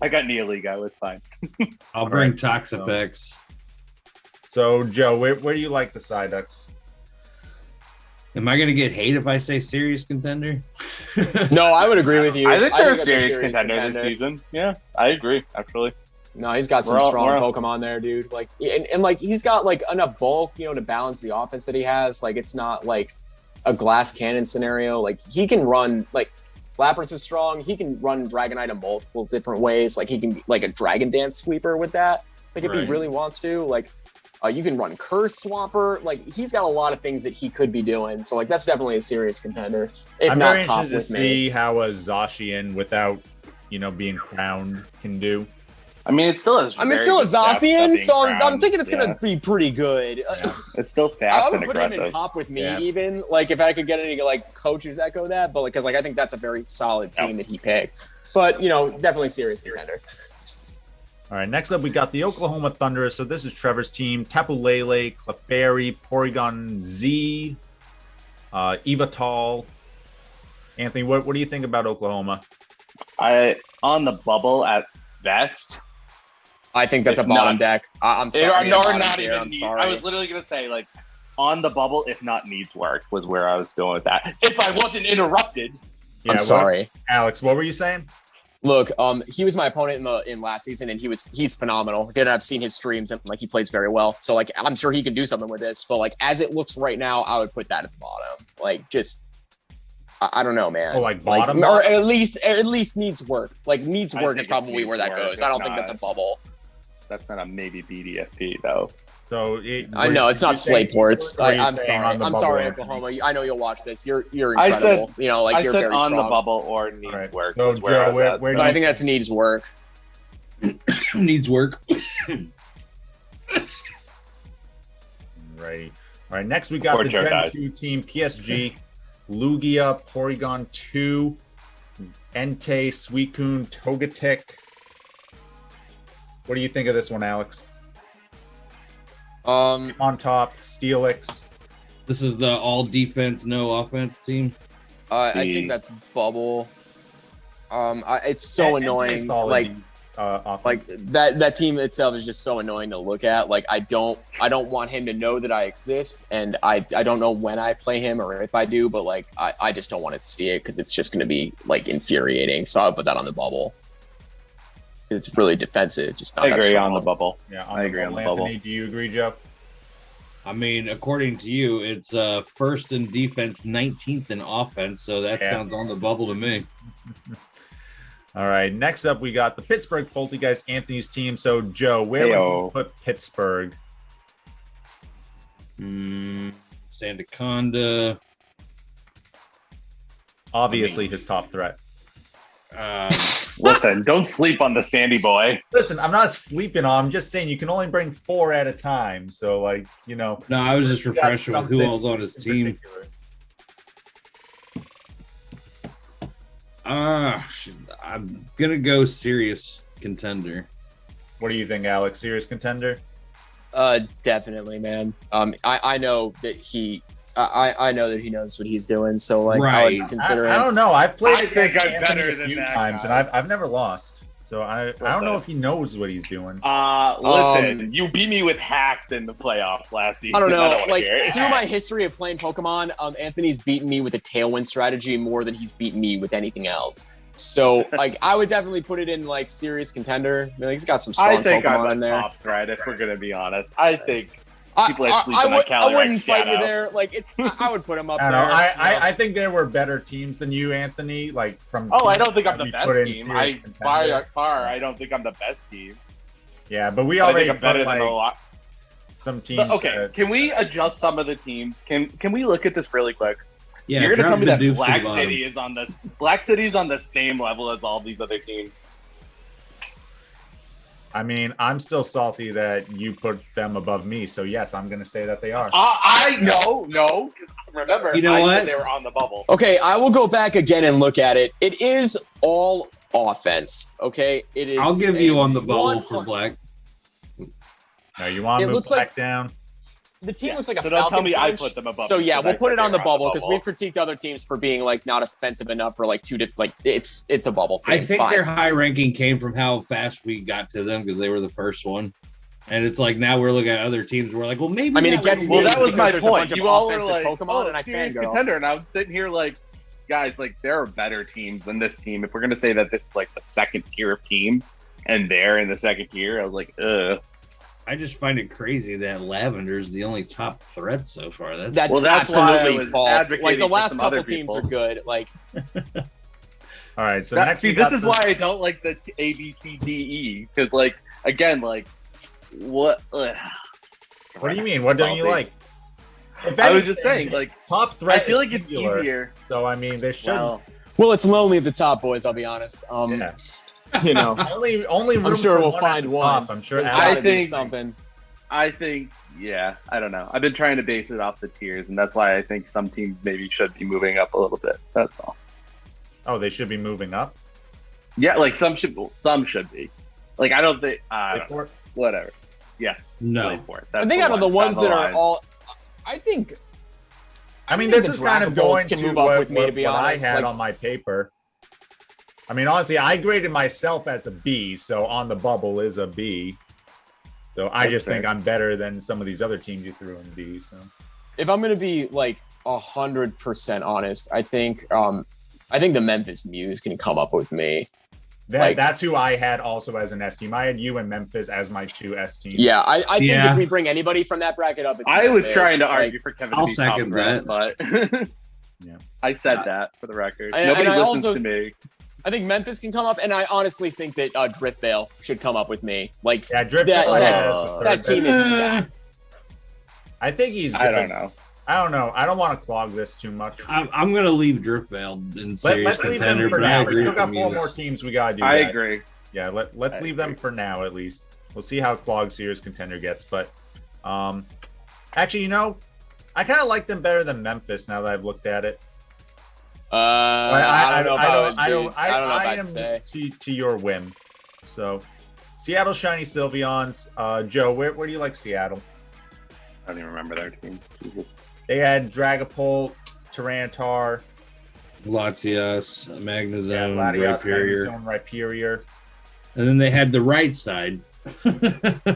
Speaker 3: I got Neoligo. It's fine.
Speaker 2: I'll bring
Speaker 1: Right.
Speaker 2: Toxapex.
Speaker 1: so Joe, where do you like the Psyducks?
Speaker 2: Am I gonna get hate if I say serious contender?
Speaker 4: no, I would agree with you.
Speaker 3: I think they're a
Speaker 4: that's
Speaker 3: serious contender this season. Yeah, I agree. Actually,
Speaker 4: No, he's got some
Speaker 3: We're all-
Speaker 4: strong
Speaker 3: we're all-
Speaker 4: Pokemon there, dude. Like, and like he's got like enough bulk, you know, to balance the offense that he has. Like, it's not like a glass cannon scenario. Like, he can run like Lapras is strong. He can run Dragonite in multiple different ways. Like, he can be like a Dragon Dance sweeper with that. Like, if he
Speaker 2: Right.
Speaker 4: really wants to. Like, you can run Curse Swamper. Like, he's got a lot of things that he could be doing. So, like, that's definitely a serious contender. If
Speaker 1: I'm
Speaker 4: not
Speaker 1: very
Speaker 4: top
Speaker 1: interested to
Speaker 4: with me.
Speaker 1: see how a Zacian without being crowned can do.
Speaker 3: I mean, it's still a
Speaker 4: Zacian, so I'm thinking it's gonna be pretty good.
Speaker 1: Yeah.
Speaker 3: It's still fast and
Speaker 4: I would put him
Speaker 3: aggressive.
Speaker 4: in top with me, even like if I could get any like coaches echo that, but because I think that's a very solid team that he picked. But definitely serious contender.
Speaker 1: All right, next up we got the Oklahoma Thunderous. So this is Trevor's team: Tapu Lele, Clefairy, Porygon Z, Evital. Anthony, what do you think about Oklahoma?
Speaker 3: On the bubble at best.
Speaker 4: I think that's a bottom deck. I'm sorry.
Speaker 3: I'm sorry. I was literally gonna say like on the bubble, if not needs work, was where I was going with that. If I wasn't interrupted.
Speaker 4: Yeah, I'm sorry,
Speaker 1: Alex. What were you saying?
Speaker 4: Look, he was my opponent in last season, and he's phenomenal. Again, I've seen his streams, and he plays very well. So I'm sure he can do something with this. But as it looks right now, I would put that at the bottom. I don't know, man.
Speaker 1: Oh, bottom,
Speaker 4: or at least needs work. Needs work is probably where that goes. I don't think that's a bubble.
Speaker 3: That's not a maybe BDSP though.
Speaker 1: So
Speaker 4: I know it's not slate ports. I'm sorry, Oklahoma. I know you'll watch this. You're incredible.
Speaker 3: I said,
Speaker 4: you're very
Speaker 3: on
Speaker 4: strong.
Speaker 3: the bubble or needs work.
Speaker 1: So Joe, where
Speaker 4: I think that's needs work.
Speaker 2: Needs work.
Speaker 1: Right. All right. Next we got the Gen 2 team: PSG, Lugia, Porygon 2, Entei, Suicune, Togetic. What do you think of this one, Alex? On top, Steelix.
Speaker 2: This is the all defense, no offense team.
Speaker 4: I think that's bubble. It's so annoying. That team itself is just so annoying to look at. I don't want him to know that I exist, and I don't know when I play him or if I do, but I just don't want to see it because it's just going to be infuriating. So I'll put that on the bubble. It's really defensive. Just not
Speaker 3: I agree on the bubble.
Speaker 1: Yeah, I agree on the bubble. Anthony, do you agree, Joe?
Speaker 2: I mean, according to you, it's first in defense, 19th in offense. So that sounds on the bubble to me.
Speaker 1: All right. Next up, we got the Pittsburgh Polteageist, Anthony's team. So, Joe, where would you put Pittsburgh?
Speaker 2: Sandaconda.
Speaker 1: Obviously, his top threat.
Speaker 3: Listen, don't sleep on the Sandy boy.
Speaker 1: Listen, I'm not sleeping on. I'm just saying you can only bring 4 at a time. So, No,
Speaker 2: I was just refreshing with who else on his team. I'm gonna go serious contender.
Speaker 1: What do you think, Alex? Serious contender?
Speaker 4: Definitely, man. I know that I know that he knows what he's doing, so
Speaker 2: right.
Speaker 4: I would consider him.
Speaker 1: I don't know. I've played against
Speaker 3: I'm
Speaker 1: Anthony
Speaker 3: better
Speaker 1: a
Speaker 3: than
Speaker 1: few
Speaker 3: that
Speaker 1: times,
Speaker 3: guy.
Speaker 1: and I've never lost. So I don't know if he knows what he's doing.
Speaker 3: Listen, you beat me with hacks in the playoffs last season.
Speaker 4: I don't know.
Speaker 3: Through
Speaker 4: my history of playing Pokemon, Anthony's beaten me with a Tailwind strategy more than he's beaten me with anything else. So, I would definitely put it in serious contender. He's got some strong Pokemon in there.
Speaker 3: I'm a top threat, if we're gonna be honest. I think people are sleeping on Calyrex.
Speaker 4: I wouldn't fight you there. I would put him up there.
Speaker 1: I think there were better teams than you, Anthony.
Speaker 3: I don't think I'm the best team. By far, I don't think I'm the best team.
Speaker 1: Yeah, but we already
Speaker 3: put better than a lot.
Speaker 1: Some teams.
Speaker 3: But, okay, can we adjust some of the teams? Can we look at this really quick?
Speaker 2: Yeah,
Speaker 3: you're gonna tell me that Black City is on this. Black City's on the same level as all these other teams.
Speaker 1: I mean, I'm still salty that you put them above me. So yes, I'm gonna say that they are.
Speaker 3: I know, because remember, said they were on the bubble.
Speaker 4: Okay, I will go back again and look at it. It is all offense. Okay, it is.
Speaker 2: I'll give you on the bubble for Black.
Speaker 1: Now you want to move Black down?
Speaker 4: The team looks like a
Speaker 3: so
Speaker 4: Falcon
Speaker 3: don't tell me
Speaker 4: punch.
Speaker 3: I put them above.
Speaker 4: So yeah, we'll put it on the bubble because we've critiqued other teams for being not offensive enough for it's a bubble team.
Speaker 2: I think their high ranking came from how fast we got to them because they were the first one, and it's now we're looking at other teams. We're like, well, maybe.
Speaker 4: I mean, it gets
Speaker 3: well. That was my point. You all were like,
Speaker 4: Pokemon, and
Speaker 3: serious contender, and I'm sitting here guys, there are better teams than this team. If we're gonna say that this is the second tier of teams, and they're in the second tier, I was like, ugh.
Speaker 2: I just find it crazy that Lavender is the only top threat so far.
Speaker 4: That's absolutely false. The last couple teams are good.
Speaker 1: All right, so next
Speaker 3: this is why I don't like the A, B, C, D, E because again what?
Speaker 1: What do you mean? What don't you like?
Speaker 3: I was just saying
Speaker 1: top threat.
Speaker 3: I feel like it's easier.
Speaker 1: So I mean, they should.
Speaker 4: Well, it's lonely at the top, boys. I'll be honest.
Speaker 1: Yeah.
Speaker 4: You know,
Speaker 1: Only room
Speaker 4: I'm sure
Speaker 1: for
Speaker 4: we'll
Speaker 1: one
Speaker 4: find
Speaker 1: at the
Speaker 4: one.
Speaker 1: top. I'm sure.
Speaker 4: There's
Speaker 1: Alex-
Speaker 4: gotta be
Speaker 3: think-
Speaker 4: something.
Speaker 3: I think, yeah, I don't know. I've been trying to base it off the tiers, and that's why I think some teams maybe should be moving up a little bit. That's all.
Speaker 1: Oh, they should be moving up.
Speaker 3: Yeah, like some should be. Like I don't think. I
Speaker 1: Wait
Speaker 3: don't
Speaker 1: for
Speaker 3: know.
Speaker 1: it.
Speaker 3: Whatever. Yes.
Speaker 2: No.
Speaker 3: Wait for it.
Speaker 4: I
Speaker 3: That's
Speaker 4: think out of the
Speaker 3: one
Speaker 4: ones
Speaker 3: down
Speaker 4: that
Speaker 3: the
Speaker 4: are
Speaker 3: line.
Speaker 4: all, I think.
Speaker 1: I mean,
Speaker 4: think
Speaker 1: this
Speaker 4: the
Speaker 1: is kind of
Speaker 4: Dragon Balls
Speaker 1: going
Speaker 4: can
Speaker 1: to
Speaker 4: move up
Speaker 1: what,
Speaker 4: with me, to be
Speaker 1: what
Speaker 4: honest.
Speaker 1: I had
Speaker 4: Like-
Speaker 1: on my paper. I mean, honestly, I graded myself as a B, so on the bubble is a B. So I just
Speaker 3: fair.
Speaker 1: think I'm better than some of these other teams you threw in B. So
Speaker 4: If I'm gonna be like 100% honest, I think the Memphis Muse can come up with me.
Speaker 1: that's who I had also as an S team. I had you and Memphis as my 2 S teams.
Speaker 4: Yeah, I think
Speaker 2: Yeah.
Speaker 4: if we bring anybody from that bracket up, it's
Speaker 3: I was
Speaker 4: Memphis.
Speaker 3: trying to
Speaker 4: Like,
Speaker 3: argue for Kevin
Speaker 2: I'll
Speaker 3: to be top
Speaker 2: second
Speaker 3: of the round, but
Speaker 1: Yeah.
Speaker 3: I said that for the record.
Speaker 4: And
Speaker 3: Nobody
Speaker 4: I
Speaker 3: listens
Speaker 4: also-
Speaker 3: to me.
Speaker 4: I think Memphis can come up, and I honestly think that Driftveil should come up with me. Like
Speaker 1: Yeah, Drip
Speaker 4: That-
Speaker 1: that,
Speaker 4: that team is stacked.
Speaker 1: I think he's good.
Speaker 3: I don't know.
Speaker 1: I don't know. I don't want to clog this too much.
Speaker 2: I'm going to leave Driftveil in serious
Speaker 1: Let's leave them
Speaker 2: contender,
Speaker 1: for
Speaker 2: but I
Speaker 1: now. We
Speaker 2: agree
Speaker 1: still
Speaker 2: with
Speaker 1: got
Speaker 2: the
Speaker 1: 4
Speaker 2: Muse.
Speaker 1: more teams we gotta do.
Speaker 3: I
Speaker 1: that.
Speaker 3: agree.
Speaker 1: Yeah, let's
Speaker 3: I
Speaker 1: leave them
Speaker 3: agree.
Speaker 1: for now at least. We'll see how Clog Series contender gets, but actually, I kind of like them better than Memphis now that I've looked at it.
Speaker 4: I don't know about
Speaker 1: I
Speaker 4: dude. I don't know if
Speaker 1: I
Speaker 4: I'd
Speaker 1: am
Speaker 4: say.
Speaker 1: to your whim. So, Seattle Shiny Sylveons. Joe, where do you like Seattle?
Speaker 3: I don't even remember their team. Jesus.
Speaker 1: They had Dragapult, Tyranitar,
Speaker 2: Latias, Magnezone,
Speaker 1: Latias,
Speaker 2: Rhyperior.
Speaker 1: Magnezone, Rhyperior.
Speaker 2: And then they had the right side.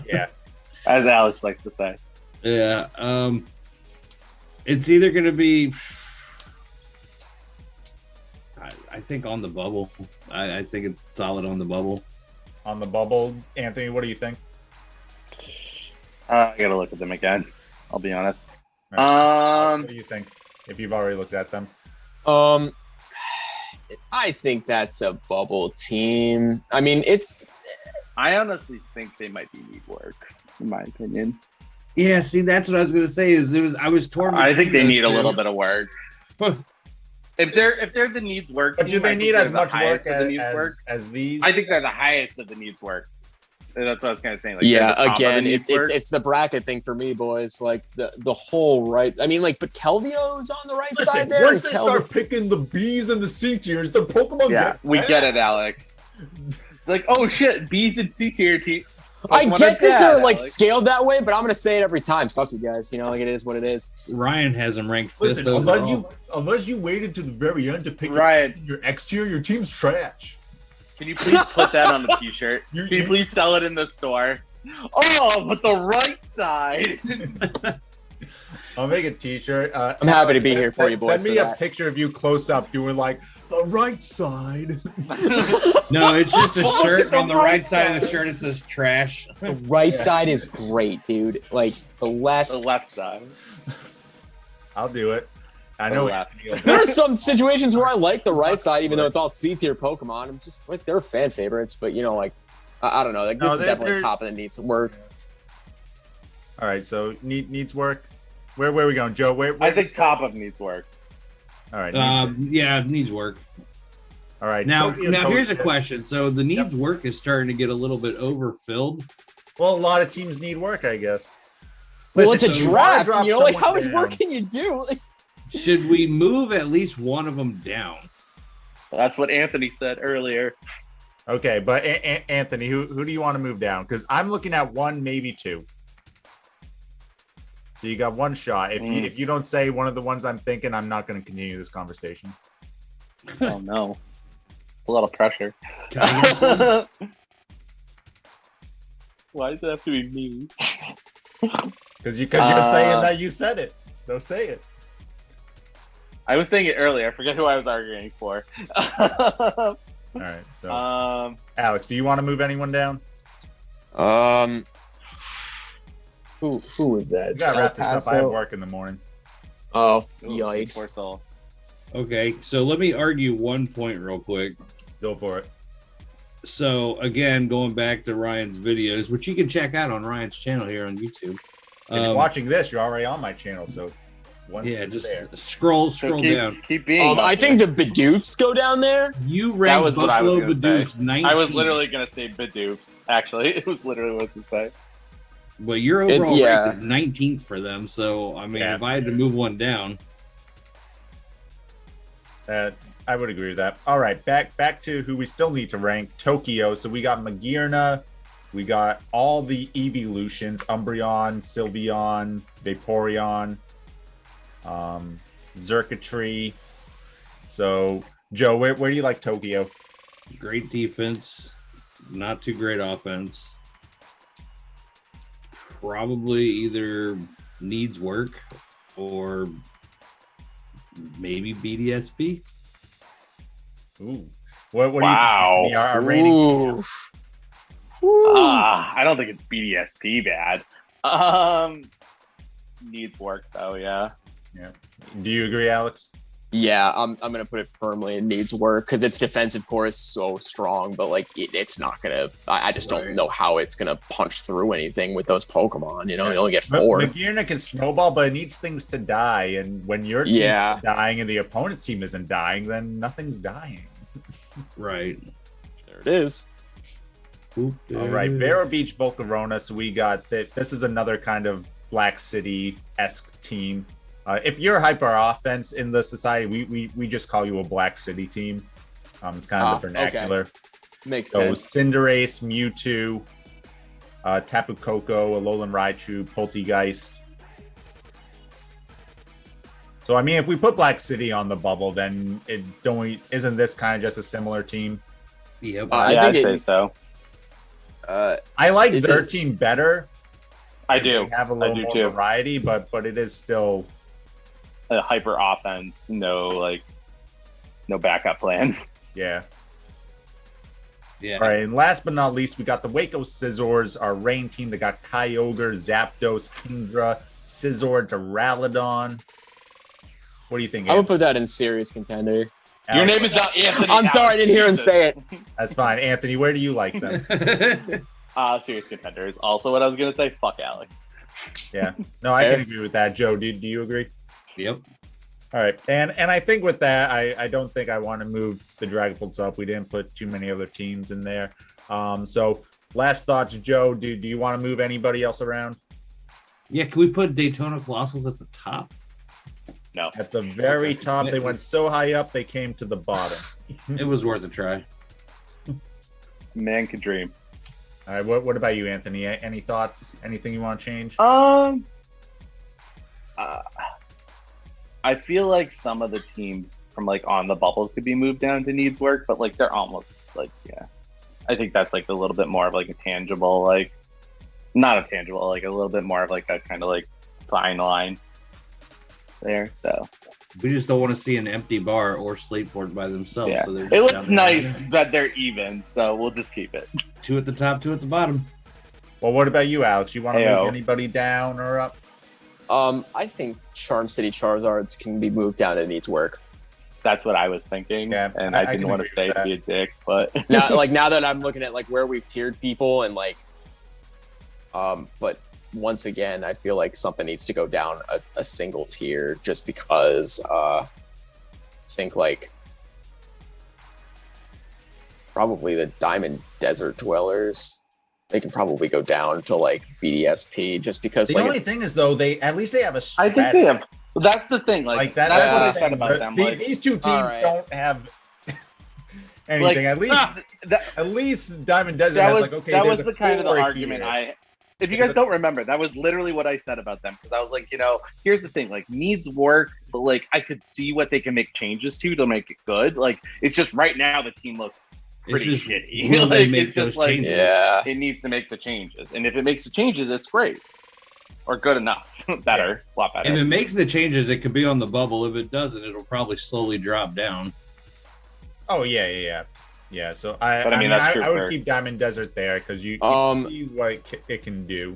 Speaker 1: Yeah.
Speaker 3: As Alex likes to say.
Speaker 2: Yeah. It's either going to be, I think, on the bubble. I think it's solid on the bubble.
Speaker 1: On the bubble, Anthony, what do you think?
Speaker 3: I gotta look at them again. I'll be honest.
Speaker 1: What do you think? If you've already looked at them,
Speaker 4: I think that's a bubble team. I mean,
Speaker 3: I honestly think they might be need work, in my opinion.
Speaker 2: Yeah, see, that's what I was going to say. I was torn.
Speaker 3: I think they
Speaker 2: between
Speaker 3: need a
Speaker 2: those
Speaker 3: little
Speaker 2: two.
Speaker 3: bit of work. If they're the needs work,
Speaker 1: but do
Speaker 3: team,
Speaker 1: they
Speaker 3: I think
Speaker 1: need
Speaker 3: they're
Speaker 1: as
Speaker 3: the
Speaker 1: much
Speaker 3: highest
Speaker 1: work
Speaker 3: of the needs work.
Speaker 1: as these?
Speaker 3: I think they're the highest of the needs work. That's what I was kind of saying. Like,
Speaker 4: yeah.
Speaker 3: they're the top of the
Speaker 4: Again,
Speaker 3: needs
Speaker 4: it's
Speaker 3: work.
Speaker 4: it's the bracket thing for me, boys. Like the whole right. I mean, like, but Kelvio's on the right side there.
Speaker 1: Once
Speaker 4: and
Speaker 1: they start picking the B's and the C tiers, the Pokemon.
Speaker 3: Yeah, we get it, Alex. It's like, oh shit, B's and C tier team.
Speaker 4: I
Speaker 3: Pokemon
Speaker 4: get
Speaker 3: are
Speaker 4: that
Speaker 3: bad,
Speaker 4: they're like
Speaker 3: Alex.
Speaker 4: scaled that way, but I'm gonna say it every time. Fuck you guys. You know, like it is what it is.
Speaker 2: Ryan has them ranked
Speaker 1: Listen,
Speaker 2: fifth overall.
Speaker 1: unless you waited to the very end to pick
Speaker 3: Ryan.
Speaker 1: your X tier, your team's trash.
Speaker 3: Can you please put that on a t-shirt?
Speaker 1: You-
Speaker 3: Can you
Speaker 1: you-
Speaker 3: please sell it in the store? Oh, but the right side.
Speaker 1: I'll make a T-shirt.
Speaker 4: I'm happy to be here for you boys
Speaker 1: Send me
Speaker 4: for
Speaker 1: a
Speaker 4: that.
Speaker 1: picture of you close up doing like the right side.
Speaker 2: No, it's just a
Speaker 3: Look
Speaker 2: shirt
Speaker 3: at the
Speaker 2: on the right
Speaker 3: right
Speaker 2: side of the
Speaker 3: side.
Speaker 2: shirt. It says trash.
Speaker 4: The right
Speaker 1: Yeah.
Speaker 4: side is great, dude. Like the left.
Speaker 3: The left side.
Speaker 1: I'll do it. I
Speaker 3: The
Speaker 1: know.
Speaker 3: left.
Speaker 4: There are some situations where I like the right side, even though it's all C tier Pokemon. I'm just like they're fan favorites, but you know, like I don't know. Like
Speaker 1: No,
Speaker 4: this is definitely
Speaker 1: they're-
Speaker 4: top of the needs work.
Speaker 1: All right, so needs work. Where are we going, Joe? Where
Speaker 3: I think top of needs work.
Speaker 1: All right.
Speaker 2: Yeah, it needs work.
Speaker 1: all right.
Speaker 2: Now,
Speaker 1: Tokyo
Speaker 2: here's a
Speaker 1: Toast-
Speaker 2: question. So the needs work is starting to get a little bit overfilled.
Speaker 1: Well, a lot of teams need work, I guess.
Speaker 4: Well,
Speaker 1: Listen,
Speaker 4: it's a
Speaker 1: so you wanna
Speaker 4: draft.
Speaker 1: drop
Speaker 4: You know, like
Speaker 1: someone
Speaker 4: how much
Speaker 1: down.
Speaker 4: work can you do? Like,
Speaker 2: Should we move at least one of them down?
Speaker 3: That's what Anthony said earlier.
Speaker 1: Okay, but Anthony, who do you want to move down? Because I'm looking at 1, maybe 2. So you got one shot. If you don't say one of the ones I'm thinking, I'm not going to continue this conversation.
Speaker 3: Oh no, a lot of pressure.
Speaker 2: Can I guess one?
Speaker 3: Why does it have to be me?
Speaker 1: Because you're saying that you said it. So say it.
Speaker 3: I was saying it earlier. I forget who I was arguing for.
Speaker 1: All right. So Alex, do you want to move anyone down?
Speaker 4: who is that?
Speaker 1: We gotta wrap this up. I have work in the morning.
Speaker 4: Oh,
Speaker 3: Ooh,
Speaker 4: yikes!
Speaker 3: poor soul.
Speaker 2: Okay, so let me argue one point real quick.
Speaker 1: Go for it.
Speaker 2: So again, going back to Ryan's videos, which you can check out on Ryan's channel here on YouTube.
Speaker 1: If you're watching this, you're already on my channel. So once
Speaker 2: Yeah,
Speaker 1: it's
Speaker 2: just
Speaker 1: there.
Speaker 2: scroll
Speaker 3: So
Speaker 2: down.
Speaker 3: keep being.
Speaker 4: I think the Bidoops go down there.
Speaker 2: You
Speaker 3: That
Speaker 2: ranked
Speaker 3: was what I was
Speaker 2: Buffalo
Speaker 3: gonna
Speaker 2: Bidoops 19.
Speaker 3: I was literally gonna say Bidoops. Actually, it was literally what to say.
Speaker 2: Well, your overall
Speaker 4: yeah.
Speaker 2: rank is 19th for them. So, I mean,
Speaker 1: Yeah.
Speaker 2: if I had to move one down.
Speaker 1: I would agree with that. All right, back to who we still need to rank, Tokyo. So we got Magearna, we got all the evolutions, Umbreon, Sylveon, Vaporeon, Xurkitree. So, Joe, where do you like Tokyo?
Speaker 2: Great defense, not too great offense. Probably either needs work or maybe BDSP.
Speaker 1: Ooh. What
Speaker 3: Wow.
Speaker 1: do you think? Our rating?
Speaker 4: Ooh.
Speaker 3: I don't think it's BDSP bad. Needs work though, yeah.
Speaker 1: Yeah. Do you agree, Alex?
Speaker 4: Yeah, I'm gonna put it firmly. It needs work because its defensive core is so strong, but like it's not gonna. I just don't know how it's gonna punch through anything with those Pokemon. You only get 4.
Speaker 1: Magearna can snowball, but it needs things to die. And when your team is dying and the opponent's team isn't dying, then nothing's dying.
Speaker 2: Right.
Speaker 4: There it is.
Speaker 1: All right, Vero Beach Volcarona. So we got that. This is another kind of Black City-esque team. If you're hyper offense in the society, we just call you a Black City team. It's kind of the vernacular.
Speaker 4: Okay. Makes sense.
Speaker 1: Cinderace, Mewtwo, Tapu Koko, Alolan Raichu, Polteageist. So I mean, if we put Black City on the bubble, then isn't this kind of just a similar team?
Speaker 2: Yep.
Speaker 3: I'd say so.
Speaker 1: I like their team better.
Speaker 3: I do.
Speaker 1: They have a little more variety, but it is still
Speaker 3: a hyper offense. No backup plan.
Speaker 1: Yeah.
Speaker 2: Yeah.
Speaker 1: All right, and last but not least, we got the Waco Scizors, our rain team. They got Kyogre, Zapdos, Kingdra, Scizor, Duraludon. What do you think?
Speaker 4: I would put that in serious contender.
Speaker 3: Your name is not Anthony.
Speaker 4: I'm sorry, I didn't hear him say it.
Speaker 1: That's fine. Anthony, where do you like them?
Speaker 3: Serious contenders. Also, what I was gonna say, fuck Alex.
Speaker 1: Yeah. No, I can agree with that. Joe, do you agree?
Speaker 2: Yep.
Speaker 1: All right. And I think with that, I don't think I want to move the Dragapults up. We didn't put too many other teams in there. So last thoughts, Joe, do you want to move anybody else around?
Speaker 2: Yeah, can we put Daytona Colossals at the top?
Speaker 3: No.
Speaker 1: At the very top, they went so high up, they came to the bottom.
Speaker 2: It was worth a try.
Speaker 3: Man could dream.
Speaker 1: All right. What about you, Anthony? Any thoughts? Anything you want to change?
Speaker 3: I feel like some of the teams from on the bubble could be moved down to needs work, but they're almost yeah. I think that's a little bit more of a tangible, not a tangible, a little bit more of a kind of fine line there. So
Speaker 2: we just don't want to see an empty bar or Slateport by themselves.
Speaker 3: Yeah.
Speaker 2: So
Speaker 3: it looks nice that they're even, so we'll just keep it.
Speaker 2: 2 at the top, 2 at the bottom.
Speaker 1: Well, what about you, Alex? You want to move anybody down or up?
Speaker 4: I think Charm City Charizards can be moved down. It needs work.
Speaker 3: That's what I was thinking, and I didn't want to say to be a dick, but
Speaker 4: now that I'm looking at where we've tiered people and but once again, I feel like something needs to go down a single tier just because I think probably the Diamond Desert Dwellers. They can probably go down to BDSP just because.
Speaker 1: The only thing is though, at least they have a strategy.
Speaker 3: I think they have. Well, that's the thing. That's what I said about them.
Speaker 1: These two teams don't have anything. At least Diamond Desert has
Speaker 3: that was the kind of the argument If you guys don't remember, that was literally what I said about them, because I was here's the thing, needs work, but I could see what they can make changes to make it good. It's just right now the team looks pretty shitty. It's just it needs to make the changes, and if it makes the changes, it's great or good enough. Better, a lot better.
Speaker 2: If it makes the changes, it could be on the bubble. If it doesn't, it'll probably slowly drop down.
Speaker 1: Oh yeah. So I would keep Diamond Desert there because you see what it can do.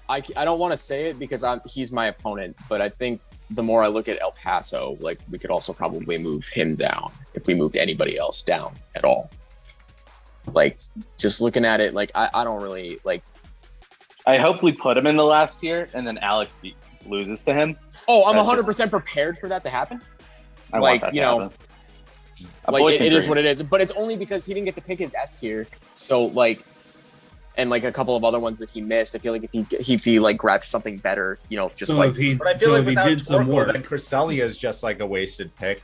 Speaker 4: I don't want to say it because he's my opponent, but I think the more I look at El Paso, we could also probably move him down if we moved anybody else down at all. Just looking at it, I don't really
Speaker 3: I hope we put him in the last tier, and then Alex loses to him.
Speaker 4: Oh, I'm
Speaker 3: That's
Speaker 4: 100% prepared for that to happen.
Speaker 3: I
Speaker 4: Like,
Speaker 3: want that
Speaker 4: you
Speaker 3: to
Speaker 4: know,
Speaker 3: happen.
Speaker 4: Like it is what it is, but it's only because he didn't get to pick his S tier. So like, and like a couple of other ones that he missed. I feel like if he like grabbed something better, you know, just
Speaker 2: So
Speaker 4: like.
Speaker 2: if he,
Speaker 1: But I feel
Speaker 2: so
Speaker 1: like
Speaker 2: if he
Speaker 1: without
Speaker 2: did some
Speaker 1: Torkoal,
Speaker 2: work,
Speaker 1: then Cresselia is just like a wasted pick.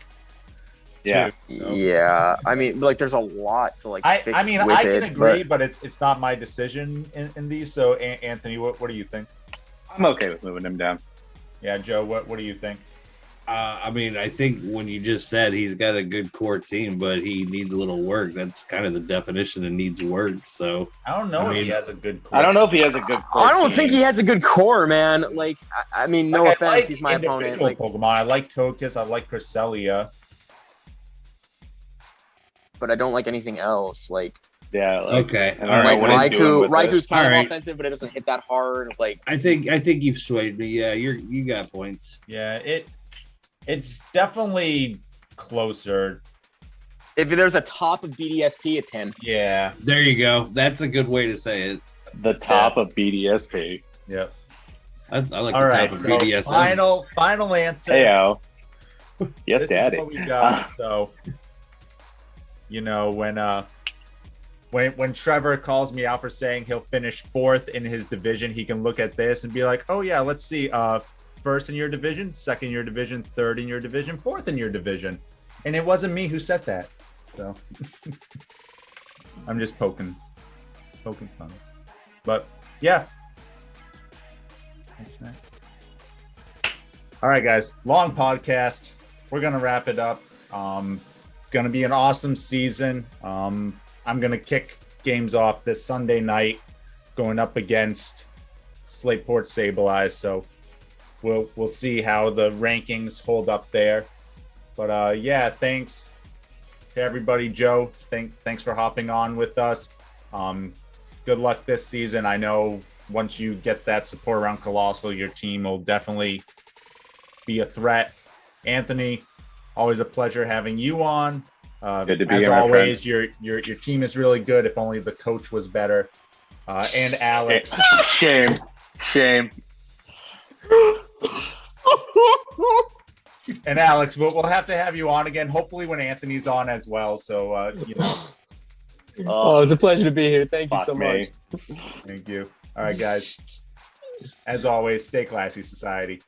Speaker 3: Yeah.
Speaker 1: too, so.
Speaker 4: Yeah, I mean, like, there's a lot to like.
Speaker 1: I
Speaker 4: Fix
Speaker 1: mean,
Speaker 4: with
Speaker 1: I can
Speaker 4: it,
Speaker 1: agree, but it's not my decision in these. So, Anthony, what do you think?
Speaker 3: I'm okay with moving him down.
Speaker 1: Yeah, Joe, what do you think?
Speaker 2: I mean, I think when you just said he's got a good core team, but he needs a little work. That's kind of the definition of needs work. So
Speaker 1: I don't know
Speaker 2: I
Speaker 1: if
Speaker 2: mean,
Speaker 1: he has a good core.
Speaker 3: I don't know if he has a good.
Speaker 4: I don't think he has a good core, man. Like, I mean, no
Speaker 1: Like, I
Speaker 4: offense,
Speaker 1: like
Speaker 4: he's my opponent.
Speaker 1: individual
Speaker 4: Like,
Speaker 1: Pokemon. I like Tokus. I like Cresselia.
Speaker 4: but I don't like anything else. Like,
Speaker 3: Yeah. Like,
Speaker 2: okay,
Speaker 3: I
Speaker 2: all
Speaker 3: don't know
Speaker 2: right.
Speaker 3: what he's doing with
Speaker 4: Raichu's kind
Speaker 2: All
Speaker 4: of
Speaker 2: right.
Speaker 4: offensive, but it doesn't hit that hard. Like,
Speaker 2: I think you've swayed me. Yeah, you got points.
Speaker 1: Yeah, it's definitely closer.
Speaker 4: if there's a top of BDSP, it's him.
Speaker 1: Yeah.
Speaker 2: There you go. That's a good way to say it.
Speaker 3: the top of BDSP.
Speaker 1: Yep.
Speaker 2: I like
Speaker 1: All
Speaker 2: the
Speaker 1: right.
Speaker 2: top of
Speaker 1: So
Speaker 2: BDSM.
Speaker 1: final answer.
Speaker 3: Heyo. Yes,
Speaker 1: This
Speaker 3: Daddy.
Speaker 1: is what we got. So, you know, when Trevor calls me out for saying he'll finish 4th in his division, he can look at this and be like, "Oh yeah, let's see. First in your division, second in your division, third in your division, fourth in your division." And it wasn't me who said that. So I'm just poking fun. But yeah. That's that. All right, guys. Long podcast. We're gonna wrap it up. Gonna be an awesome season. I'm gonna kick games off this Sunday night, going up against Slateport Sableye. So we'll see how the rankings hold up there. But yeah, thanks to everybody. Joe, thanks for hopping on with us. Good luck this season. I know once you get that support around Coalossal, your team will definitely be a threat. Anthony, always a pleasure having you on.
Speaker 3: Good to be
Speaker 1: as
Speaker 3: here, my
Speaker 1: always, your team is really good. If only the coach was better. And Alex.
Speaker 3: Shame.
Speaker 1: And Alex, we'll have to have you on again. Hopefully, when Anthony's on as well. So you know.
Speaker 4: Oh, it's a pleasure to be here. Thank you
Speaker 3: Fuck
Speaker 4: so
Speaker 3: me.
Speaker 4: much.
Speaker 1: Thank you. All right, guys. As always, stay classy, society.